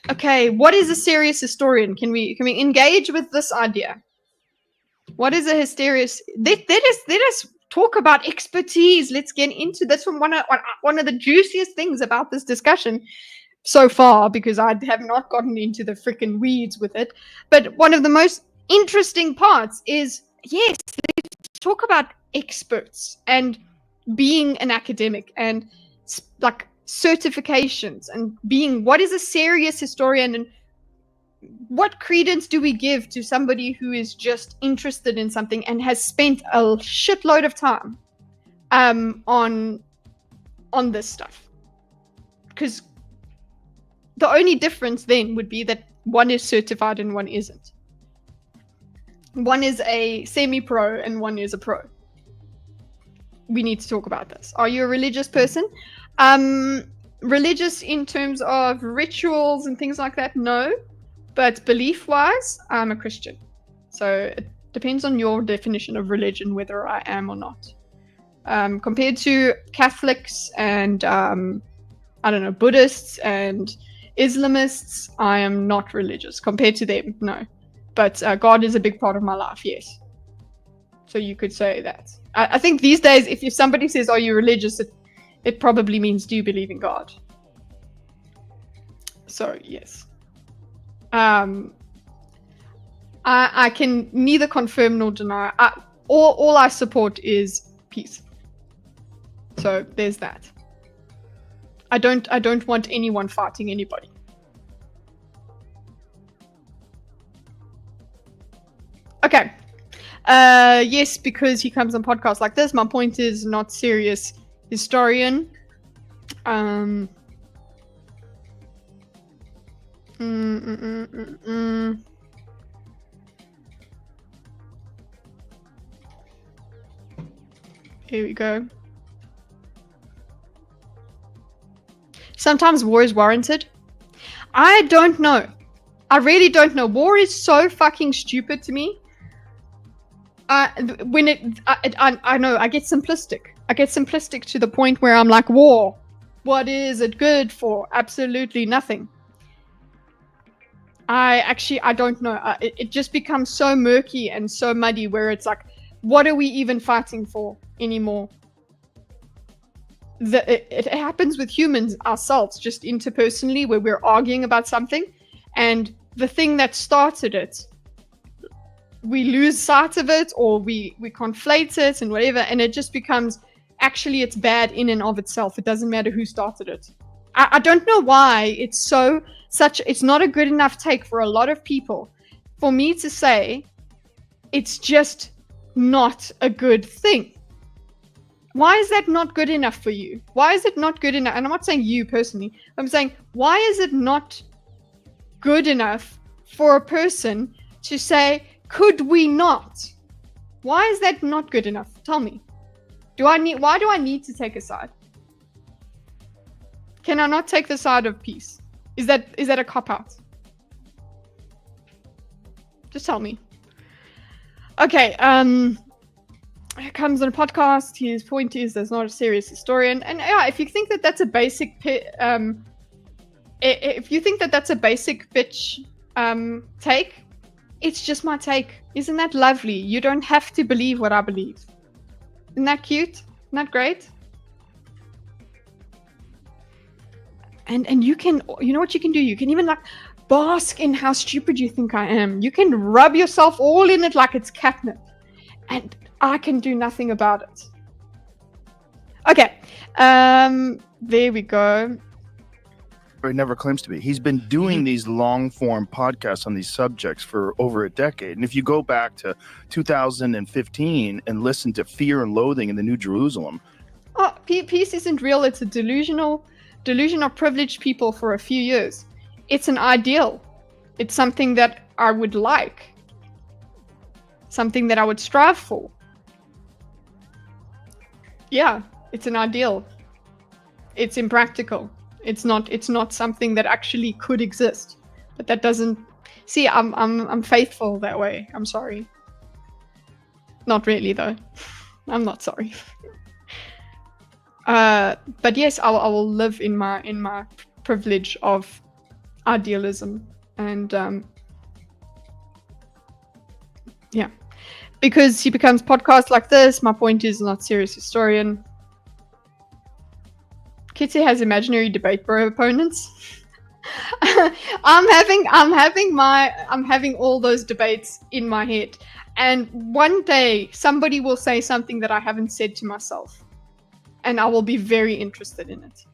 Okay, what is a serious historian? Can we engage with this idea? What is a hysterious? Let us talk about expertise. Let's get into this. One of the juiciest things about this discussion so far, because I have not gotten into the freaking weeds with it. But one of the most interesting parts is, yes, let's talk about experts and being an academic and like certifications and being what is a serious historian and what credence do we give to somebody who is just interested in something and has spent a shitload of time on this stuff? Because the only difference then would be that one is certified and one isn't. One is a semi-pro and one is a pro. We need to talk about this. Are you a religious person? Religious in terms of rituals and things like that? No. But belief-wise, I'm a Christian. So it depends on your definition of religion, whether I am or not. Compared to Catholics and, Buddhists and Islamists, I am not religious. Compared to them, no. But God is a big part of my life, yes. So you could say that. I think these days, if somebody says, are you religious, it probably means, do you believe in God? So, yes. I can neither confirm nor deny. All I support is peace. So there's that. I don't want anyone fighting anybody. Okay. Yes, because he comes on podcasts like this. My point is not serious historian. Here we go. Sometimes war is warranted. I don't know. I really don't know. War is so fucking stupid to me. I know, I get simplistic. I get simplistic to the point where I'm like, war, what is it good for? Absolutely nothing. I don't know. It just becomes so murky and so muddy where it's like, what are we even fighting for anymore? It happens with humans ourselves, just interpersonally, where we're arguing about something, and the thing that started it, we lose sight of it, or we conflate it and whatever, and it just becomes, actually it's bad in and of itself. It doesn't matter who started it. I don't know why it's not a good enough take for a lot of people for me to say it's just not a good thing. Why is that not good enough for you? Why is it not good enough? And I'm not saying you personally. I'm saying, why is it not good enough for a person to say, could we not? Why is that not good enough? Tell me. Why do I need to take a side? Can I not take the side of peace? Is that a cop-out? Just tell me. Okay, he comes on a podcast. His point is there's not a serious historian. And yeah, if you think that that's a basic bitch take, it's just my take. Isn't that lovely? You don't have to believe what I believe. Isn't that cute? Isn't that great? And you know what you can do? You can even like bask in how stupid you think I am. You can rub yourself all in it like it's catnip. And I can do nothing about it. Okay. There we go. It never claims to be. He's been doing these long form podcasts on these subjects for over a decade. And if you go back to 2015 and listen to Fear and Loathing in the New Jerusalem. Oh, peace isn't real. It's a delusion of privileged people for a few years. It's an ideal. It's something that I would like. Something that I would strive for. Yeah, it's an ideal. It's impractical. It's not something that actually could exist. But that doesn't see, I'm faithful that way. I'm sorry. Not really though. I'm not sorry. But yes, I will live in my privilege of idealism, and yeah, because he becomes podcasts like this. My point is not serious historian. Kitty has imaginary debate bro opponents. I'm having all those debates in my head, and one day somebody will say something that I haven't said to myself, and I will be very interested in it.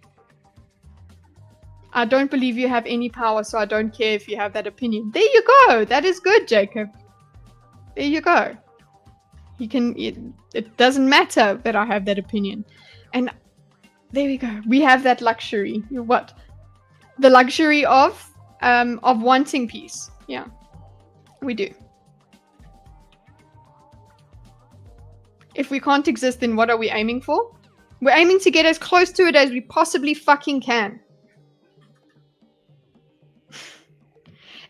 I don't believe you have any power, so I don't care if you have that opinion. There you go. That is good, Jacob. There you go. It doesn't matter that I have that opinion. And there we go. We have that luxury. What? The luxury of wanting peace. Yeah, we do. If we can't exist, then what are we aiming for? We're aiming to get as close to it as we possibly fucking can.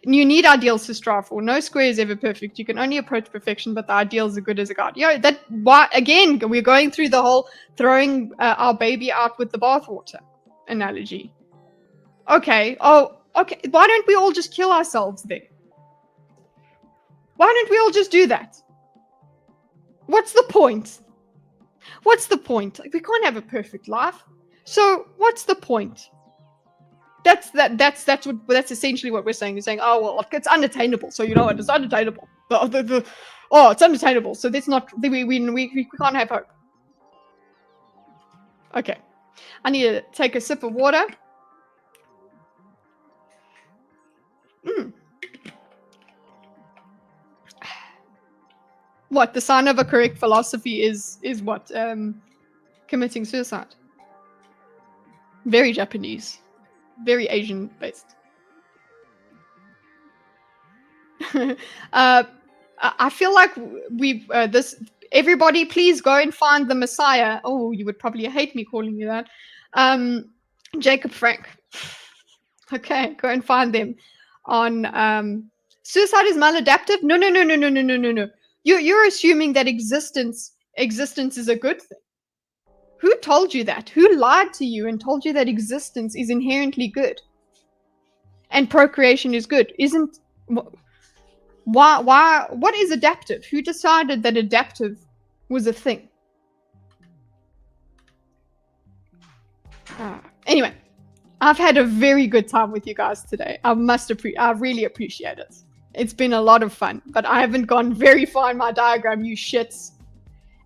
You need ideals to strive for. No square is ever perfect. You can only approach perfection, but the ideals are good as a guide. Again, we're going through the whole throwing our baby out with the bathwater analogy. Okay. Oh, okay. Why don't we all just kill ourselves then? Why don't we all just do that? What's the point? What's the point? We can't have a perfect life. So what's the point? That's essentially what we're saying. We're saying, oh well, it's unattainable. So you know what? It's unattainable. It's unattainable. So that's not we can't have hope. Okay, I need to take a sip of water. What the sign of a correct philosophy is what? Committing suicide. Very Japanese. Very Asian based. I feel like everybody please go and find the Messiah. Oh, you would probably hate me calling you that. Jacob Frank. Okay, go and find them on suicide is maladaptive. No. You're assuming that existence is a good thing. Who told you that? Who lied to you and told you that existence is inherently good? And procreation is good? Why what is adaptive? Who decided that adaptive was a thing? Anyway, I've had a very good time with you guys today. I really appreciate it. It's been a lot of fun, but I haven't gone very far in my diagram, you shits.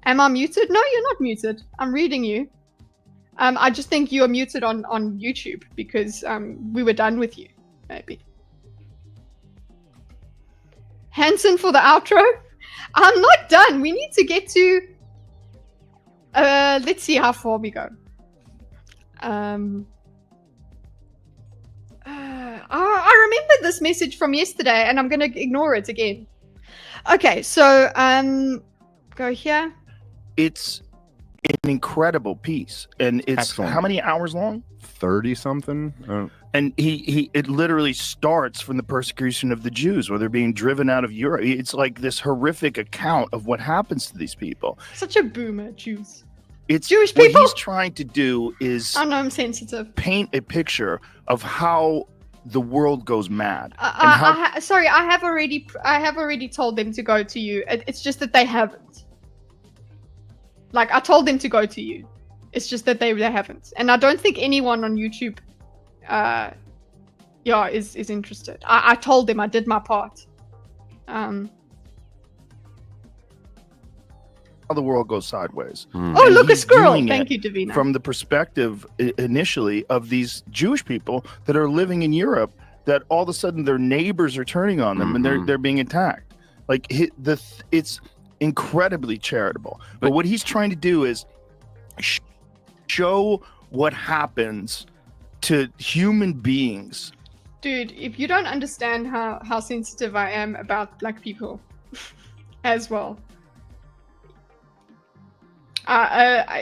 Am I muted? No, you're not muted. I'm reading you. I just think you are muted on YouTube because we were done with you, maybe. Hanson for the outro? I'm not done. We need to get to... let's see how far we go. I remember this message from yesterday and I'm going to ignore it again. Okay, so go here. It's an incredible piece, and it's Excellent. How many hours long? 30 something. And it literally starts from the persecution of the Jews, where they're being driven out of Europe. It's like this horrific account of what happens to these people. Such a boomer, Jews. It's Jewish people. What he's trying to do is I know I'm sensitive. Paint a picture of how the world goes mad. Sorry, I have already told them to go to you. It's just that they haven't. Like, I told them to go to you. It's just that they haven't. And I don't think anyone on YouTube is interested. I told them I did my part. how the world goes sideways. Oh, And look, a he's squirrel. doing Thank it you, Davina. from the perspective initially of these Jewish people that are living in Europe, that all of a sudden their neighbors are turning on them and they're being attacked. Like it's incredibly charitable. But what he's trying to do is show what happens to human beings. Dude, if you don't understand how sensitive I am about black people as well,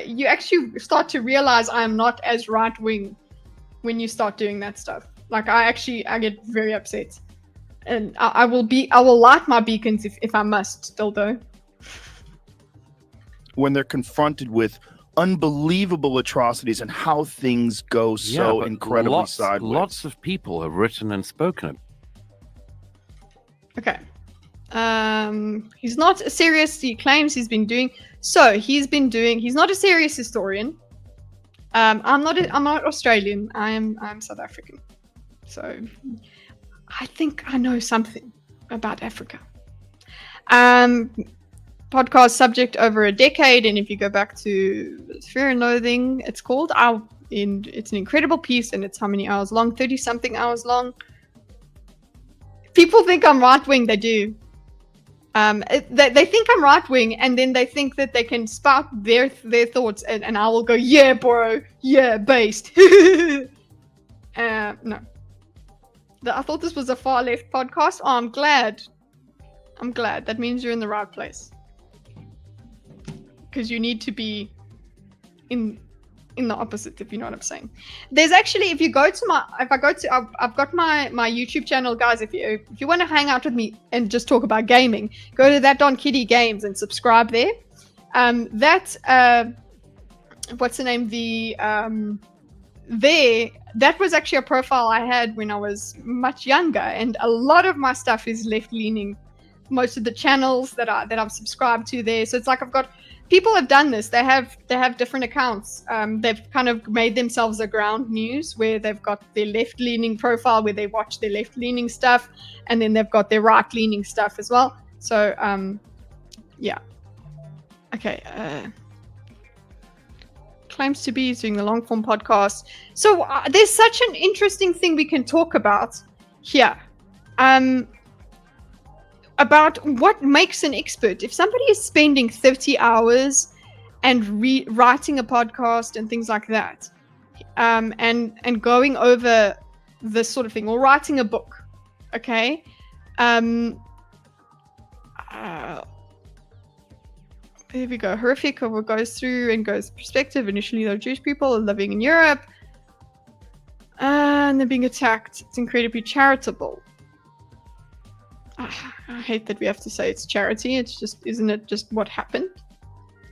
you actually start to realize I am not as right-wing when you start doing that stuff. Like, I get very upset. And I will light my beacons if I must, dildo. When they're confronted with unbelievable atrocities and how things go so incredibly sideways. Lots of people have written and spoken. Okay. He's not serious. He claims he's been doing. So he's not a serious historian. I'm not Australian. I'm South African. So I think I know something about Africa. Podcast subject over a decade, and if you go back to Fear and Loathing, it's called. It's an incredible piece, and it's how many hours long? 30-something hours long. People think I'm right-wing. They do. They think I'm right-wing, and then they think that they can spout their thoughts, and I will go, yeah, bro, yeah, based. No. I thought this was a far-left podcast. Oh, I'm glad. That means you're in the right place. Because you need to be in the opposite, if you know what I'm saying. There's actually, I've got my YouTube channel, guys. If you want to hang out with me and just talk about gaming, go to that Don Kitty Games and subscribe there. What's the name? That was actually a profile I had when I was much younger, and a lot of my stuff is left-leaning. Most of the channels that I've subscribed to there, so it's like people have done this. They have different accounts. They've kind of made themselves a ground news where they've got their left-leaning profile where they watch their left-leaning stuff, and then they've got their right-leaning stuff as well. So yeah. Okay. Claims to be doing the long-form podcast. So there's such an interesting thing we can talk about here. About what makes an expert. If somebody is spending 30 hours and writing a podcast and things like that, and going over this sort of thing, or writing a book, okay? Here we go. Horrific of what goes through and goes perspective. Initially, though, Jewish people are living in Europe, and they're being attacked. It's incredibly charitable. I hate that we have to say it's charity. It's just, isn't it just what happened?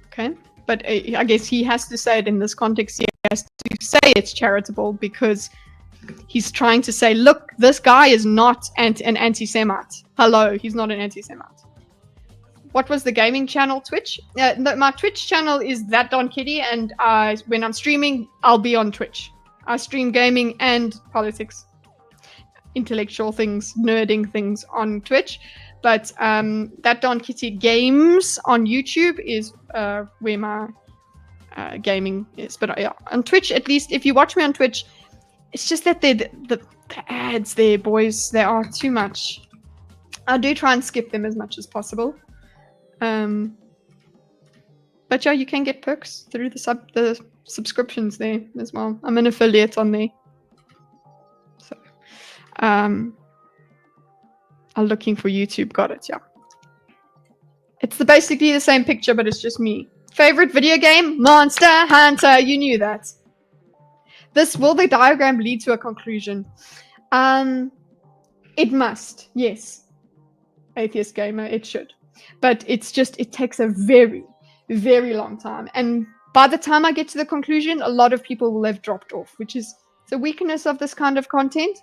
Okay. But I guess he has to say it in this context. He has to say it's charitable because he's trying to say, look, this guy is not an anti-Semite. Hello, he's not an anti-Semite. What was the gaming channel? Twitch? My Twitch channel is that Don Kitty, and when I'm streaming, I'll be on Twitch. I stream gaming and politics. Intellectual things, nerding things on Twitch, but that Don Kitty Games on YouTube is where my gaming is. But yeah, on Twitch, at least if you watch me on Twitch, it's just that the ads there, boys, they are too much. I do try and skip them as much as possible. But yeah, you can get perks through the subscriptions there as well. I'm an affiliate on there. I'm looking for YouTube. Got it. Yeah, it's basically the same picture, but it's just me. Favorite video game? Monster Hunter. You knew that. Will the diagram lead to a conclusion? It must. Yes. Atheist gamer. It should. But it takes a very, very long time. And by the time I get to the conclusion, a lot of people will have dropped off, which is the weakness of this kind of content.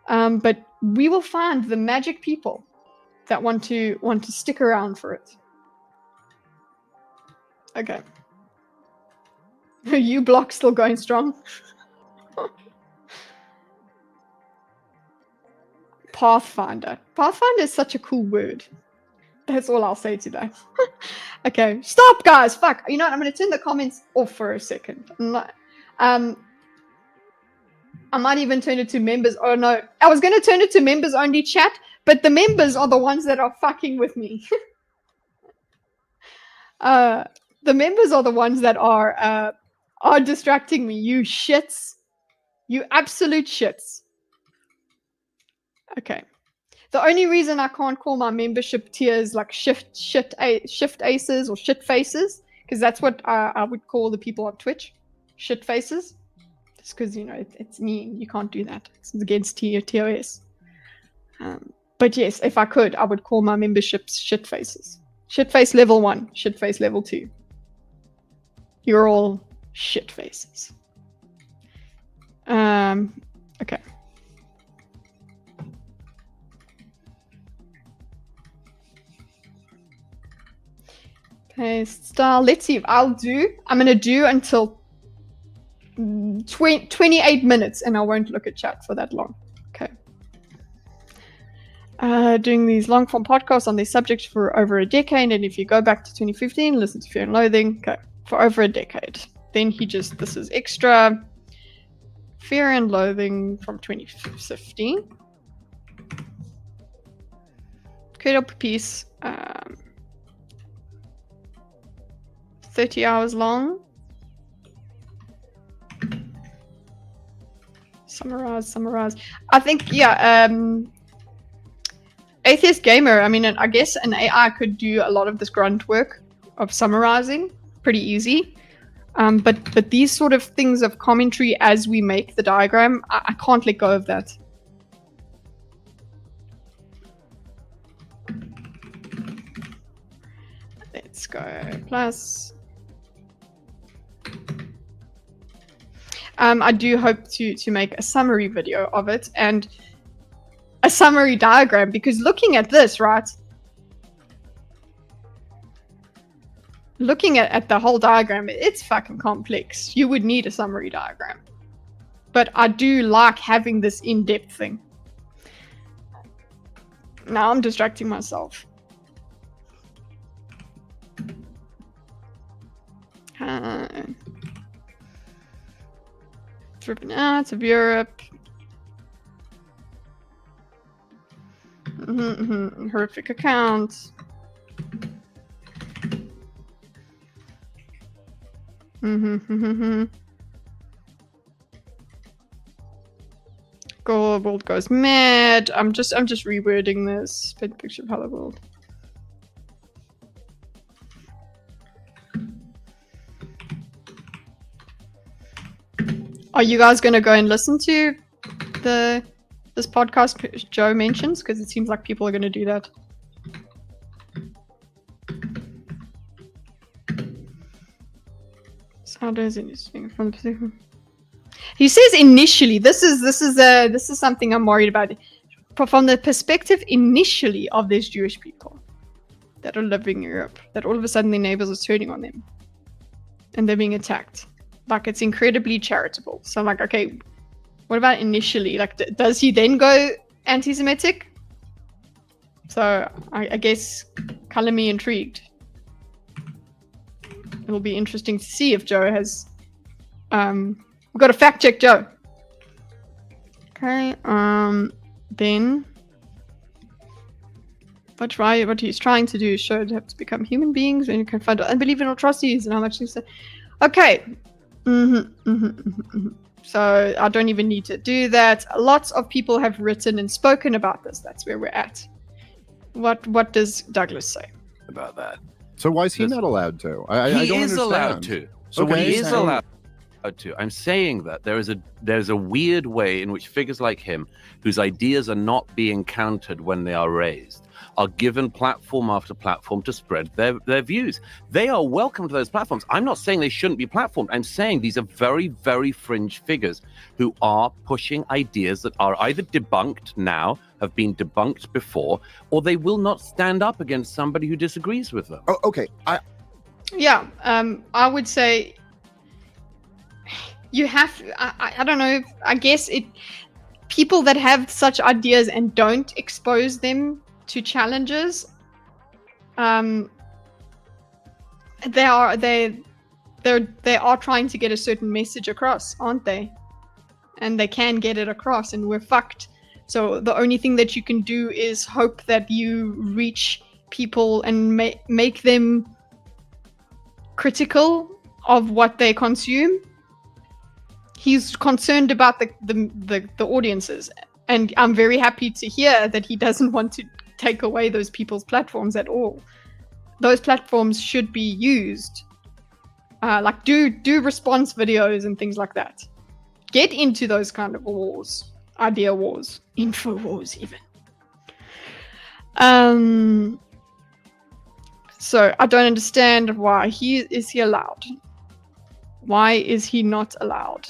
But we will find the magic people that want to stick around for it. Okay. You block still going strong. Pathfinder. Pathfinder is such a cool word. That's all I'll say to that. Okay, stop, guys. Fuck. You know what? I'm going to turn the comments off for a second. I might even turn it to members. Oh, no. I was going to turn it to members only chat, but the members are the ones that are fucking with me. The members are the ones that are distracting me. You shits. You absolute shits. Okay. The only reason I can't call my membership tiers like shift aces or shit faces, because that's what I would call the people on Twitch, shit faces. Just because, you know, it's mean. You can't do that. It's against TOS. But yes, if I could, I would call my memberships shit faces. Shit face level 1, shit face level 2. You're all shit faces. Okay. Paste style. Let's see if I'm going to do until 28 minutes and I won't look at chat for that long. Okay. Doing these long form podcasts on these subjects for over a decade. And if you go back to 2015, listen to Fear and Loathing. Okay. For over a decade. Then this is extra. Fear and Loathing from 2015. Create up a piece. 30 hours long. Summarize. I think, yeah, Atheist Gamer, I mean, I guess an AI could do a lot of this grunt work of summarizing. Pretty easy. But these sort of things of commentary as we make the diagram, I can't let go of that. Let's go plus. I do hope to make a summary video of it and a summary diagram, because looking at this, right? Looking at the whole diagram, it's fucking complex. You would need a summary diagram. But I do like having this in-depth thing. Now I'm distracting myself. Driven out of Europe. Horrific accounts. World goes mad. I'm just rewording this. Paint a picture of Hello World. Are you guys going to go and listen to this podcast Joe mentions? Because it seems like people are going to do that. So how does it from the He says initially. This is something I'm worried about. From the perspective initially of these Jewish people that are living in Europe, that all of a sudden their neighbors are turning on them, and they're being attacked. Like, it's incredibly charitable. So I'm like, okay, what about initially? Like, does he then go anti-Semitic? So I guess color me intrigued. It will be interesting to see if Joe has. We've got to fact check Joe. Okay. Then what he's trying to do is show have to become human beings and you can find unbelievable atrocities and how much they say. Okay. So I don't even need to do that. Lots of people have written and spoken about this. That's where we're at. What does Douglas say about that? So why is he not allowed to? I don't understand. Allowed to. So okay. when he is allowed to, I'm saying that there's a weird way in which figures like him, whose ideas are not being countered when they are raised, are given platform after platform to spread their views. They are welcome to those platforms. I'm not saying they shouldn't be platformed. I'm saying these are very, very fringe figures who are pushing ideas that are either debunked now, have been debunked before, or they will not stand up against somebody who disagrees with them. Oh, okay. I would say you have. I don't know. I guess people that have such ideas and don't expose them to challenges, They are trying to get a certain message across, aren't they? And they can get it across, and we're fucked. So the only thing that you can do is hope that you reach people and make them critical of what they consume. He's concerned about the audiences, and I'm very happy to hear that he doesn't want to take away those people's platforms at all. Those platforms should be used. Like do response videos and things like that. Get into those kind of wars, idea wars, info wars even. So I don't understand why is he allowed? Why is he not allowed?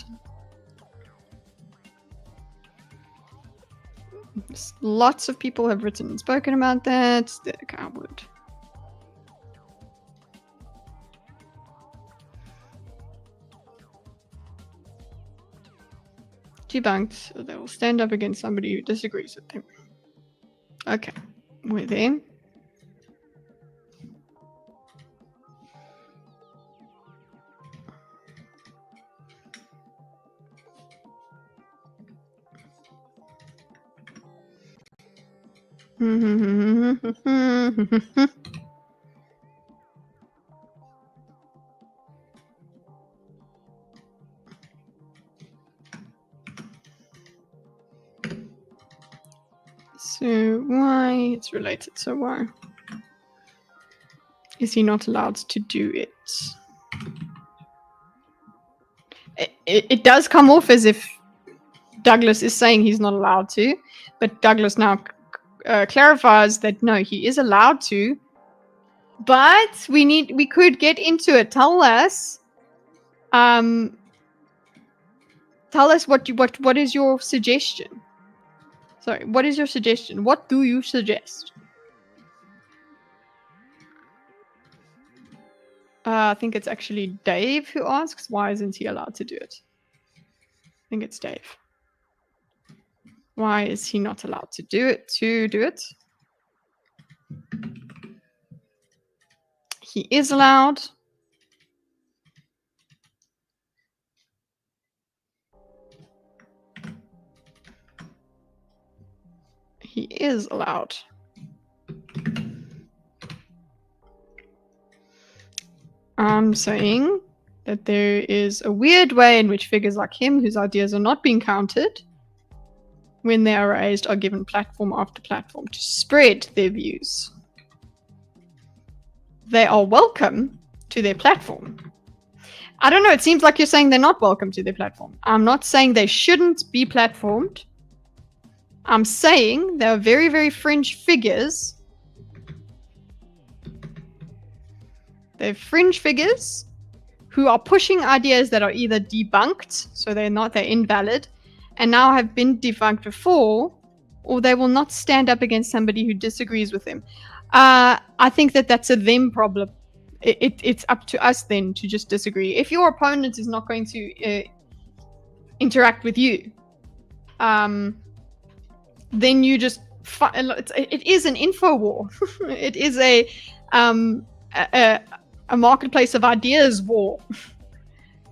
Lots of people have written and spoken about that. I would. Debunked, so they will stand up against somebody who disagrees with them. Okay, we're there. So why it's related? So why is he not allowed to do it? It does come off as if Douglas is saying he's not allowed to, but Douglas now clarifies that no, he is allowed to. But we could get into it. Tell us what is your suggestion? Sorry, what is your suggestion? What do you suggest? I think it's actually Dave who asks, why isn't he allowed to do it? I think it's Dave. Why is he not allowed to do it? He is allowed. He is allowed. I'm saying that there is a weird way in which figures like him, whose ideas are not being counted, when they are raised, are given platform after platform to spread their views. They are welcome to their platform. I don't know, it seems like you're saying they're not welcome to their platform. I'm not saying they shouldn't be platformed. I'm saying there are very, very fringe figures. They're fringe figures who are pushing ideas that are either debunked, so they're invalid, and now have been debunked before, or they will not stand up against somebody who disagrees with them. I think that's a them problem. It's up to us then to just disagree. If your opponent is not going to interact with you, then you just it is an info war. It is a marketplace of ideas war,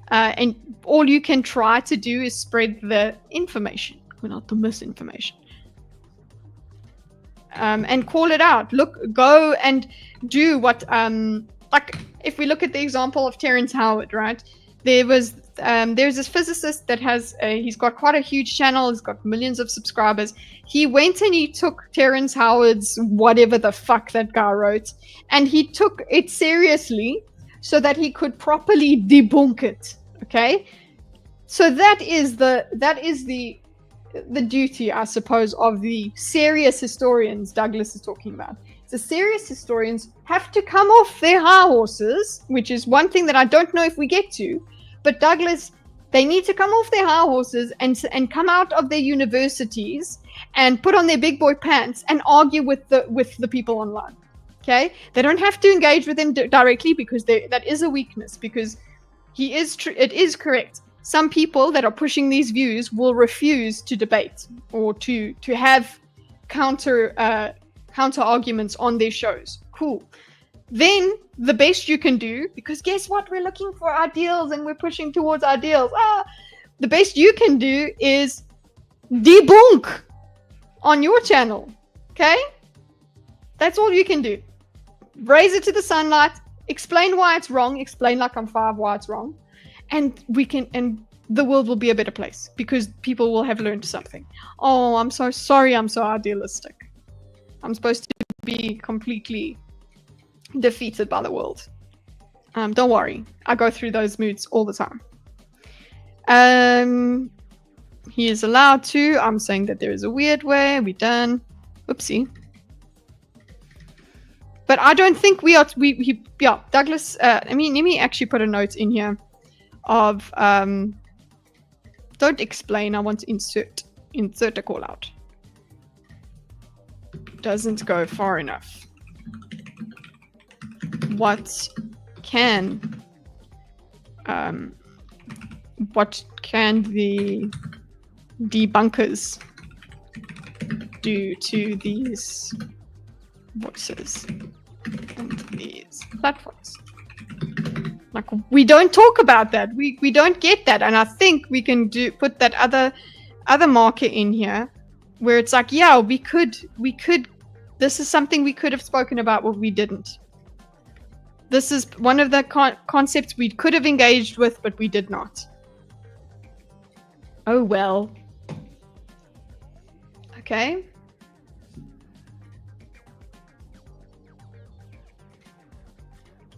and all you can try to do is spread the information, not the misinformation, and call it out. Go and do what like if we look at the example of Terrence Howard, right? There's this physicist that has he's got quite a huge channel. He's got millions of subscribers. He went and he took Terrence Howard's whatever the fuck that guy wrote, and he took it seriously so that he could properly debunk it. Okay, so that is the duty, I suppose, of the serious historians Douglas is talking about. The serious historians have to come off their high horses, which is one thing that I don't know if we get to. But Douglas, they need to come off their high horses and come out of their universities and put on their big boy pants and argue with the people online. Okay, they don't have to engage with them directly because that is a weakness. Because it is correct. Some people that are pushing these views will refuse to debate or to have counter arguments on their shows. Cool. then the best you can do, because guess what? We're looking for ideals and we're pushing towards ideals. The best you can do is debunk on your channel. Okay? That's all you can do. Raise it to the sunlight, explain why it's wrong, explain like I'm 5 why it's wrong, and the world will be a better place because people will have learned something. Oh, I'm so sorry I'm so idealistic. I'm supposed to be completely defeated by the world. Don't worry. I go through those moods all the time. He is allowed to. I'm saying that there is a weird way. We're done. Oopsie. But I don't think we are. Douglas. Let me actually put a note in here of don't explain. I want to insert a call out. Doesn't go far enough. What can the debunkers do to these voices and these platforms? Like, we don't talk about that. We don't get that, and I think we can put that other marker in here where it's like, yeah, we could. This is something we could have spoken about, but we didn't. This is one of the concepts we could have engaged with, but we did not. Oh well. Okay.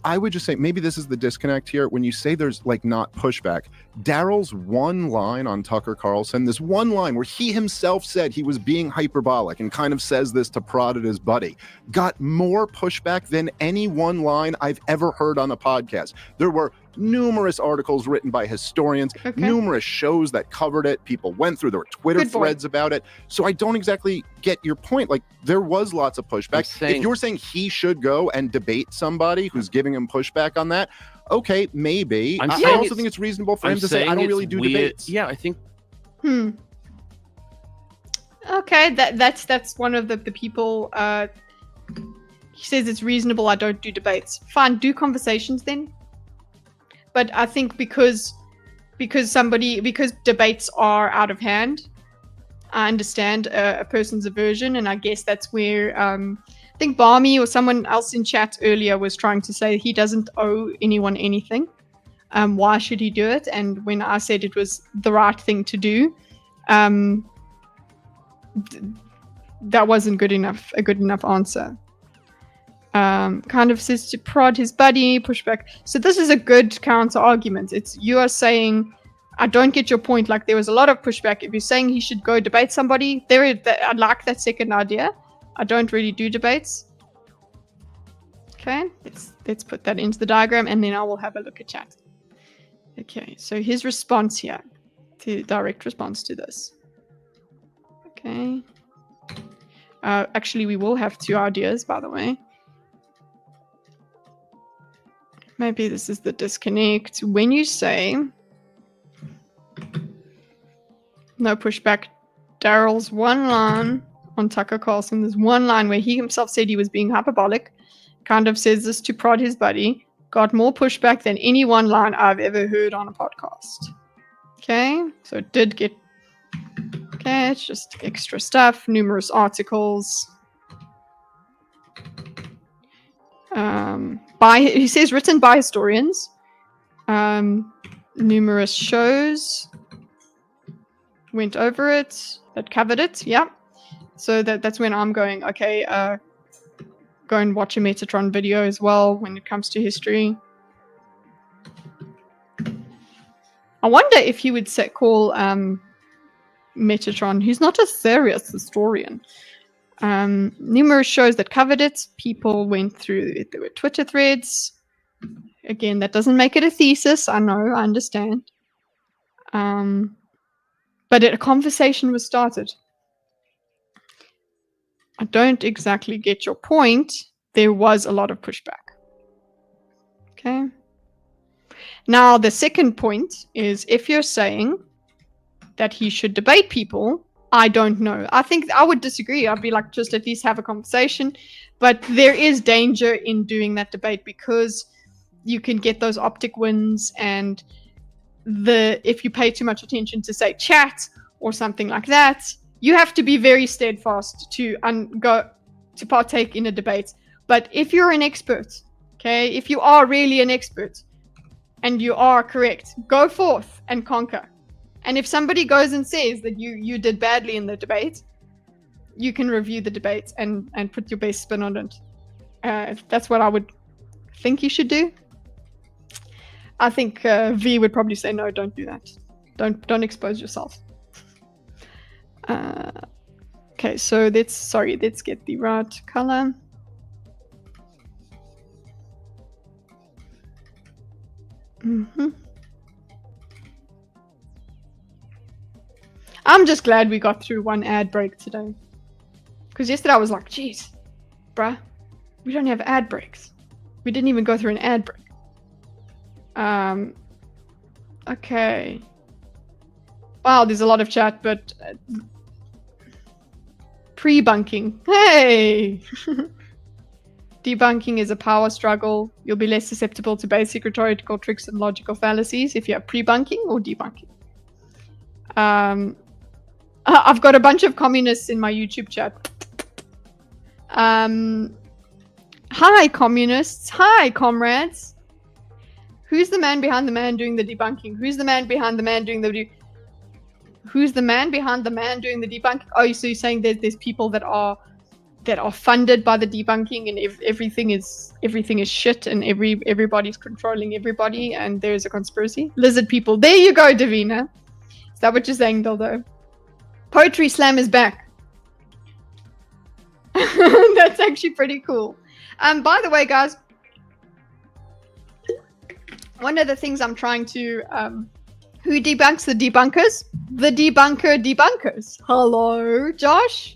I would just say maybe this is the disconnect here. When you say there's like not pushback, Daryl's one line on Tucker Carlson, this one line where he himself said he was being hyperbolic and kind of says this to prod at his buddy, got more pushback than any one line I've ever heard on a podcast. There were numerous articles written by historians, numerous shows that covered it. People went through, there were Twitter threads about it. So I don't exactly get your point. Like, there was lots of pushback. If you're saying he should go and debate somebody who's giving him pushback on that, okay, maybe. I also think it's reasonable for him to say, I don't really do debates. Yeah, I think. Okay, that's one of the people. He says it's reasonable. I don't do debates. Fine, do conversations then. But I think because debates are out of hand, I understand a person's aversion, and I guess that's where I think Barmy or someone else in chat earlier was trying to say he doesn't owe anyone anything. Why should he do it? And when I said it was the right thing to do, that wasn't a good enough answer. Kind of says to prod his buddy, pushback. So this is a good counter argument. You are saying, I don't get your point. Like, there was a lot of pushback. If you're saying he should go debate somebody, I like that second idea. I don't really do debates. Okay, let's put that into the diagram, and then I will have a look at chat. Okay, so his response here, the direct response to this. Okay. Actually, we will have 2 ideas, by the way. Maybe this is the disconnect. When you say no pushback, Daryl's one line on Tucker Carlson, there's one line where he himself said he was being hyperbolic, kind of says this to prod his buddy, got more pushback than any one line I've ever heard on a podcast. Okay, so it did get... Okay, it's just extra stuff, numerous articles. He says written by historians, numerous shows went over it, that covered it. Yeah, so that's when I'm going, okay, go and watch a Metatron video as well when it comes to history. I wonder if he would call Metatron, who's not a serious historian. Numerous shows that covered it. People went through it. There were Twitter threads. Again, that doesn't make it a thesis. I know, I understand. But a conversation was started. I don't exactly get your point. There was a lot of pushback. Okay. Now, the second point is if you're saying that he should debate people, I don't know. I think I would disagree. I'd be like, just at least have a conversation. But there is danger in doing that debate because you can get those optic wins, and if you pay too much attention to, say, chat or something like that, you have to be very steadfast to partake in a debate. But if you're an expert, okay, if you are really an expert and you are correct, go forth and conquer. And if somebody goes and says that you did badly in the debate, you can review the debate and put your best spin on it. That's what I would think you should do. I think V would probably say, no, don't do that. Don't expose yourself. Okay, so let's get the right color. I'm just glad we got through one ad break today. Because yesterday I was like, geez, bruh, we don't have ad breaks. We didn't even go through an ad break. Okay. Wow, there's a lot of chat, but pre-bunking. Hey! Debunking is a power struggle. You'll be less susceptible to basic rhetorical tricks and logical fallacies if you have pre-bunking or debunking. I've got a bunch of communists in my YouTube chat. Hi, communists. Hi, comrades. Who's the man behind the man doing the debunking? Who's the man behind the man doing the Who's the man behind the man doing the debunking? Oh, so you're saying there's people that are funded by the debunking, and everything is shit, and everybody's controlling everybody, and there's a conspiracy? Lizard people. There you go, Davina. Is that what you're saying, Dildo? Poetry Slam is back. That's actually pretty cool. By the way, guys, one of the things I'm trying to who debunks the debunkers? The debunker debunkers. Hello, Josh.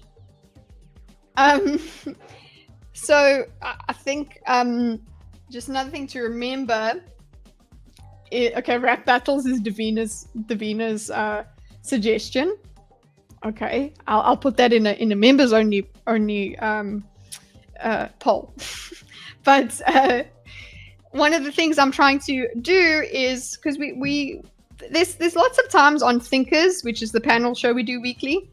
So I think just another thing to remember. Okay, rap battles is Davina's suggestion. Okay, I'll put that in a members only poll. But one of the things I'm trying to do is, because there's lots of times on Thinkers, which is the panel show we do weekly.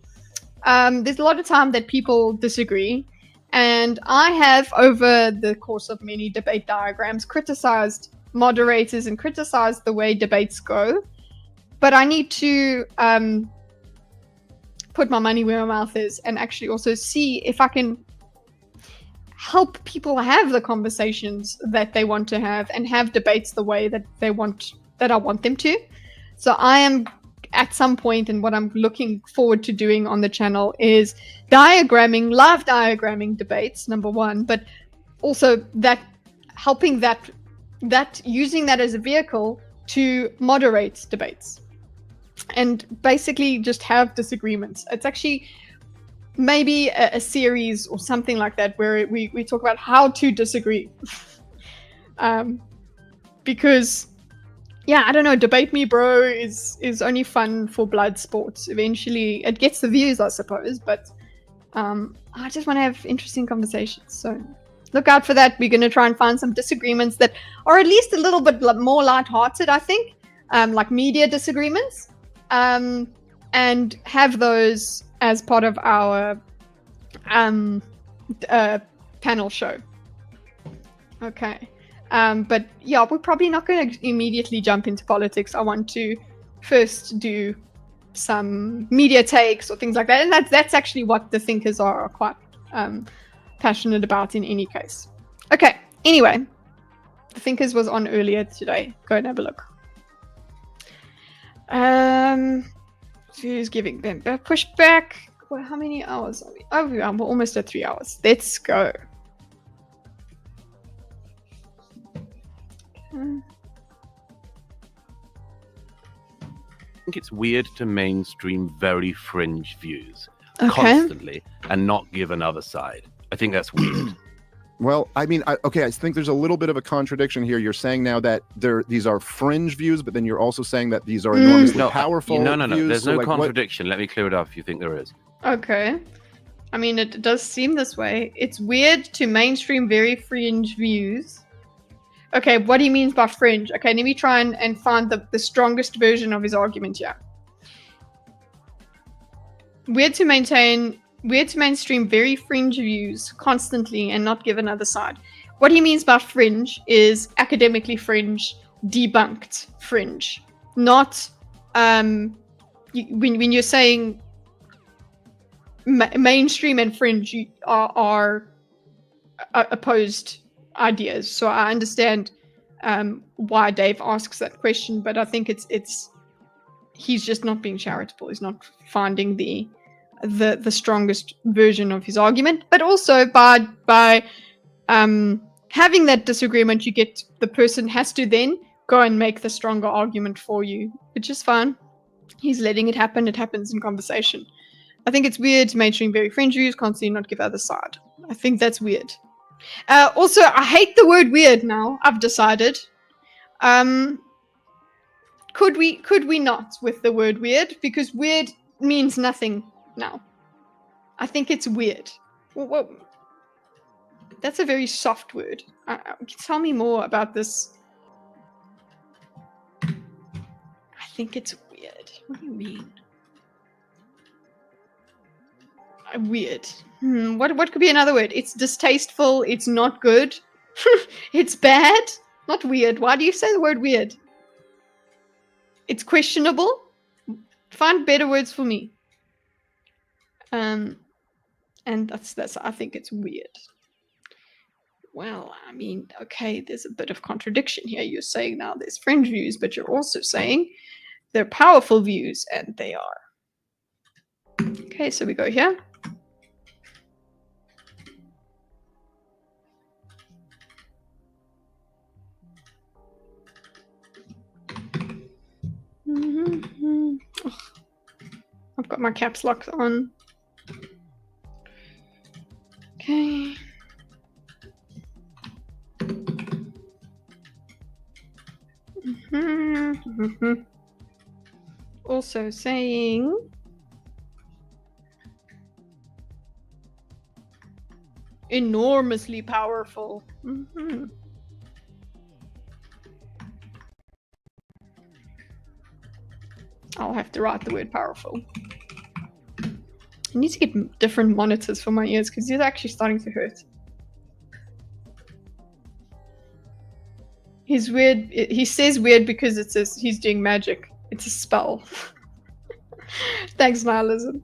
There's a lot of time that people disagree, and I have, over the course of many debate diagrams, criticized moderators and criticized the way debates go. But I need to put my money where my mouth is and actually also see if I can help people have the conversations that they want to have and have debates the way that I want them to. So I am at some point, and what I'm looking forward to doing on the channel is live diagramming debates, number one, but also that helping that using that as a vehicle to moderate debates and basically just have disagreements. It's actually maybe a series or something like that where we talk about how to disagree. Because yeah, I don't know, debate me bro is only fun for blood sports. Eventually it gets the views, I suppose, but I just want to have interesting conversations. So look out for that. We're going to try and find some disagreements that are at least a little bit more lighthearted, I think, like media disagreements, and have those as part of our panel show. Okay. But yeah, we're probably not going to immediately jump into politics. I want to first do some media takes or things like that. And that's actually what the thinkers are quite passionate about in any case. Okay, anyway, the thinkers was on earlier today. Go and have a look. Who's giving them a pushback? Well, how many hours are we? Oh, we're almost at 3 hours. Let's go. I think it's weird to mainstream very fringe views constantly and not give another side. I think that's weird. Well, I mean, okay, I think there's a little bit of a contradiction here. You're saying now that these are fringe views, but then you're also saying that these are enormously powerful No. views. There's so, no like, contradiction. Let me clear it up if you think there is. Okay. I mean, it does seem this way. It's weird to mainstream very fringe views. Okay, what he means by fringe. Okay, let me try and find the strongest version of his argument here. Weird to mainstream very fringe views constantly and not give another side. What he means by fringe is academically fringe, debunked fringe. Not when you're saying mainstream and fringe are opposed ideas. So I understand why Dave asks that question, but I think it's he's just not being charitable. He's not finding the strongest version of his argument. But also by having that disagreement, you get the person has to then go and make the stronger argument for you, which is fine. He's letting it happen. It happens in conversation. I think it's weird to mainstream very fringe views, constantly not give other side. I think that's weird. Also, I hate the word weird now. I've decided. Could we not with the word weird? Because weird means nothing now. I think it's weird. Well, that's a very soft word. Tell me more about this. I think it's weird. What do you mean? Weird. What could be another word? It's distasteful. It's not good. It's bad. Not weird. Why do you say the word weird? It's questionable. Find better words for me. And that's. I think it's weird. Well, I mean, okay, there's a bit of contradiction here. You're saying now there's fringe views, but you're also saying they're powerful views, and they are. Okay, so we go here. Oh, I've got my caps lock on. Okay. Also saying enormously powerful. I'll have to write the word powerful. I need to get different monitors for my ears because these are actually starting to hurt. He's weird. He says weird because he's doing magic. It's a spell. Thanks, Nihilism.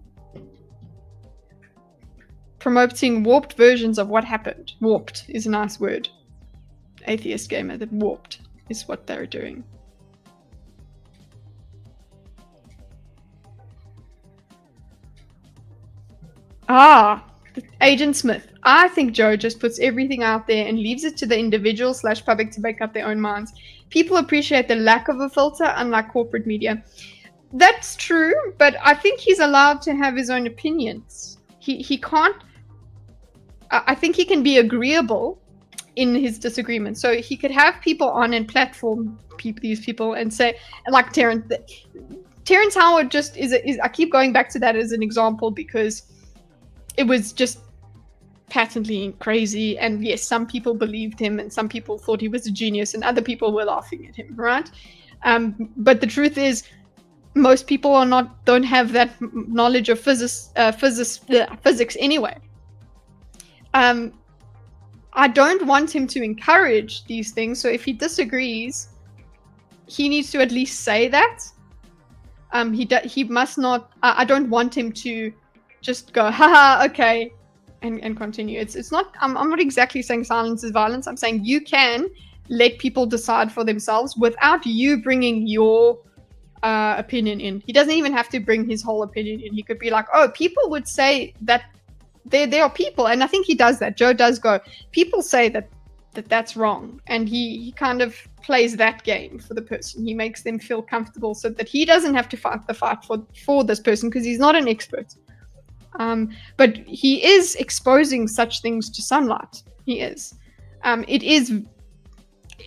Promoting warped versions of what happened. Warped is a nice word. Atheist gamer, that warped is what they're doing. Agent Smith. I think Joe just puts everything out there and leaves it to the individual / public to make up their own minds. People appreciate the lack of a filter, unlike corporate media. That's true, but I think he's allowed to have his own opinions. He can't. I think he can be agreeable in his disagreement. So he could have people on and platform these people and say, like Terrence Howard just is. I keep going back to that as an example because it was just patently crazy, and yes, some people believed him and some people thought he was a genius and other people were laughing at him, right? But the truth is most people don't have that knowledge of physics anyway. I don't want him to encourage these things, so if he disagrees, he needs to at least say that. He must not. I don't want him to just go, haha, okay, and continue. It's not. I'm not exactly saying silence is violence. I'm saying you can let people decide for themselves without you bringing your opinion in. He doesn't even have to bring his whole opinion in. He could be like, oh, people would say that there are people, and I think he does that. Joe does go, people say that's wrong, and he kind of plays that game for the person. He makes them feel comfortable so that he doesn't have to fight the fight for this person because he's not an expert. But he is exposing such things to sunlight. He is.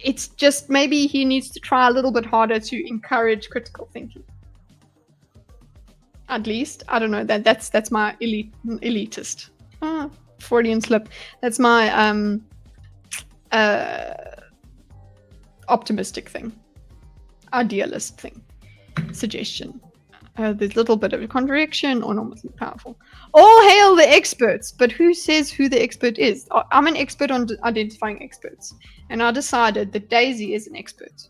It's just maybe he needs to try a little bit harder to encourage critical thinking. At least, I don't know, that's my elitist. Freudian slip. That's my optimistic thing. Idealist thing. Suggestion. There's a little bit of a contradiction or enormously powerful. All hail the experts, but who says who the expert is? I'm an expert on identifying experts, and I decided that Daisy is an expert.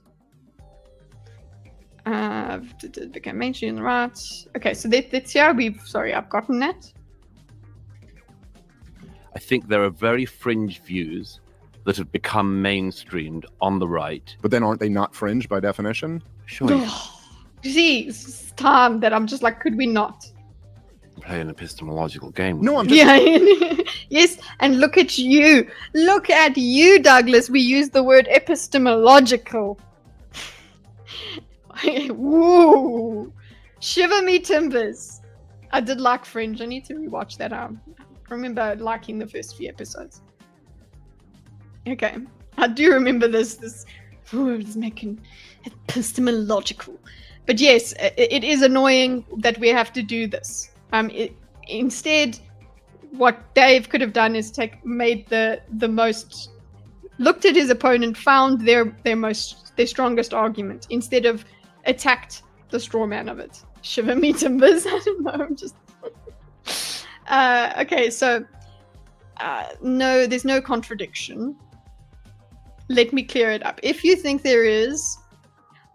Became mainstream, right? Okay, so that's yeah. I've gotten that. I think there are very fringe views that have become mainstreamed on the right. But then aren't they not fringe by definition? Sure. See, it's time that I'm just like, could we not Play an epistemological game. No, I'm just... Yeah. Yes, and look at you. Look at you, Douglas. We use the word epistemological. Woo! Shiver me timbers. I did like Fringe. I need to rewatch that. I remember liking the first few episodes. Okay. I do remember this it's making epistemological. But yes, it is annoying that we have to do this. Instead, what Dave could have done is looked at his opponent, found their strongest argument, instead of attacked the straw man of it. Shiver me timbers. I don't know. I'm just okay. So no, there's no contradiction. Let me clear it up. If you think there is,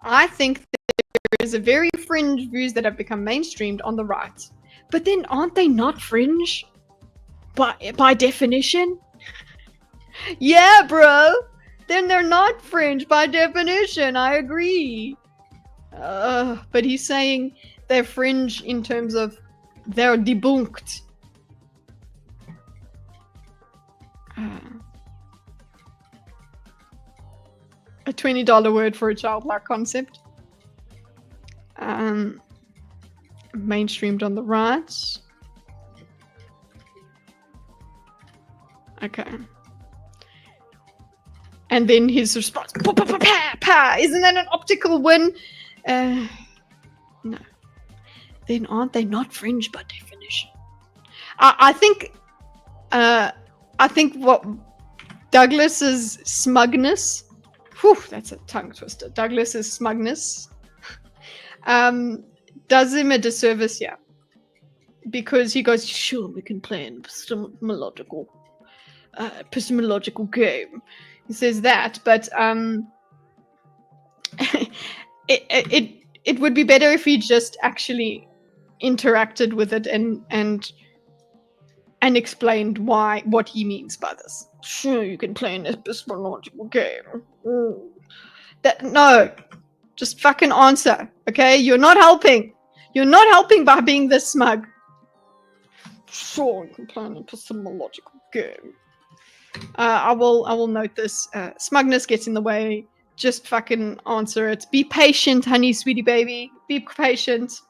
I think there is a very fringe views that have become mainstreamed on the right. But then aren't they not fringe? By definition? Yeah, bro. Then they're not fringe by definition. I agree. But he's saying they're fringe in terms of they're debunked. A $20 word for a childlike concept. Mainstreamed on the right. Okay. And then his response, pa, pa, pa, pa, pa. Isn't that an optical win? No. Then aren't they not fringe by definition? I think what Douglas's smugness, whew, that's a tongue twister. Douglas's smugness does him a disservice here. Because he goes, sure, we can play an epistemological game. He says that, but it would be better if he just actually interacted with it and explained what he means by this. Sure, you can play an epistemological game. No, just fucking answer, okay? You're not helping. You're not helping by being this smug. Sure, you can play an epistemological game. I will note this. Smugness gets in the way. Just fucking answer it. Be patient, honey, sweetie baby. Be patient.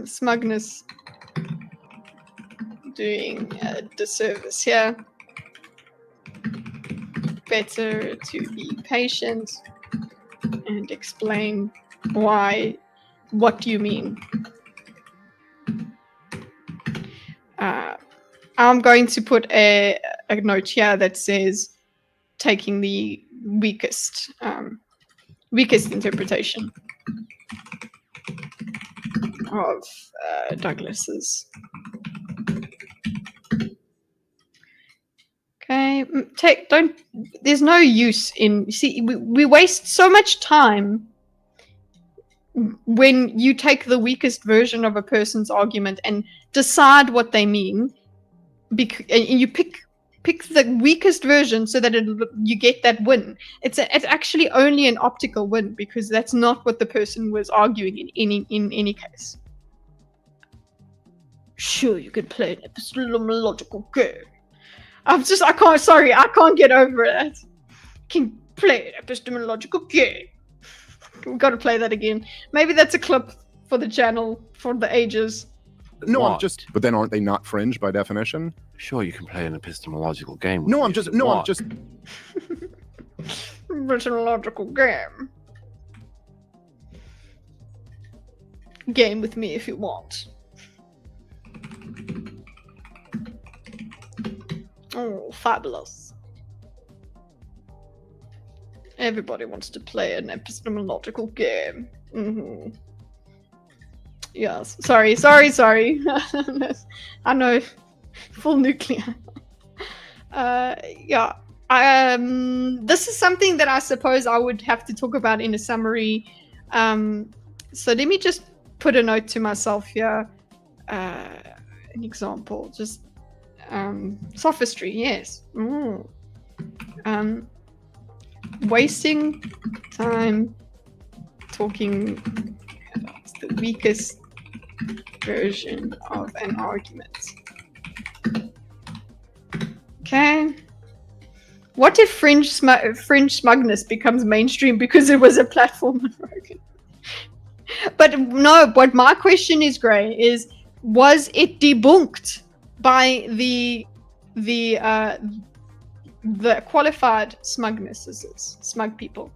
Smugness doing a disservice here. Better to be patient and explain what do you mean. I'm going to put a note here that says taking the weakest interpretation of Douglas's. Okay, there's no use in, see, we waste so much time when you take the weakest version of a person's argument and decide what they mean, and you pick the weakest version so that you get that win. It's actually only an optical win, because that's not what the person was arguing in any case. Sure, you can play an epistemological game. I can't get over it. Can play an epistemological game. We've got to play that again. Maybe that's a clip for the channel for the ages. No, want. I'm just. But then aren't they not fringe by definition? Sure, you can play an epistemological game. With No, me I'm if just. you No, I'm want. just. Epistemological game. Game with me if you want. Oh, fabulous. Everybody wants to play an epistemological game. Yes. Sorry. I know. Full nuclear. Yeah. This is something that I suppose I would have to talk about in a summary. So let me just put a note to myself here. An example. Just sophistry, yes. Wasting time talking about the weakest version of an argument. Okay. What if fringe smugness becomes mainstream because it was a platform on Rogan? But no, what my question is, Gray, is was it debunked by the qualified smugnesses, smug people?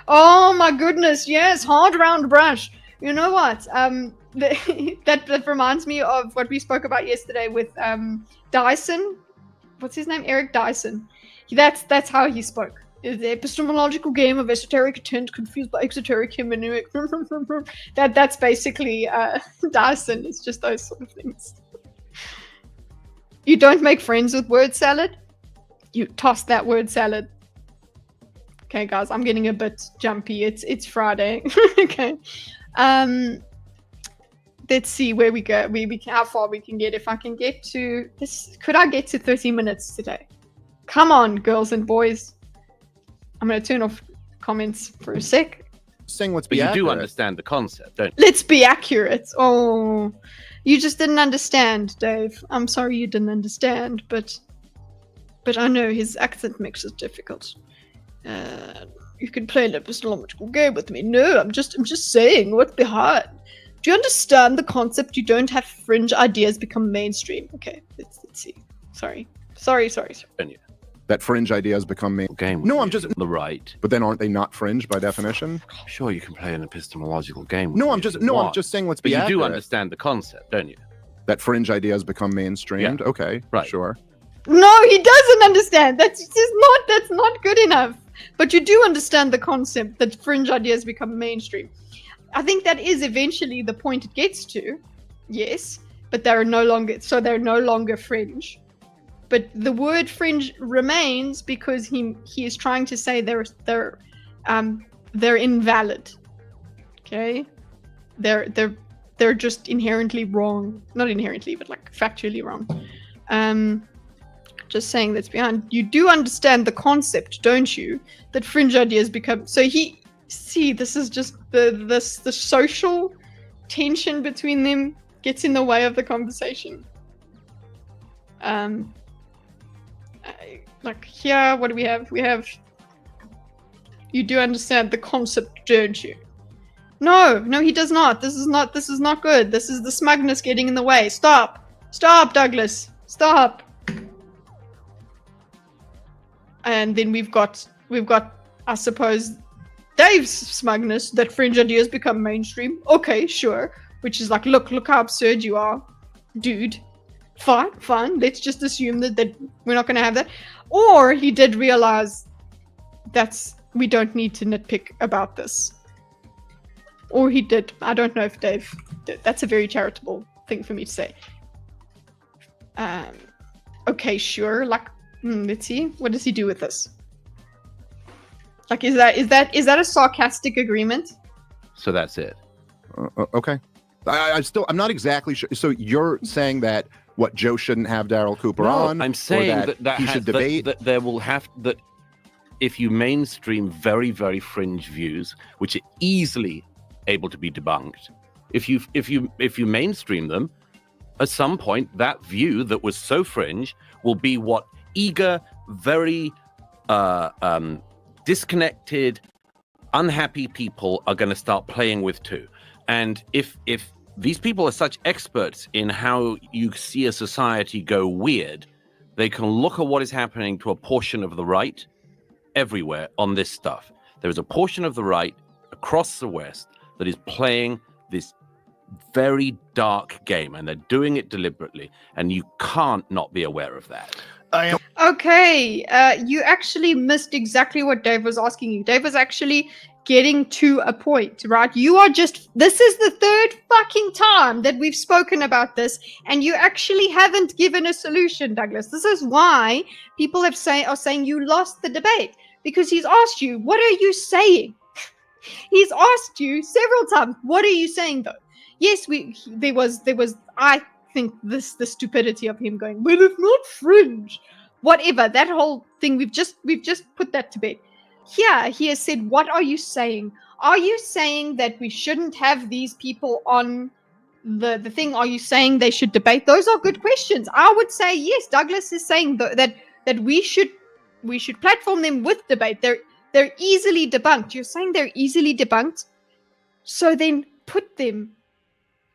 Oh my goodness, yes, hard round brush. You know what? That reminds me of what we spoke about yesterday with Dyson. What's his name? Eric Dyson. That's how he spoke. The epistemological game of esoteric intent confused by exoteric hermeneutic. That's basically Dyson. It's just those sort of things. You don't make friends with word salad. You toss that word salad. Okay, guys, I'm getting a bit jumpy. It's Friday. Okay. Let's see where we go. How far we can get. If I can get to this, could I get to 30 minutes today? Come on, girls and boys. I'm going to turn off comments for a sec. Saying let's But be you accurate. do understand the concept, don't you? Let's be accurate. Oh, you just didn't understand, Dave. I'm sorry you didn't understand, but I know his accent makes it difficult. You can play an epistemological game with me. No, I'm just saying what's behind. Do you understand the concept? You don't have fringe ideas become mainstream. Okay, let's see. Sorry. Don't you? That fringe ideas become main. Game. No, with I'm me just. on the right. But then aren't they not fringe by definition? Sure, you can play an epistemological game. With No, me I'm if just. you No, I'm want. just saying let's But be you accurate. do understand the concept, don't you? That fringe ideas become mainstreamed. Yeah. Okay, Right. sure. No, he doesn't understand. That's not good enough. But you do understand the concept that fringe ideas become mainstream. I think that is eventually the point it gets to. Yes, but they're no longer fringe. But the word fringe remains because he is trying to say they're invalid. Okay? They're just inherently wrong. Not inherently, but like factually wrong. Just saying that's behind. You do understand the concept, don't you? That fringe ideas become this is just the social tension between them gets in the way of the conversation. Like here, what do we have? We have, you do understand the concept, don't you? No, he does not. This is not good. This is the smugness getting in the way. Stop, Douglas, stop. And then we've got, I suppose, Dave's smugness that fringe ideas become mainstream. Okay, sure. Which is like, look how absurd you are, dude. Fine. Let's just assume that we're not going to have that. Or he did realize we don't need to nitpick about this. Or he did. I don't know if Dave did. That's a very charitable thing for me to say. Okay, sure. Like, let's see. What does he do with this? Like, is that a sarcastic agreement? So that's it. Okay. I'm not exactly sure. So you're saying that what Joe shouldn't have Daryl Cooper on? I'm saying or that he should debate. That there will have that if you mainstream very, very fringe views, which are easily able to be debunked, if you mainstream them, at some point that view that was so fringe will be what eager, very disconnected, unhappy people are going to start playing with too. And if these people are such experts in how you see a society go weird. They can look at what is happening to a portion of the right everywhere on this stuff. There is a portion of the right across the West that is playing this very dark game, and they're doing it deliberately, and you can't not be aware of that. Okay, you actually missed exactly what Dave was asking you. Dave was actually getting to a point, right? You are just, this is the third fucking time that we've spoken about this, and you actually haven't given a solution, Douglas. This is why people are saying you lost the debate, because he's asked you, what are you saying? He's asked you several times, what are you saying though? Yes, there was I think the stupidity of him going, well, if not fringe, whatever, that whole thing, we've just put that to bed. Here he has said, what are you saying? Are you saying that we shouldn't have these people on the thing? Are you saying they should debate? Those are good questions. I would say yes. Douglas is saying that we should platform them with debate. They're easily debunked. You're saying they're easily debunked, so then put them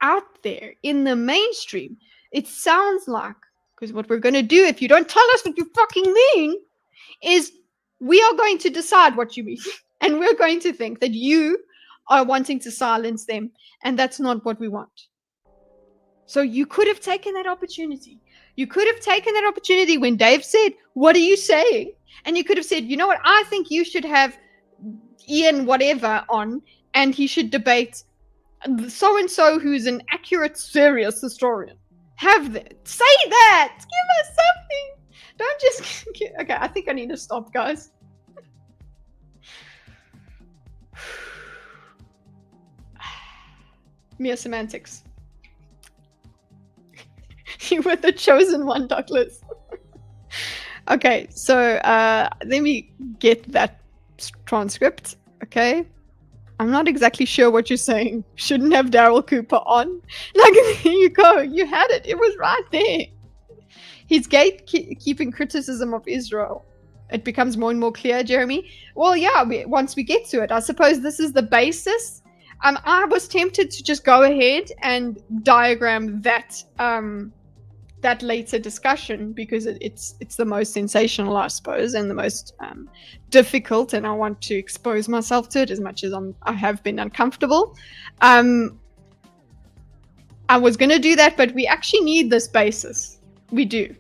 out there in the mainstream. It sounds like, because what we're going to do, if you don't tell us what you fucking mean, is we are going to decide what you mean, and we're going to think that you are wanting to silence them, and that's not what we want. So you could have taken that opportunity. You could have taken that opportunity when Dave said, what are you saying? And you could have said, you know what, I think you should have Ian whatever on, and he should debate so-and-so who's an accurate, serious historian. Have that. Say that. Give us something. Don't just... Okay, I think I need to stop, guys. Mere semantics. You were the chosen one, Douglas. Okay, so let me get that transcript, okay? I'm not exactly sure what you're saying. Shouldn't have Daryl Cooper on. Like, there you go. You had it. It was right there. He's gatekeeping criticism of Israel. It becomes more and more clear, Jeremy. Well, yeah, once we get to it, I suppose this is the basis. I was tempted to just go ahead and diagram that that later discussion, because it's the most sensational, I suppose, and the most difficult, and I want to expose myself to it as much as I have been uncomfortable. I was going to do that, but we actually need this basis. We do.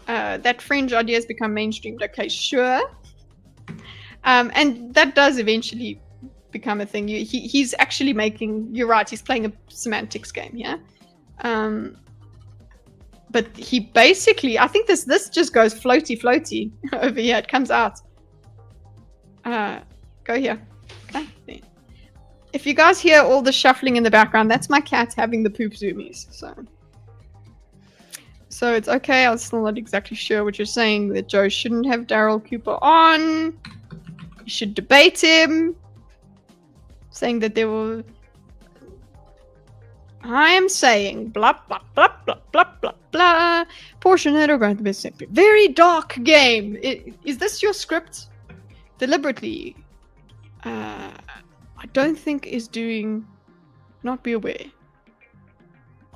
That fringe ideas become mainstreamed. Okay, sure. And that does eventually become a thing. He's actually making, you're right, he's playing a semantics game, yeah? But he basically, I think this just goes floaty over here. It comes out. Go here. Okay. There. If you guys hear all the shuffling in the background, that's my cat having the poop zoomies. So it's okay. I'm still not exactly sure what you're saying. That Joe shouldn't have Daryl Cooper on. You should debate him. Saying that there will... I am saying blah blah blah blah blah blah blah. Portion head over the best. Very dark game. Is this your script? Deliberately. I don't think is doing. Not be aware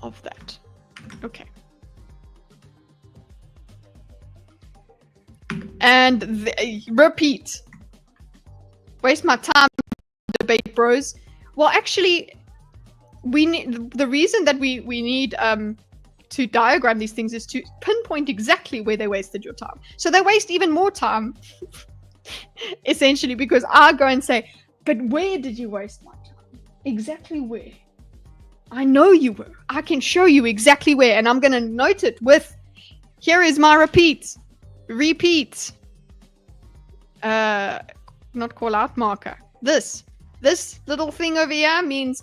of that. Okay. And repeat. Waste my time, debate bros. Well, actually. We need, the reason that we need to diagram these things is to pinpoint exactly where they wasted your time. So they waste even more time, essentially, because I go and say, but where did you waste my time? Exactly where? I know you were. I can show you exactly where, and I'm going to note it with, here is my repeat. Not call out marker. This little thing over here means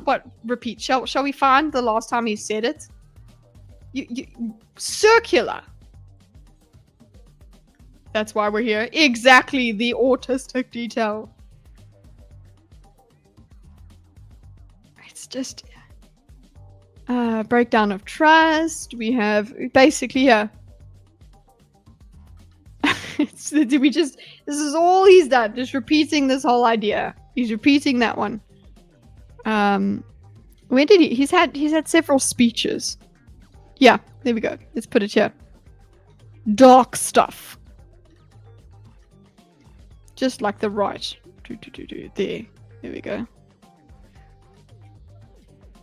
what? Repeat. Shall we find the last time he said it? Circular. That's why we're here. Exactly, the autistic detail. It's just breakdown of trust. We have basically here. This is all he's done. Just repeating this whole idea. He's repeating that one. Where did he's had several speeches. Yeah, there we go. Let's put it here. Dark stuff. Just like the right. There we go.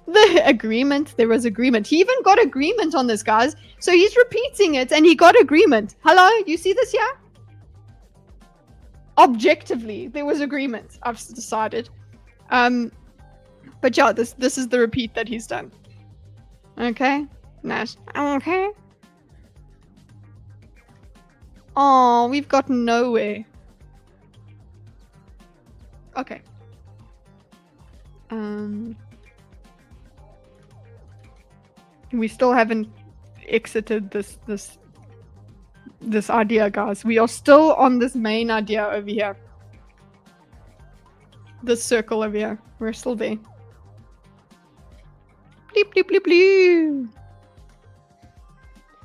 The agreement. There was agreement. He even got agreement on this, guys. So he's repeating it and he got agreement. Hello? You see this here? Objectively, there was agreement. I've decided. But yeah, this is the repeat that he's done. Okay? Nice. Okay. Oh, we've gotten nowhere. Okay. We still haven't exited this idea, guys. We are still on this main idea over here. This circle over here. We're still there. Bleep, bleep, bleep, bleep.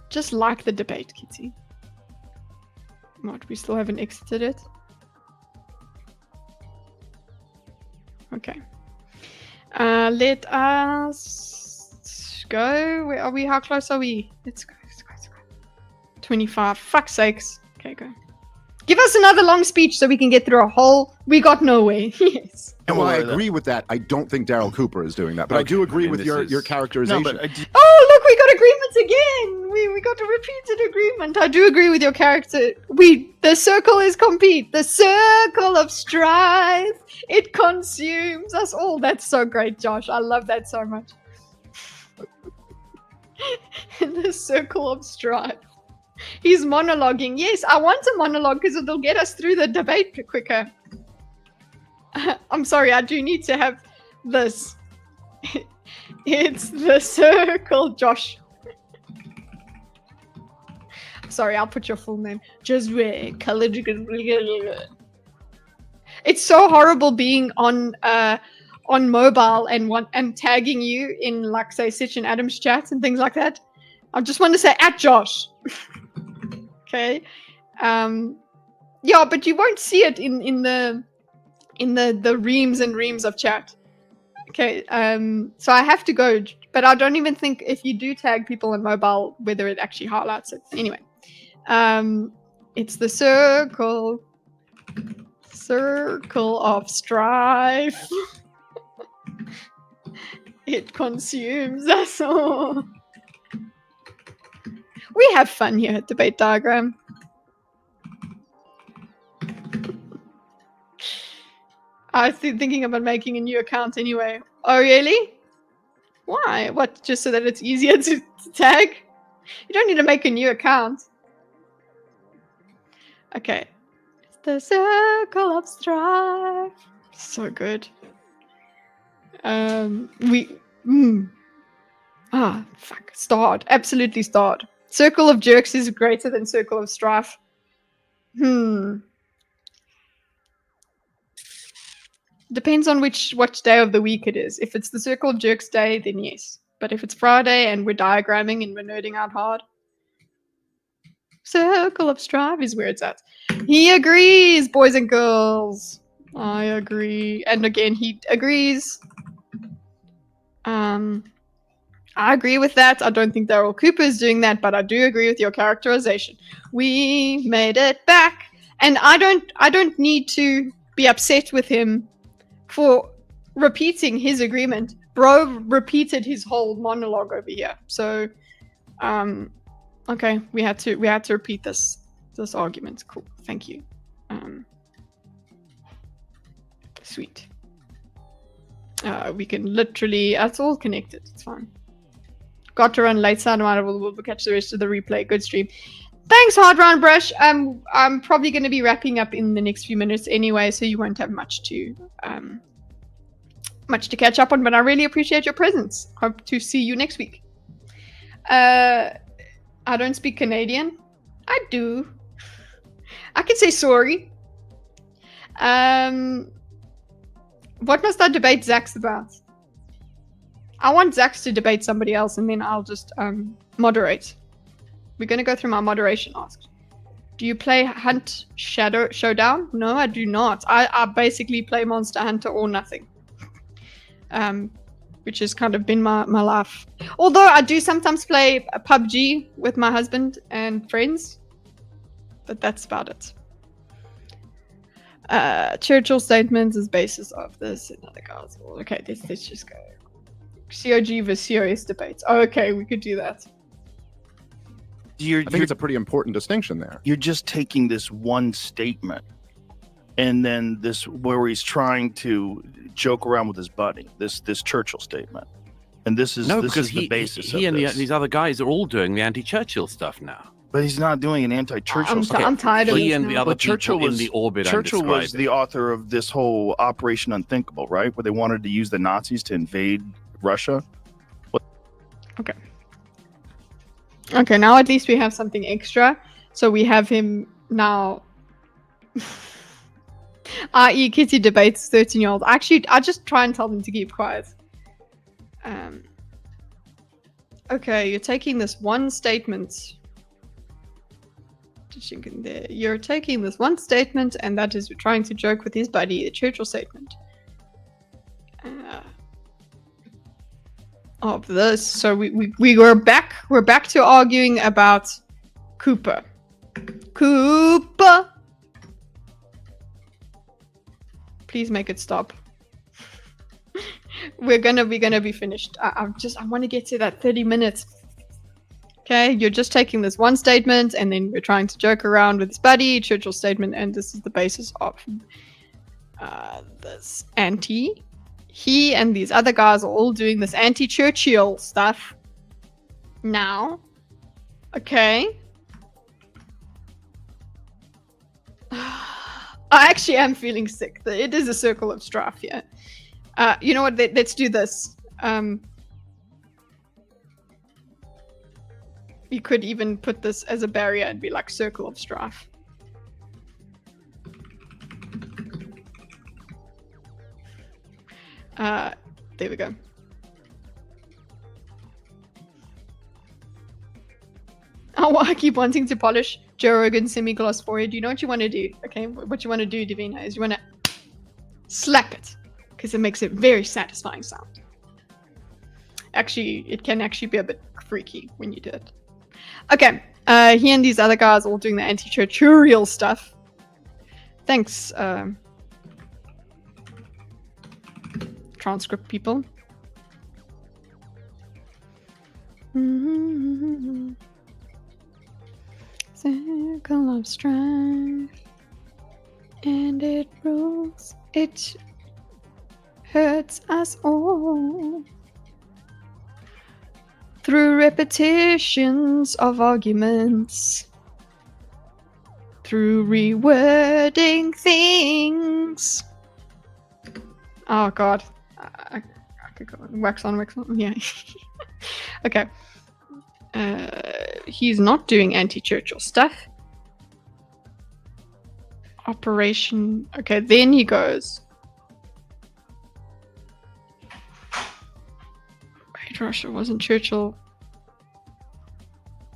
Just like the debate, Kitty. What? We still haven't exited it? Okay. Let us go. Where are we? How close are we? Let's go. 25. Fuck's sakes. Okay, go. Give us another long speech so we can get through a whole... We got nowhere. Yes. And while I agree with that, I don't think Daryl Cooper is doing that. But I do agree with your characterization. No, oh, look, we got agreements again. We got a repeated agreement. I do agree with your character. The circle is complete. The circle of strife. It consumes us all. That's so great, Josh. I love that so much. The circle of strife. He's monologuing. Yes, I want a monologue because it'll get us through the debate quicker. I'm sorry, I do need to have this. It's the circle, Josh. Sorry, I'll put your full name. Just it's so horrible being on mobile and tagging you in, like, say, Sitch and Adam's chats and things like that. I just want to say @Josh. Okay. Yeah, but you won't see it in the reams and reams of chat. Okay. So I have to go, but I don't even think if you do tag people on mobile whether it actually highlights it. Anyway. It's the circle of strife. It consumes us all. We have fun here at Debate Diagram. I was thinking about making a new account anyway. Oh, really? Why? What, just so that it's easier to tag? You don't need to make a new account. Okay. It's the circle of strife. So good. Fuck. Starred. Absolutely starred. Circle of jerks is greater than circle of strife. Depends on which day of the week it is. If it's the circle of jerks day, then yes. But if it's Friday and we're diagramming and we're nerding out hard, circle of strife is where it's at. He agrees, boys and girls. I agree. And again, he agrees. I agree with that. I don't think Daryl Cooper is doing that, but I do agree with your characterization. We made it back. And I don't need to be upset with him for repeating his agreement. Bro repeated his whole monologue over here. So okay, we had to repeat this argument. Cool. Thank you. Sweet. We can literally, it's all connected. It's fine. Got to run late, so we'll catch the rest of the replay. Good stream. Thanks, Hard Round Brush. I'm probably going to be wrapping up in the next few minutes anyway, so you won't have much to catch up on. But I really appreciate your presence. Hope to see you next week. I don't speak Canadian. I do. I can say sorry. What must I debate Zax about? I want Zax to debate somebody else, and then I'll just moderate. We're going to go through my moderation asks. Do you play Hunt Showdown? No, I do not. I basically play Monster Hunter or nothing. which has kind of been my life. Although I do sometimes play PUBG with my husband and friends, but that's about it. Churchill statements is basis of this and other guys. Okay, let's just go. COG versus serious debates. Oh, okay, we could do that. I think it's a pretty important distinction there. You're just taking this one statement, and then this where he's trying to joke around with his buddy. This Churchill statement, and this is the basis. He and these other guys are all doing the anti-Churchill stuff now. But he's not doing an anti-Churchill stuff. I'm tired of it. He and the other But Churchill people was in the orbit. Churchill was the author of this whole Operation Unthinkable, right? Where they wanted to use the Nazis to invade Russia. Okay, now at least we have something extra. So we have him now. I.e. Kitty debates 13-year-old. Actually, I just try and tell them to keep quiet. Okay, you're taking this one statement. You're taking this one statement, and that is trying to joke with his buddy, the Churchill statement. Of this, so we were back. We're back to arguing about Cooper. Please make it stop. we're gonna be finished. I want to get to that 30 minutes. Okay, you're just taking this one statement, and then we're trying to joke around with his buddy, Churchill statement, and this is the basis of this anti. He and these other guys are all doing this anti-Churchill stuff now. Okay. I actually am feeling sick. It is a circle of strife here. You know what? Let's do this. You could even put this as a barrier and be like circle of strife. There we go. Oh, I keep wanting to polish Joe Rogan's semi-gloss forehead. You know what you want to do? Okay, what you want to do, Davina, is you want to slap it, because it makes a very satisfying sound. Actually, it can actually be a bit freaky when you do it. Okay, he and these other guys all doing the anti-Churchill stuff. Thanks, transcript people. Circle of strife, and it rules. It hurts us all. Through repetitions of arguments, through rewording things. Oh God. I could go on. Wax on. Yeah. Okay. He's not doing anti-Churchill stuff. Operation. Okay, then he goes. Wait, Russia wasn't Churchill.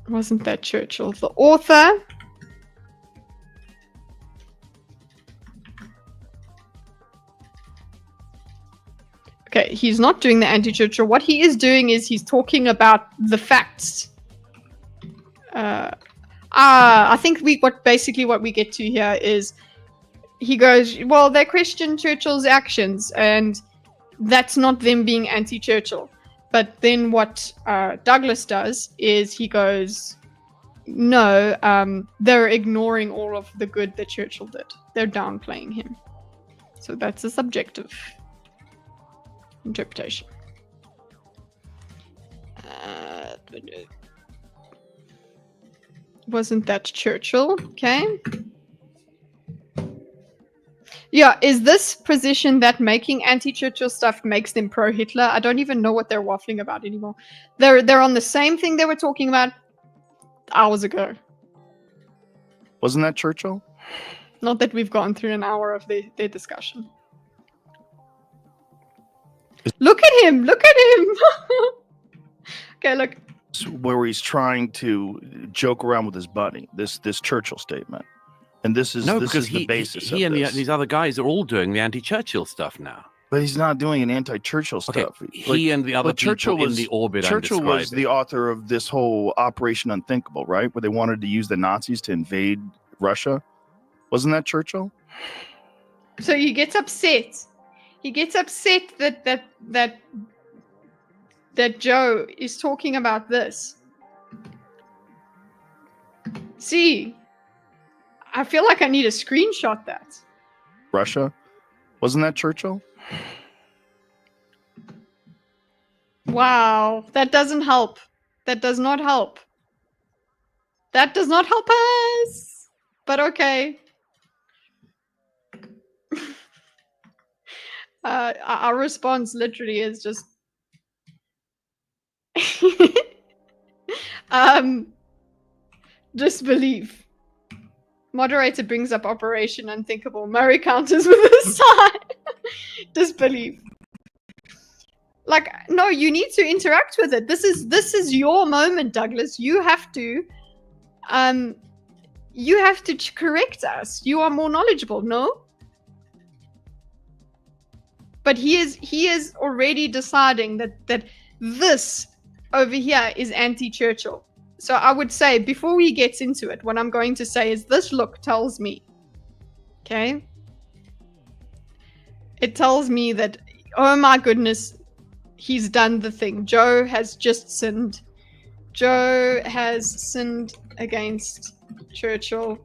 Wasn't that Churchill? The author. Okay, he's not doing the anti-Churchill. What he is doing is he's talking about the facts. I think what we get to here is he goes, well, they question Churchill's actions, and that's not them being anti-Churchill. But then what Douglas does is he goes, no, they're ignoring all of the good that Churchill did. They're downplaying him. So that's a subjective interpretation. Wasn't that Churchill? Okay. Yeah, is this position that making anti-Churchill stuff makes them pro-Hitler? I don't even know what they're waffling about anymore. They're on the same thing they were talking about hours ago. Wasn't that Churchill? Not that we've gone through an hour of their discussion. Look at him! Look at him! Okay, look. Where he's trying to joke around with his buddy. This Churchill statement. And this is the basis. He and these other guys are all doing the anti-Churchill stuff now. But he's not doing an anti-Churchill Okay, stuff. he and the other people in the orbit I'm Churchill was describing. the author of this whole Operation Unthinkable, right? Where they wanted to use the Nazis to invade Russia. Wasn't that Churchill? So he gets upset. He gets upset that Joe is talking about this. See, I feel like I need to screenshot that. Russia? Wasn't that Churchill? Wow, that doesn't help. That does not help. That does not help us. But okay. Our response literally is just disbelief. Moderator brings up Operation Unthinkable. Murray counters with a sigh. Disbelief. Like, no, you need to interact with it. This is your moment, Douglas. You have to correct us. You are more knowledgeable, no? But he is already deciding that this over here is anti-Churchill. So I would say, before we get into it, what I'm going to say is this look tells me, okay? It tells me that, oh my goodness, he's done the thing. Joe has just sinned. Joe has sinned against Churchill.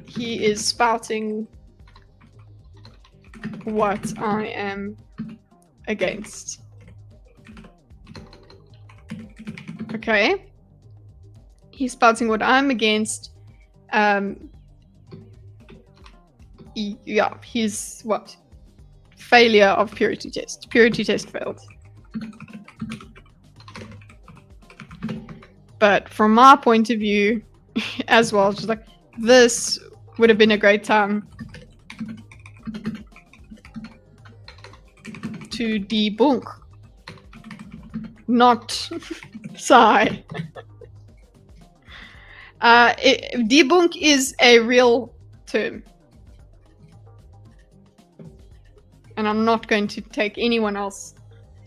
He is spouting what I am against. Okay. He's spouting what I'm against. Yeah, he's what? Failure of purity test. Purity test failed. But from my point of view, as well, just like, this would have been a great time to debunk. Not sigh. Debunk is a real term. And I'm not going to take anyone else,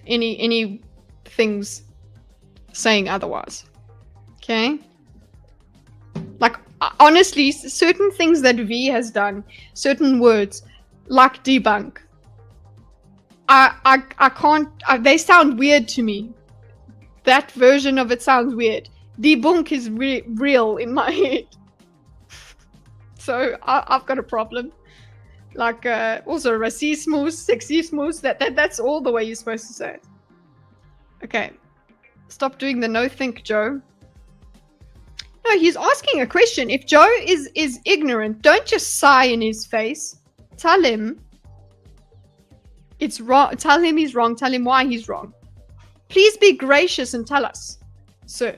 any things saying otherwise. Okay? Like, honestly, certain things that V has done, certain words, like debunk, I can't, they sound weird to me. That version of it sounds weird. Debunk is real in my head. So I've got a problem. Like, also racismus, sexismus, that's all the way you're supposed to say it. Okay. Stop doing the no think, Joe. No, he's asking a question. If Joe is ignorant, don't just sigh in his face. Tell him it's wrong. Tell him he's wrong. Tell him why he's wrong. Please be gracious and tell us, sir.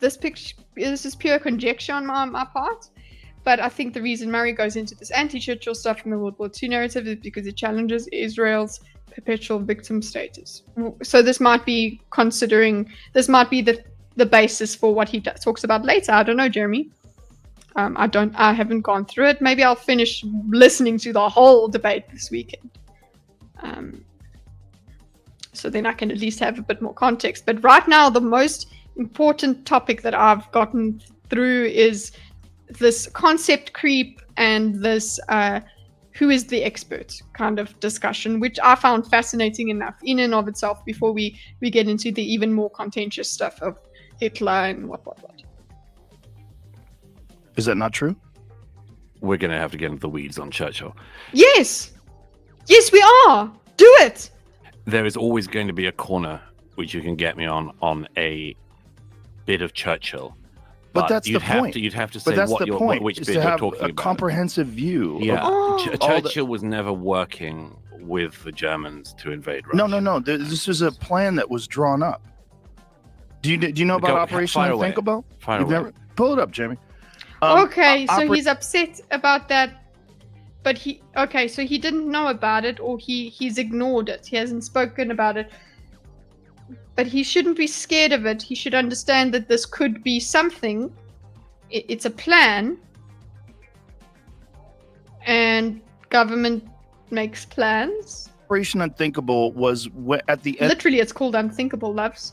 This is pure conjecture on my part, but I think the reason Murray goes into this anti-Churchill stuff in the World War II narrative is because it challenges Israel's perpetual victim status. So this might be the basis for what he talks about later. I don't know, Jeremy. I haven't gone through it. Maybe I'll finish listening to the whole debate this weekend. So then I can at least have a bit more context. But right now, the most important topic that I've gotten through is this concept creep and this who is the expert kind of discussion, which I found fascinating enough in and of itself before we get into the even more contentious stuff of Hitler and what. Is that not true? We're going to have to get into the weeds on Churchill. Yes, we are. Do it. There is always going to be a corner which you can get me on a bit of Churchill. But that's the point. You'd have to say which bit you're talking about. Comprehensive view. Yeah, Churchill was never working with the Germans to invade Russia. No. This was a plan that was drawn up. Do you know about Operation Unthinkable? Pull it up, Jamie. Okay, so he's upset about that, but so he didn't know about it, or he's ignored it. He hasn't spoken about it. but he shouldn't be scared of it. He should understand that this could be something. It's a plan, and government makes plans. Operation Unthinkable was at the end. Literally, it's called Unthinkable, loves.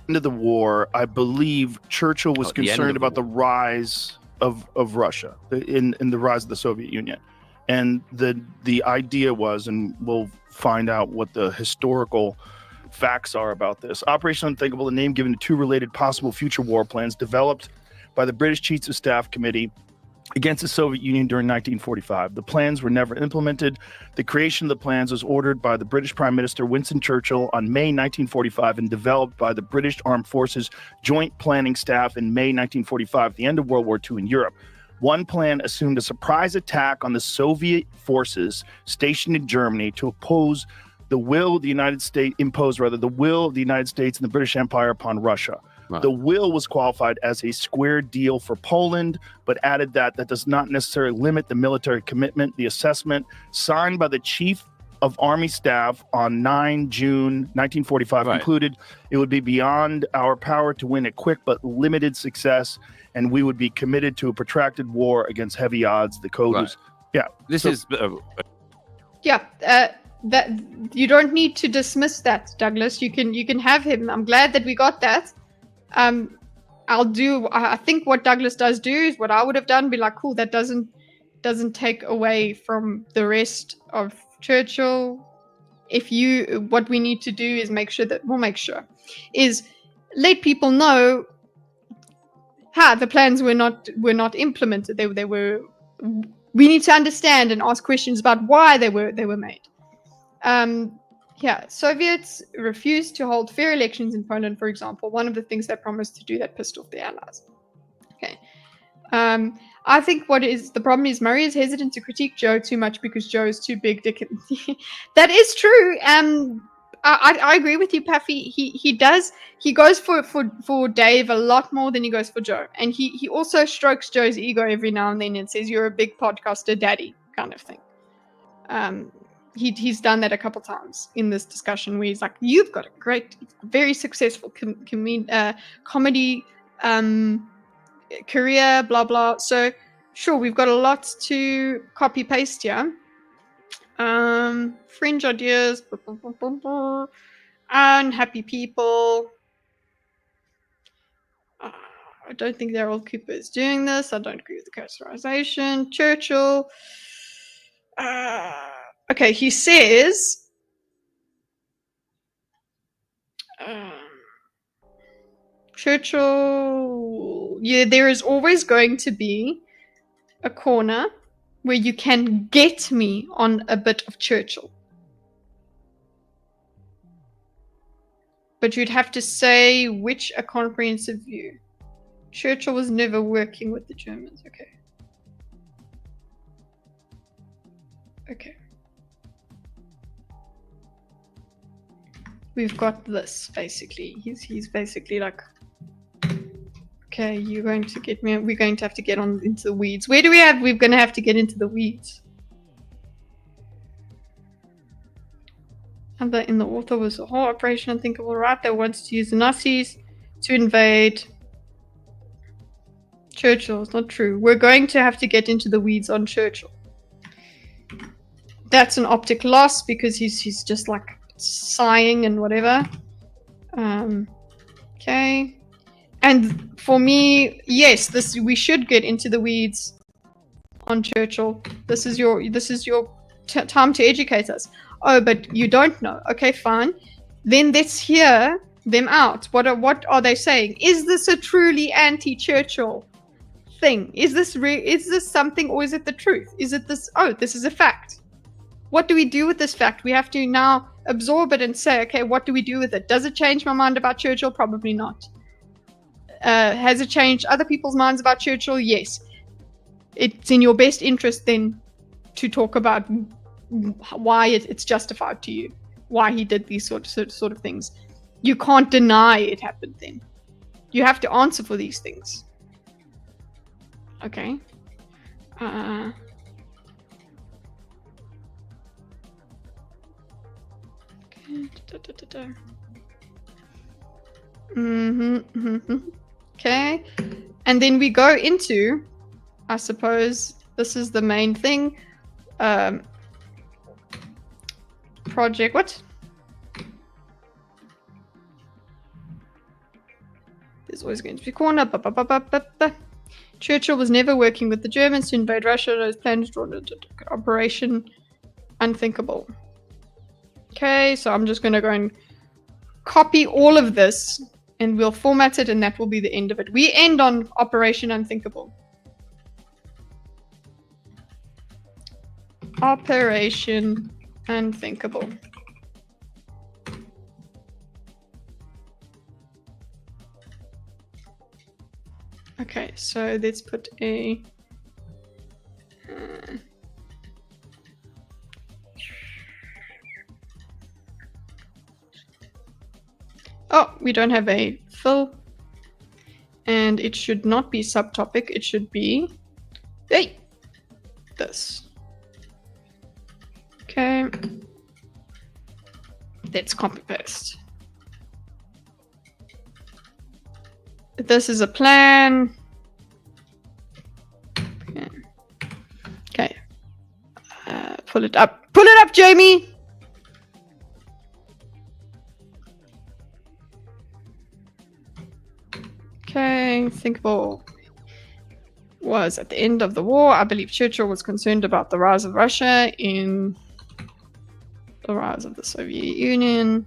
Of the war, I believe Churchill was At the end concerned of the about the rise of Russia in the rise of the Soviet Union, and the idea was, and we'll find out what the historical facts are about this. Operation Unthinkable, the name given to two related possible future war plans developed by the British Chiefs of Staff Committee against the Soviet Union during 1945. The plans were never implemented. The creation of the plans was ordered by the British Prime Minister Winston Churchill on May 1945 and developed by the British Armed Forces Joint Planning Staff in May 1945, the end of World War II in Europe. One plan assumed a surprise attack on the Soviet forces stationed in Germany to impose the will of the United States and the British Empire upon Russia. Right. The will was qualified as a square deal for Poland, but added that does not necessarily limit the military commitment. The assessment signed by the Chief of Army Staff on 9 June 1945 concluded it would be beyond our power to win a quick but limited success, and we would be committed to a protracted war against heavy odds. The code was, that you don't need to dismiss that, Douglas. You can have him. I'm glad that we got that. I think what Douglas does do is what I would have done, be like, cool, that doesn't take away from the rest of Churchill. What we need to do is let people know the plans were not implemented. They were. We need to understand and ask questions about why they were made. Soviets refused to hold fair elections in Poland, for example. One of the things they promised to do that pissed off the Allies. Okay. I think the problem is Murray is hesitant to critique Joe too much because Joe is too big. That is true. I agree with you, Paffy. He goes for Dave a lot more than he goes for Joe. And he also strokes Joe's ego every now and then and says, "You're a big podcaster, daddy," kind of thing. He's done that a couple times in this discussion where he's like, "You've got a great, very successful comedy career, blah blah." So sure, we've got a lot to copy paste here. Fringe ideas, unhappy people. I don't think Daryl Cooper is doing this. I don't agree with the characterization. Churchill. Okay, he says, Churchill, there is always going to be a corner where you can get me on a bit of Churchill. But you'd have to say which a comprehensive view. Churchill was never working with the Germans. Okay. We've got this, basically. He's basically like, okay, you're going to get me. We're going to have to get on into the weeds. We're going to have to get into the weeds. And in the author was a whole Operation Unthinkable, right? They wanted to use the Nazis to invade Churchill. It's not true. We're going to have to get into the weeds on Churchill. That's an optic loss because he's just like sighing and whatever. Okay. And for me, yes, we should get into the weeds on Churchill. This is your time to educate us. Oh, but you don't know. Okay, fine. Then let's hear them out. What are they saying? Is this a truly anti-Churchill thing? Is this something, or is it the truth? Is it this? Oh, this is a fact. What do we do with this fact? We have to now absorb it and say, okay, what do we do with it? Does it change my mind about Churchill? Probably not. Has it changed other people's minds about Churchill? Yes. It's in your best interest then to talk about why it's justified to you, why he did these sort of things. You can't deny it happened then. You have to answer for these things. Okay. Okay. And then we go into, I suppose, this is the main thing. Project, what? There's always going to be a corner. Churchill was never working with the Germans to invade Russia. His plans drawn into Operation Unthinkable. Okay, so I'm just going to go and copy all of this and we'll format it and that will be the end of it. We end on Operation Unthinkable. Operation Unthinkable. Okay, so let's put a... oh, we don't have a fill. And it should not be subtopic. It should be... hey! This. Okay. Let's copy paste. This is a plan. Okay. Pull it up. Pull it up, Jamie! Okay, Thinkable was at the end of the war. I believe Churchill was concerned about the rise of Russia in the rise of the Soviet Union.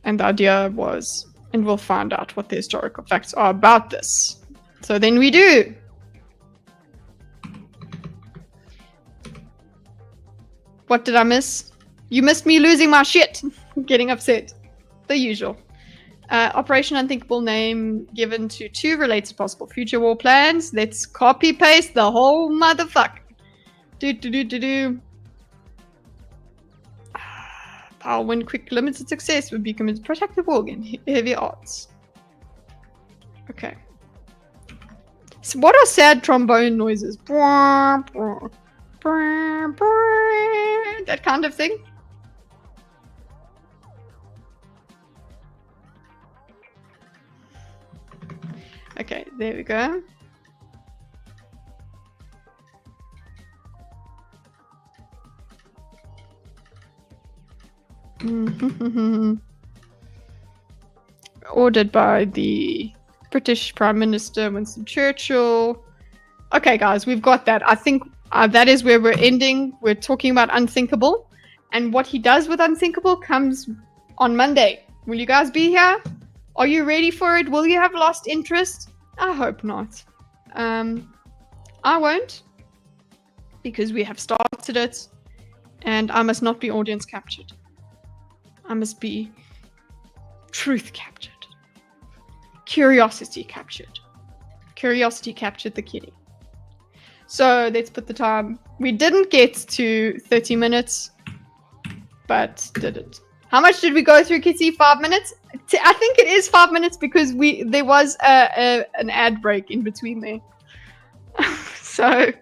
And the idea was, and we'll find out what the historical facts are about this. So then we do. What did I miss? You missed me losing my shit. Getting upset. The usual. Operation Unthinkable name given to 2 related possible future war plans. Let's copy paste the whole motherfucker. Power win quick limited success would be committed to protect the war against heavy odds. Okay. So what are sad trombone noises? That kind of thing. Okay, there we go. Ordered by the British Prime Minister Winston Churchill. Okay, guys, we've got that. I think that is where we're ending. We're talking about Unthinkable. And what he does with Unthinkable comes on Monday. Will you guys be here? Are you ready for it? Will you have lost interest? I hope not. I won't. Because we have started it. And I must not be audience captured. I must be truth captured. Curiosity captured. Curiosity captured the kitty. So let's put the time. We didn't get to 30 minutes. But did it. How much did we go through, Kitty? 5 minutes? I think it is 5 minutes because there was an ad break in between there. So,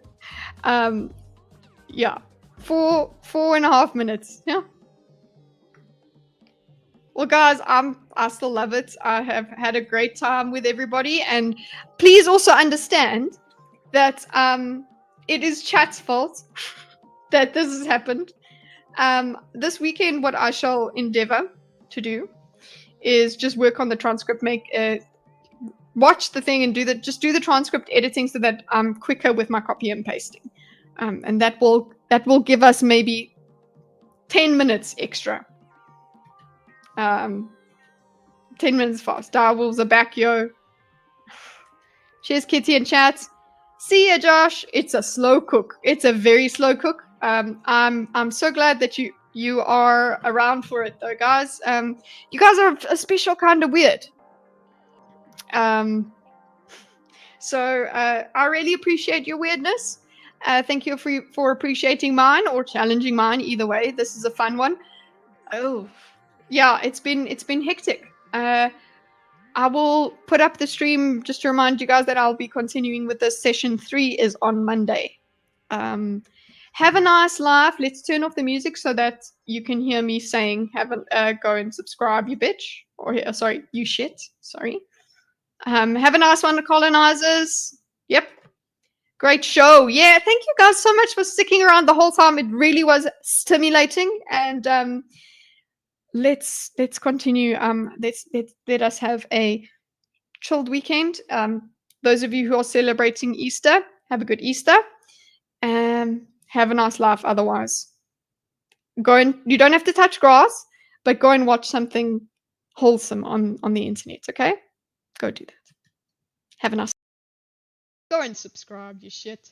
yeah, 4.5 minutes. Yeah. Well, guys, I still love it. I have had a great time with everybody, and please also understand that it is chat's fault that this has happened. This weekend, what I shall endeavor to do is just work on the transcript, watch the thing and do the transcript editing so that I'm quicker with my copy and pasting. And that will give us maybe 10 minutes extra. 10 minutes fast. Direwolves are back, yo. Cheers, Kitty and chat. See ya, Josh. It's a slow cook. It's a very slow cook. I'm so glad that you are around for it, though, guys. You guys are a special kind of weird. So I really appreciate your weirdness. Thank you for appreciating mine or challenging mine. Either way, this is a fun one. Oh, yeah, it's been hectic. I will put up the stream just to remind you guys that I'll be continuing with this. Session 3 is on Monday. Have a nice life. Let's turn off the music so that you can hear me saying, go and subscribe, you bitch. Or, sorry, you shit. Sorry. Have a nice one, colonizers. Yep. Great show. Yeah, thank you guys so much for sticking around the whole time. It really was stimulating. And let's continue. Let us have a chilled weekend. Those of you who are celebrating Easter, have a good Easter. Have a nice life otherwise. You don't have to touch grass, but go and watch something wholesome on the internet, okay? Go do that. Have a nice. Go and subscribe, you shit.